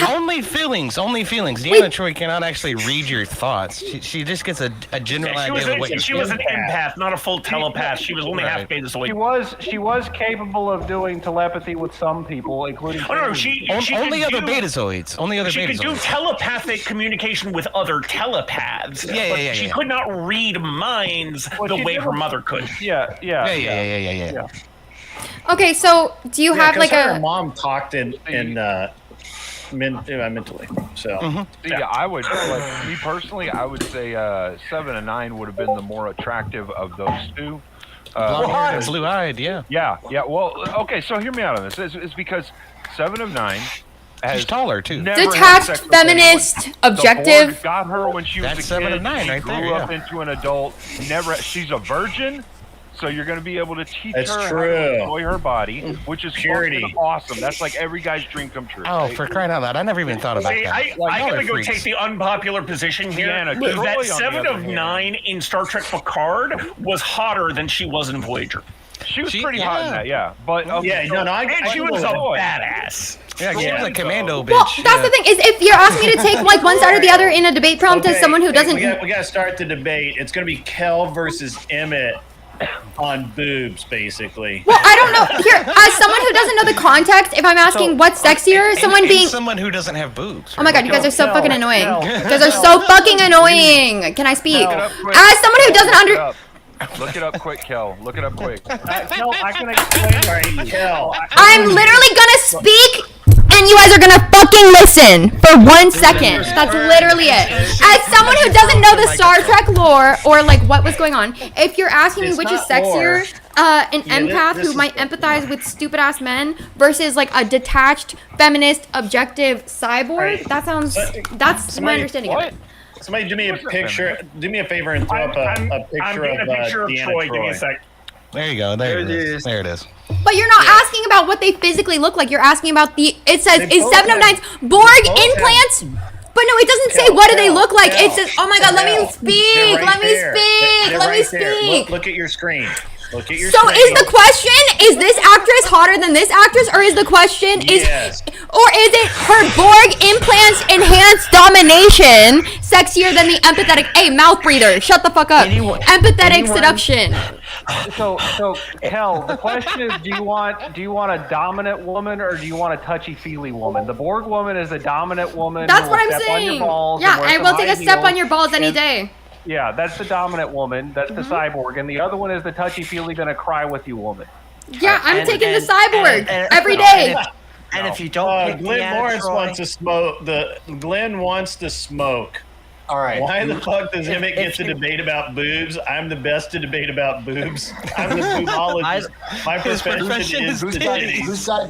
S23: Only feelings. Deanna Troy cannot actually read your thoughts. She just gets a general idea of what you're
S17: She was an empath, not a full telepath. She was only half beta zoid.
S15: She was capable of doing telepathy with some people, including.
S17: Oh no, she
S23: only other betazoids. Only other
S17: She
S23: betazoids.
S17: could do telepathic communication with other telepaths.
S23: Yeah.
S17: She could not read minds the way her mother could.
S23: Yeah.
S1: Okay, so do you have like
S14: her
S1: a?
S14: mom talked in mentally. So
S18: Yeah, I would like me personally. I would say 7 and 9 would have been the more attractive of those two.
S23: Blue-eyed, yeah.
S18: Yeah. Well, okay. So hear me out on this. It's because 7 of 9.
S23: She's taller too.
S1: Detached, feminist, objective.
S18: The Borg got her when she was
S23: That's
S18: a
S23: 7
S18: kid.
S23: of 9
S18: she
S23: right
S18: grew
S23: there,
S18: up
S23: yeah.
S18: into an adult. She's a virgin. So you're going to be able to teach
S14: That's
S18: her how
S14: true.
S18: to enjoy her body, which is
S14: Purity.
S18: fucking awesome. That's like every guy's dream come true.
S23: Oh, for crying out loud! I never even thought about
S17: See,
S23: that.
S17: I gotta go take the unpopular position here.
S18: Deanna
S17: That
S18: Troi, on the
S17: 7
S18: other
S17: of
S18: hand.
S17: 9 in Star Trek Picard was hotter than she was in Voyager.
S18: She was pretty hot in that, yeah. But
S17: and she was a badass.
S23: Yeah, she was a commando bitch.
S1: Well, that's the thing is if you're asking me to take like one side or the other in a debate prompt as someone who doesn't.
S14: We got to start the debate. It's going to be Kel versus Emmett on boobs, basically.
S1: Well, I don't know. Here, as someone who doesn't know the context, if I'm asking what's sexier, someone being.
S23: Someone who doesn't have boobs.
S1: Oh my god, you guys are so fucking annoying. You guys are so fucking annoying. Can I speak? As someone who doesn't under.
S18: Look it up quick, Kel. Look it up quick.
S15: No, I can explain.
S14: Right, Kel.
S1: I'm literally gonna speak, and you guys are gonna fucking listen for 1 second. That's literally it. As someone who doesn't know the Star Trek lore or like what was going on, if you're asking me which is sexier, an empath who might empathize with stupid ass men versus like a detached, feminist, objective cyborg, that sounds. That's my understanding of it.
S14: Somebody do me a picture. Do me a favor and throw up a picture of Deanna
S17: Troy. Give me a sec.
S23: There you go. There it is. There it is.
S1: But you're not asking about what they physically look like. You're asking about the. It says is 7 of 9's Borg implants. But no, it doesn't say what do they look like. It says, oh my god, let me speak. Let me speak. Let me speak.
S14: Look at your screen. Look at your
S1: So
S14: screen.
S1: is the question, is this actress hotter than this actress, or is the question
S14: Yes.
S1: or is it her Borg implants enhanced domination sexier than the empathetic mouth breather? Shut the fuck up. Empathetic seduction.
S15: So Kel, the question is, do you want a dominant woman or do you want a touchy-feely woman? The Borg woman is a dominant woman.
S1: That's
S15: who
S1: what
S15: will
S1: I'm
S15: step on your
S1: saying.
S15: balls
S1: Yeah,
S15: and wear
S1: I
S15: some
S1: will take a
S15: high
S1: step
S15: heels
S1: on your balls any
S15: and-
S1: day.
S15: Yeah, that's the dominant woman. That's the cyborg, and the other one is the touchy-feely gonna cry with you woman.
S1: Yeah, I'm taking the cyborg
S5: and-
S1: every day.
S5: And if you don't pick
S14: Glenn
S5: Deanna
S14: Lawrence
S5: Troi-
S14: wants to smoke. Glenn wants to smoke.
S20: All right.
S14: Why the fuck does Emmett get to debate about boobs? I'm the best to debate about boobs. I'm the boobologist. My profession is
S20: who's got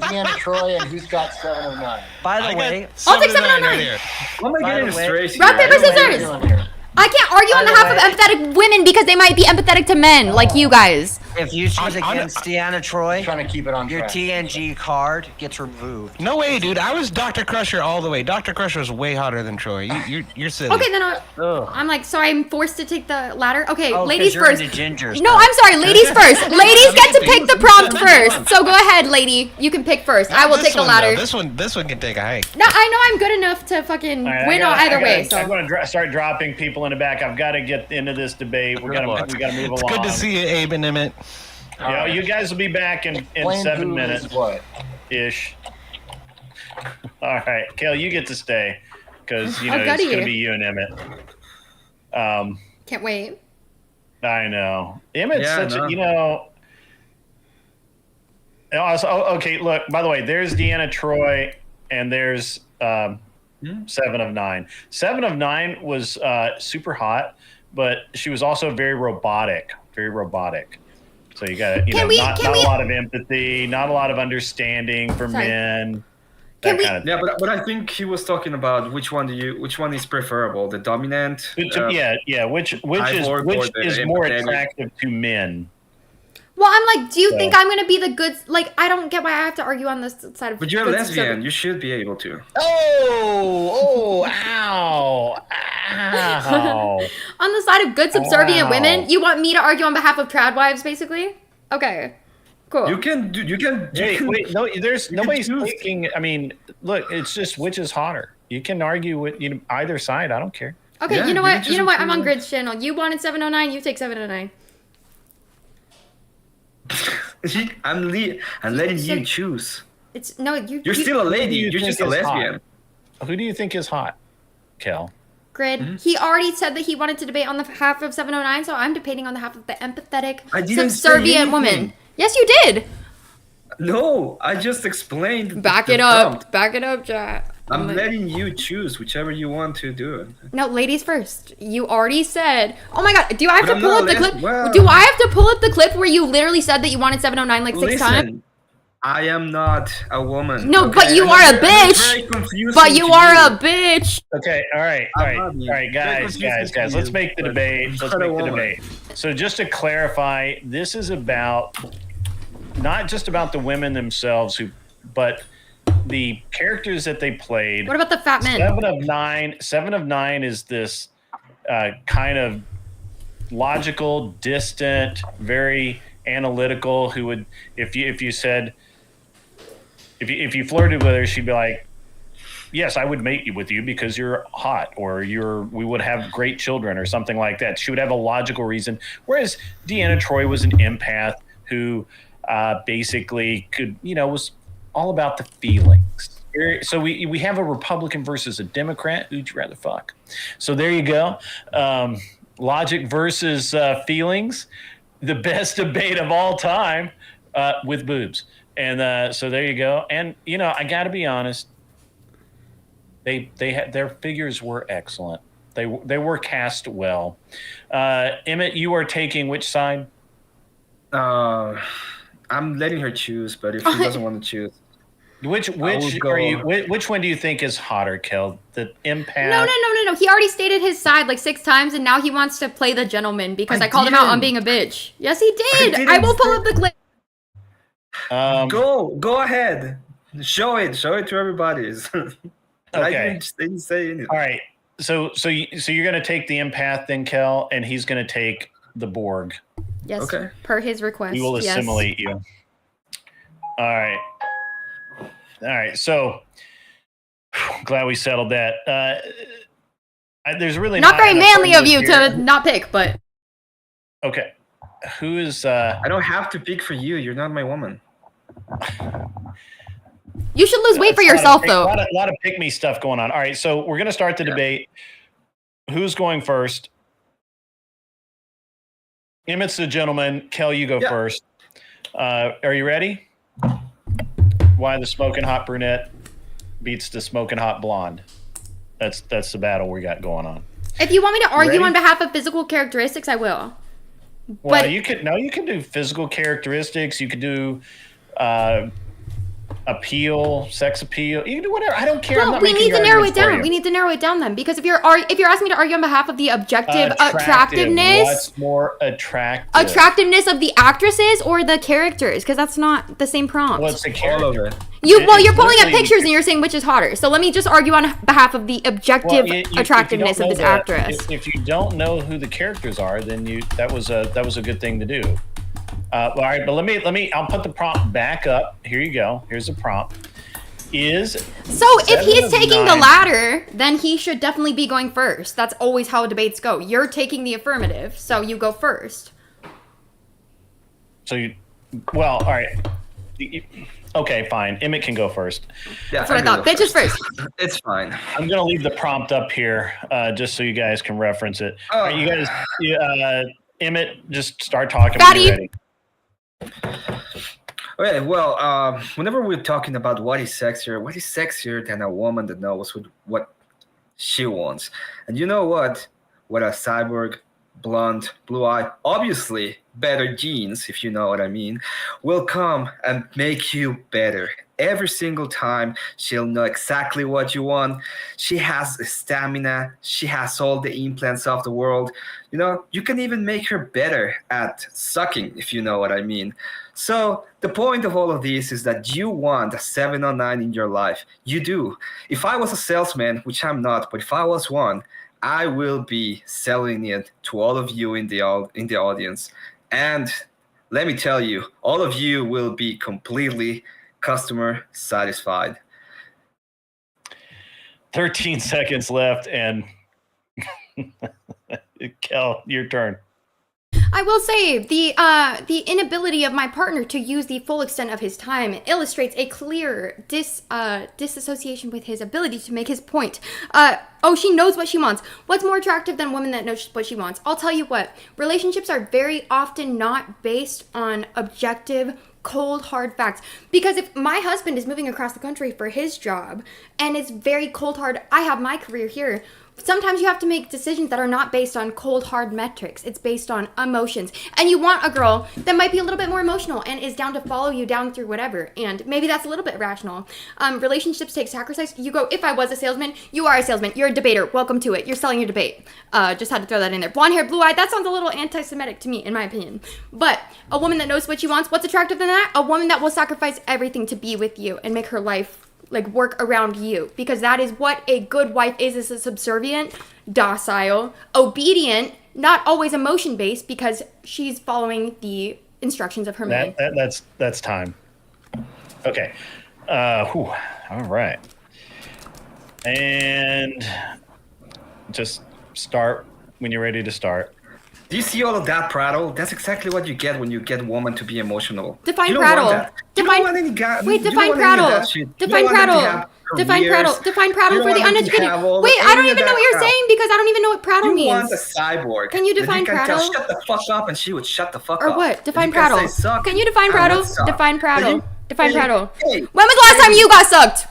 S20: Deanna Troy and who's got 7 of 9?
S5: By the way,
S1: I'll take 7 on 9.
S4: Let me get it straight.
S1: Rock, paper, scissors. I can't argue on behalf of empathetic women because they might be empathetic to men, like you guys.
S5: If you choose against Deanna Troy,
S20: trying to keep it on
S5: your
S20: track.
S5: TNG card gets removed.
S23: No way, dude. I was Dr. Crusher all the way. Dr. Crusher was way hotter than Troy. You're silly.
S1: Okay, then I'm like, sorry, I'm forced to take the ladder. Okay,
S5: Oh, 'cause
S1: ladies
S5: you're
S1: first.
S5: into gingers,
S1: No,
S5: though.
S1: I'm sorry, ladies first. Ladies get to pick the prompt first. So go ahead, lady. You can pick first. I will
S23: This
S1: take the
S23: one,
S1: ladder.
S23: though. This one can take a hike.
S1: No, I know I'm good enough to fucking win either way. So
S14: I'm going to start dropping people in the back. I've got to get into this debate. We got to move along.
S23: Good to see you, Abe and Emmett.
S14: Yeah, you guys will be back in
S20: Explain
S14: 7
S20: who
S14: minutes.
S20: is what?
S14: Ish. All right, Kel, you get to stay because
S1: I've got
S14: it's going
S1: you.
S14: to be you and Emmett.
S1: can't wait.
S14: I know Emmett's
S4: Yeah,
S14: such
S4: no.
S14: Okay, look. By the way, there's Deanna Troy, and there's 7 of 9. 7 of 9 was super hot, but she was also very robotic. Very robotic. So you got not a lot of empathy, not a lot of understanding for men. That kind of thing.
S4: Yeah, but I think he was talking about which one is preferable, the dominant.
S14: Which is
S4: cyborg or the
S14: more
S4: empathetic?
S14: attractive to men?
S1: Well, I'm like, do you
S14: So-
S1: think I'm gonna be the good? Like, I don't get why I have to argue on this side of.
S4: But you're a
S1: good
S4: lesbian.
S1: subservient.
S4: You should be able to.
S14: Ow!
S1: On the side of good subservient
S14: Ow.
S1: women, you want me to argue on behalf of trad wives, basically? Okay. Cool.
S4: You can do. You can.
S14: Wait. No, there's nobody's thinking. I mean, look, it's just which is hotter. You can argue with either side. I don't care.
S1: Okay, you know what? You know what? I'm on Grid's channel. You wanted 709. You take 709.
S4: I'm letting you choose.
S1: It's no. You're
S4: still a lady. You're just a lesbian.
S14: Who do you think is hot, Kel?
S1: Grid. He already said that he wanted to debate on the half of 709, so I'm debating on the half of the empathetic,
S4: I didn't say
S1: subservient woman.
S4: anything.
S1: Yes, you did.
S4: No, I just explained.
S1: Back it up. Back it up, chat.
S4: I'm letting you choose whichever you want to do.
S1: No, ladies first. You already said. Oh my god, do I have
S4: But
S1: to
S4: I'm
S1: pull
S4: not
S1: up the
S4: a
S1: clip?
S4: well-
S1: Do I have to pull up the clip where you literally said that you wanted 709 like 6 times?
S4: I am not a woman.
S1: No, but you are a bitch. But you are a bitch.
S14: Okay, all right, guys. Let's make the debate. So just to clarify, this is about not just about the women themselves, but the characters that they played.
S1: What about the fat men?
S14: 7 of 9 is this kind of logical, distant, very analytical. Who would, if you said, if you flirted with her, she'd be like, yes, I would mate with you because you're hot, or we would have great children, or something like that. She would have a logical reason. Whereas Deanna Troi was an empath who basically was all about the feelings. So we have a Republican versus a Democrat. Who'd you rather fuck? So there you go. Logic versus feelings. The best debate of all time with boobs. And so there you go. And I got to be honest. They had their figures were excellent. They were cast well. Emmett, you are taking which side?
S4: I'm letting her choose, but if she doesn't want to choose,
S14: which one do you think is hotter, Kel? The empath?
S1: No. He already stated his side like 6 times, and now he wants to play the gentleman because I called him out on being a bitch. Yes, he did. I will pull up the clip.
S4: Go ahead. Show it to everybody. I didn't say anything.
S14: All right. So you're gonna take the empath then, Kel, and he's gonna take the Borg.
S1: Yes. Okay. Per his request.
S14: We will assimilate you. All right. So glad we settled that. There's really
S1: not very manly of you to not pick, but
S14: okay. Who is?
S4: I don't have to pick for you. You're not my woman.
S1: You should lose weight for yourself, though.
S14: A lot of pick me stuff going on. All right, so we're gonna start the debate. Who's going first? Emmett's the gentleman. Kel, you go first. Are you ready? Why the smoking hot brunette beats the smoking hot blonde? That's the battle we got going on.
S1: If you want me to argue on behalf of physical characteristics, I will.
S14: Well, you can do physical characteristics. You could do appeal, sex appeal. You can do whatever. I don't care.
S1: Well, we need to narrow it down. We need to narrow it down then, because if you're asking me to argue on behalf of the objective attractiveness,
S14: what's more attractive?
S1: Attractiveness of the actresses or the characters, because that's not the same prompt.
S14: What's the character?
S1: You're pulling up pictures and you're saying which is hotter. So let me just argue on behalf of the objective attractiveness of this actress.
S14: If you don't know who the characters are, then that was a good thing to do. All right, but let me. I'll put the prompt back up. Here you go. Here's the prompt. So
S1: if he's taking the latter, then he should definitely be going first. That's always how debates go. You're taking the affirmative, so you go first.
S14: All right. Okay, fine. Emmett can go first.
S4: Yeah,
S1: that's what I thought. Bitches first.
S4: It's fine.
S14: I'm gonna leave the prompt up here, just so you guys can reference it. All right, you guys. Emmett, just start talking when you're ready.
S4: Okay, well, whenever we're talking about what is sexier than a woman that knows what she wants? And you know what? What a cyborg, blonde, blue-eyed, obviously better genes, if you know what I mean, will come and make you better. Every single time, she'll know exactly what you want. She has stamina. She has all the implants of the world. You can even make her better at sucking, if you know what I mean. So the point of all of this is that you want a 709 in your life. You do. If I was a salesman, which I'm not, but if I was one, I will be selling it to all of you in the audience. And let me tell you, all of you will be completely customer satisfied.
S14: 13 seconds left, and Kel, your turn.
S1: I will say the inability of my partner to use the full extent of his time illustrates a clear disassociation with his ability to make his point. She knows what she wants. What's more attractive than a woman that knows what she wants? I'll tell you what, relationships are very often not based on objective, cold, hard facts. Because if my husband is moving across the country for his job and it's very cold, hard, I have my career here. Sometimes you have to make decisions that are not based on cold, hard metrics. It's based on emotions. And you want a girl that might be a little bit more emotional and is down to follow you down through whatever. And maybe that's a little bit rational. Relationships take sacrifice. You go, if I was a salesman, you are a salesman. You're a debater. Welcome to it. You're selling your debate. Just had to throw that in there. Blonde hair, blue eyed, that sounds a little anti-Semitic to me, in my opinion. But a woman that knows what she wants, what's attractive than that? A woman that will sacrifice everything to be with you and make her life work around you, because that is what a good wife is a subservient, docile, obedient, not always emotion based, because she's following the instructions of her man.
S14: That's time. Okay. All right. And just start when you're ready to start.
S4: Do you see all of that prattle? That's exactly what you get when you get a woman to be emotional.
S1: Define
S4: you don't
S1: prattle.
S4: Want that.
S1: Define.
S4: Wait,
S1: define prattle. Define prattle. Define prattle. Define prattle for the uneducated. Wait, I don't even know what you're saying because I don't even know what prattle means.
S4: You want a cyborg.
S1: Can you define prattle?
S4: Shut the fuck up, and she would shut the fuck up.
S1: Or what? Define prattle. Can you define prattle? Define prattle. Define prattle.
S4: Hey,
S1: when was the last time you got sucked?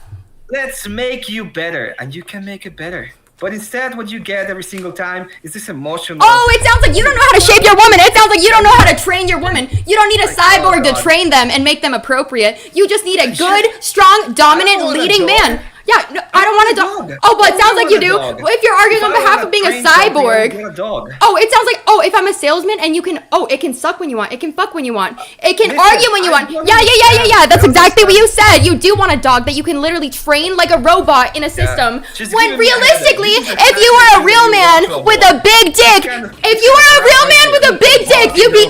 S4: Let's make you better, and you can make it better. But instead, what you get every single time is this emotional.
S1: Oh, it sounds like you don't know how to shape your woman. It sounds like you don't know how to train your woman. You don't need a cyborg to train them and make them appropriate. You just need a good, strong, dominant, leading man. Yeah, no, I don't want a dog. Oh, but it sounds like you do. Well, if you're arguing on behalf of being a cyborg. Oh, it sounds like, if I'm a salesman and you can, it can suck when you want. It can fuck when you want. It can argue when you want. Yeah. That's exactly what you said. You do want a dog that you can literally train like a robot in a system. When realistically, if you were a real man with a big dick, you'd be.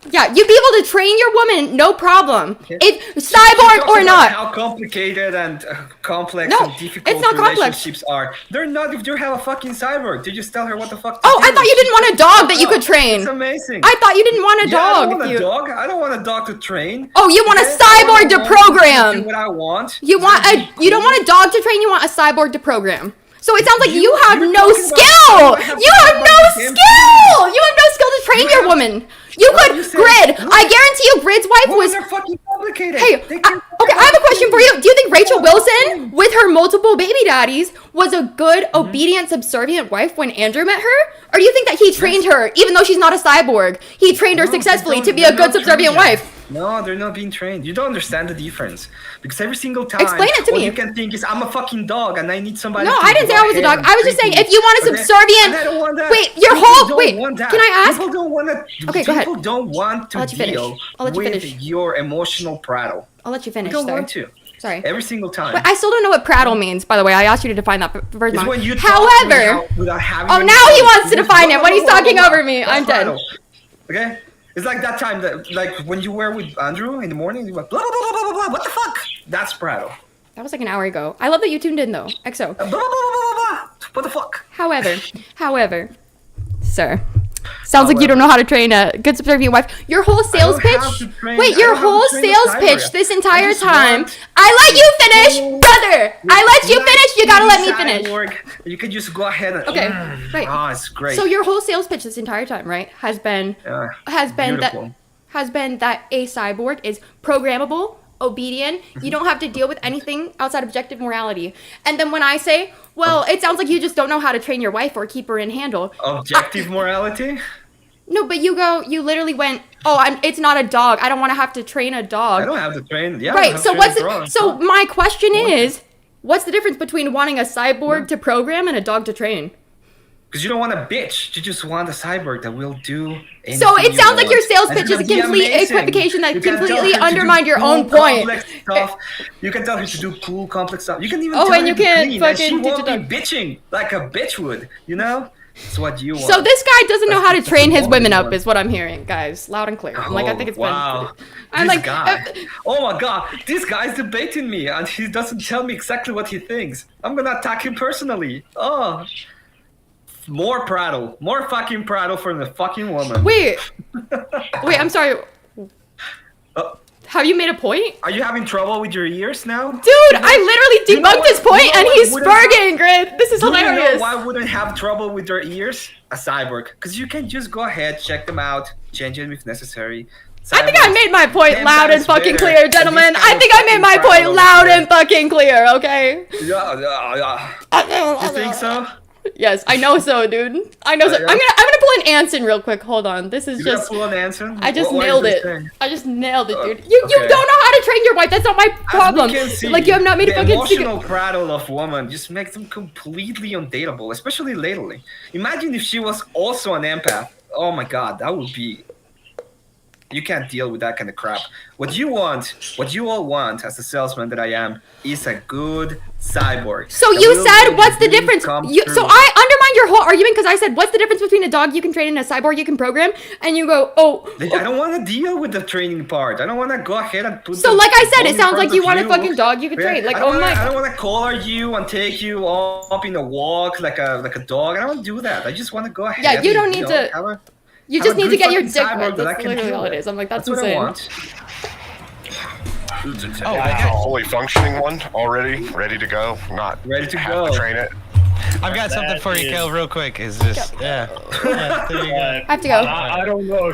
S1: Yeah, you'd be able to train your woman, no problem. If cyborg or not.
S4: How complicated and complex and difficult relationships are. They're not if you have a fucking cyborg. Did you just tell her what the fuck to do?
S1: I thought you didn't want a dog that you could train.
S4: It's amazing.
S1: I thought you didn't want a dog.
S4: I don't want a dog. I don't want a dog to train.
S1: Oh, you want a cyborg to program.
S4: What I want.
S1: You don't want a dog to train, you want a cyborg to program. So it sounds like you have no skill. You have no skill. You have no skill to train your woman. You could Grid. I guarantee you, Grid's wife was.
S4: They're fucking complicated.
S1: Hey, okay, I have a question for you. Do you think Rachel Wilson, with her multiple baby daddies, was a good, obedient, subservient wife when Andrew met her? Or do you think that he trained her, even though she's not a cyborg? He trained her successfully to be a good, subservient wife.
S4: No, they're not being trained. You don't understand the difference. Because every single time,
S1: explain it to me.
S4: All you can think is, I'm a fucking dog and I need somebody.
S1: No, I didn't say I was a dog. I was just saying, if you want a subservient.
S4: I don't want that.
S1: Wait, your whole. Wait, can I ask?
S4: People don't want to.
S1: Okay, go ahead.
S4: People don't want to deal with your emotional prattle.
S1: I'll let you finish.
S4: You don't want to.
S1: Sorry.
S4: Every single time.
S1: But I still don't know what prattle means, by the way. I asked you to define that first.
S4: It's when you
S1: However,
S4: without having
S1: now he wants to define it when he's talking over me. I'm dead.
S4: Okay? It's like that time that, like, when you were with Andrew in the morning, you went blah, blah, blah, blah, blah, blah. What the fuck? That's prattle.
S1: That was like an hour ago. I love that you tuned in, though. XO.
S4: Blah, blah, blah, blah, blah. What the fuck?
S1: However, sir. Sounds like you don't know how to train a good subservient wife. Your whole sales pitch. Wait, your whole sales pitch this entire time. I let you finish, brother. I let you finish. You gotta let me finish.
S4: You could just go ahead and.
S1: Okay, right.
S4: Oh, it's great.
S1: So your whole sales pitch this entire time, right, has been that a cyborg is programmable, obedient. You don't have to deal with anything outside objective morality. And then when I say, well, it sounds like you just don't know how to train your wife or keep her in handle.
S4: Objective morality?
S1: No, but you literally went, it's not a dog. I don't want to have to train a dog.
S4: I don't have to train. Yeah.
S1: Right. So my question is, what's the difference between wanting a cyborg to program and a dog to train?
S4: Because you don't want a bitch. You just want a cyborg that will do anything.
S1: So it sounds like your sales pitch is a complete equivocation that completely undermined your own point.
S4: You can tell her to do cool, complex stuff. You can even
S1: and you can fucking
S4: she won't be bitching like a bitch would, you know? It's what you want.
S1: So this guy doesn't know how to train his women up,
S4: want.
S1: is what I'm hearing, guys. Loud and clear. I'm like, I think it's
S4: wow.
S1: been. I'm
S4: This
S1: like,
S4: guy. Oh my god, this guy's debating me and he doesn't tell me exactly what he thinks. I'm gonna attack him personally. Oh. More prattle. More fucking prattle from the fucking woman.
S1: Wait, I'm sorry. Have you made a point?
S4: Are you having trouble with your ears now?
S1: Dude, I literally debunked his point and he's spurging, Grid. This is hilarious.
S4: You know why wouldn't have trouble with their ears? A cyborg. Because you can just go ahead, check them out, change them if necessary.
S1: I think I made my point loud and fucking clear, gentlemen. I think I made my point loud and fucking clear, okay?
S4: Yeah. You think so?
S1: Yes, I know so, dude. I know so. I'm gonna pull an Anson real quick. Hold on. This is just.
S4: Pull an Anson?
S1: I just
S4: What
S1: nailed
S4: is
S1: it.
S4: this thing?
S1: I just nailed it, dude. You don't know how to train your wife. That's not my problem. Like you have not made a fucking.
S4: The emotional prattle of woman just makes them completely undateable, especially lately. Imagine if she was also an empath. Oh my god, that would be. You can't deal with that kind of crap. What you want, what you all want as a salesman that I am, is a good cyborg.
S1: So you said, what's the difference? So I undermined your whole argument because I said, what's the difference between a dog you can train and a cyborg you can program? And you go, oh.
S4: I don't want to deal with the training part. I don't want to go ahead and put.
S1: So like I said, it sounds like you want a fucking dog you can train. Like, oh my.
S4: I don't want to collar you and take you up in a walk like a dog. I don't want to do that. I just want to go ahead.
S1: Yeah, you don't need to. You just need to get your dick wet. That's literally all it is. I'm like, that's
S4: what
S1: insane.
S4: I want.
S7: Oh, I got a fully functioning one already, ready to go. Not
S4: ready to
S7: have
S4: go.
S7: To train it.
S23: I've got something for you, Kel, real quick. Is just yeah. There you go.
S1: I have to go.
S19: I don't know.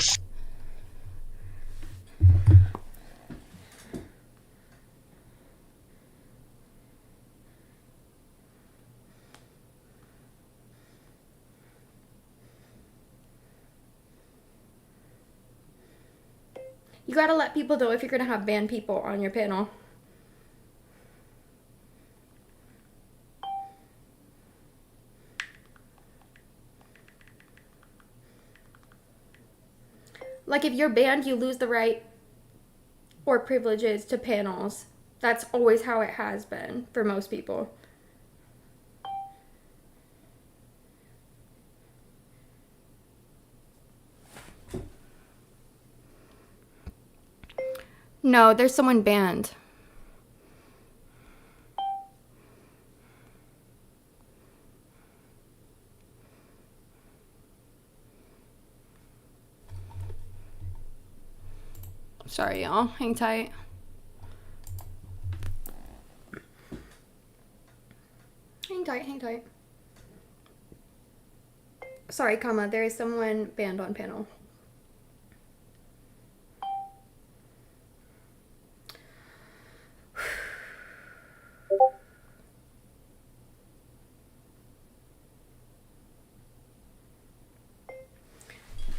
S1: You gotta let people know if you're gonna have banned people on your panel. Like if you're banned, you lose the right or privileges to panels. That's always how it has been for most people. No, there's someone banned. Sorry, y'all. Hang tight. Hang tight, hang tight. Sorry, comma. There is someone banned on panel.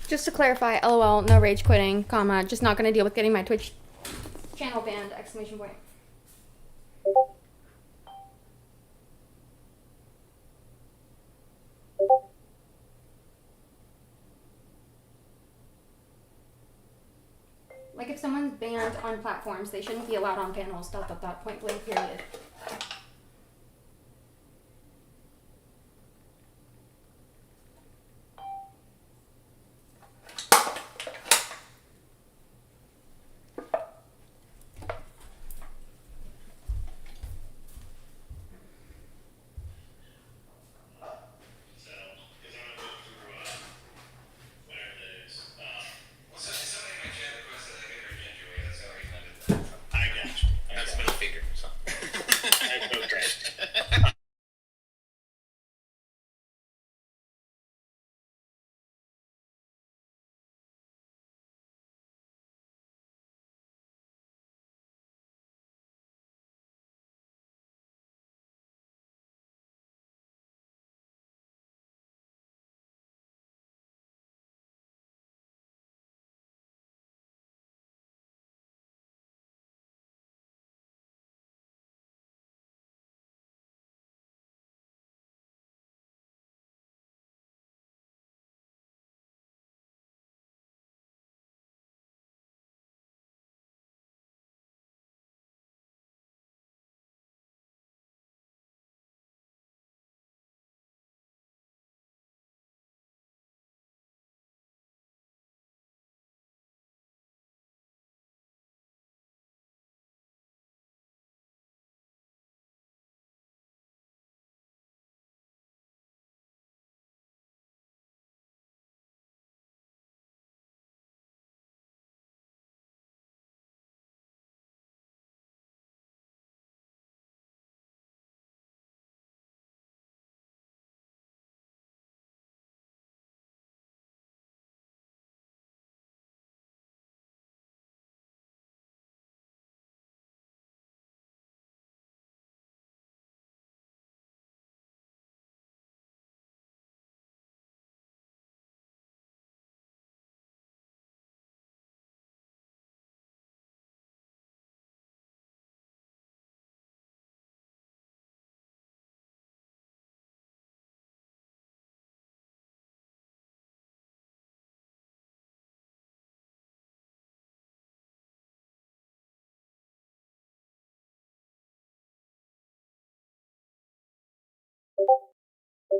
S1: Just to clarify, LOL, no rage quitting, comma, just not gonna deal with getting my Twitch channel banned, exclamation point. Like if someone's banned on platforms, they shouldn't be allowed on panels, ... point blank period.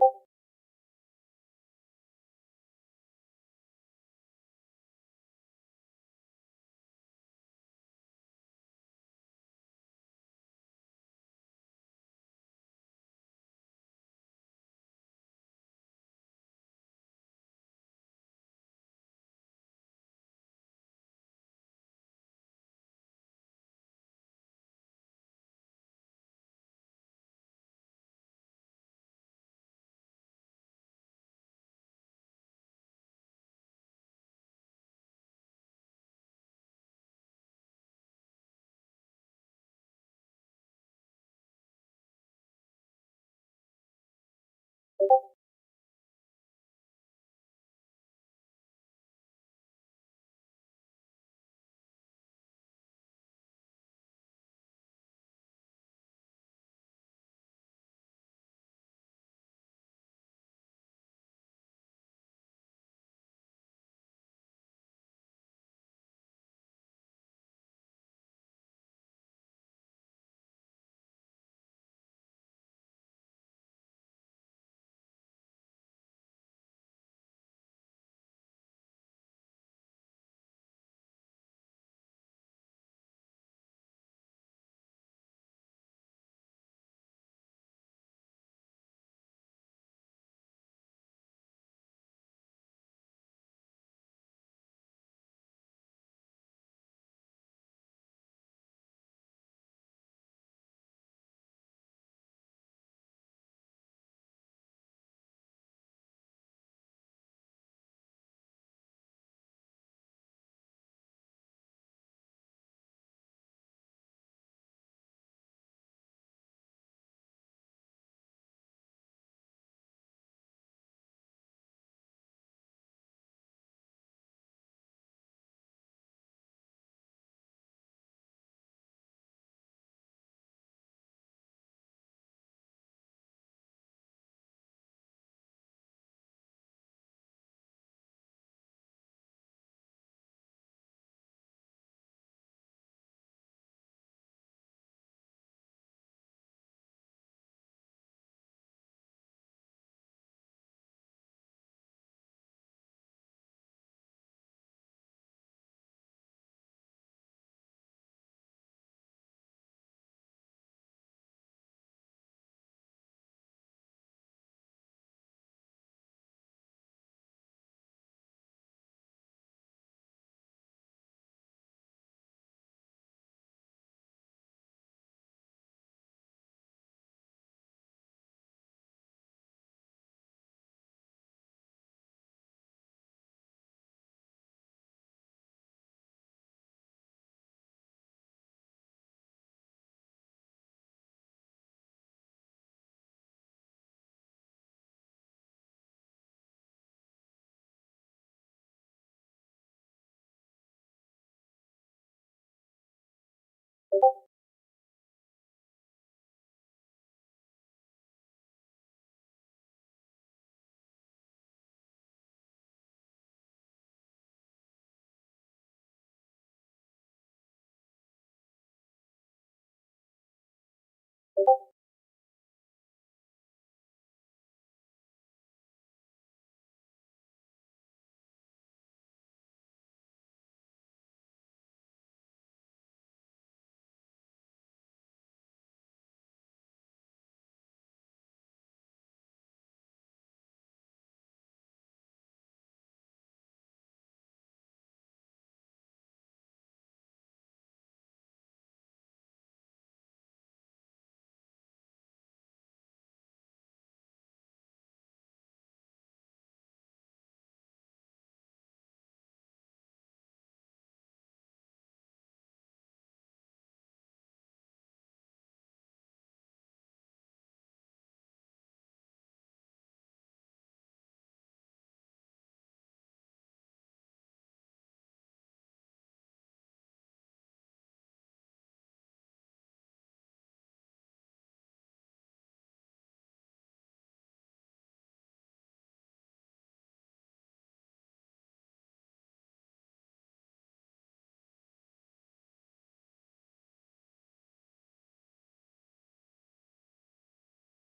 S1: you.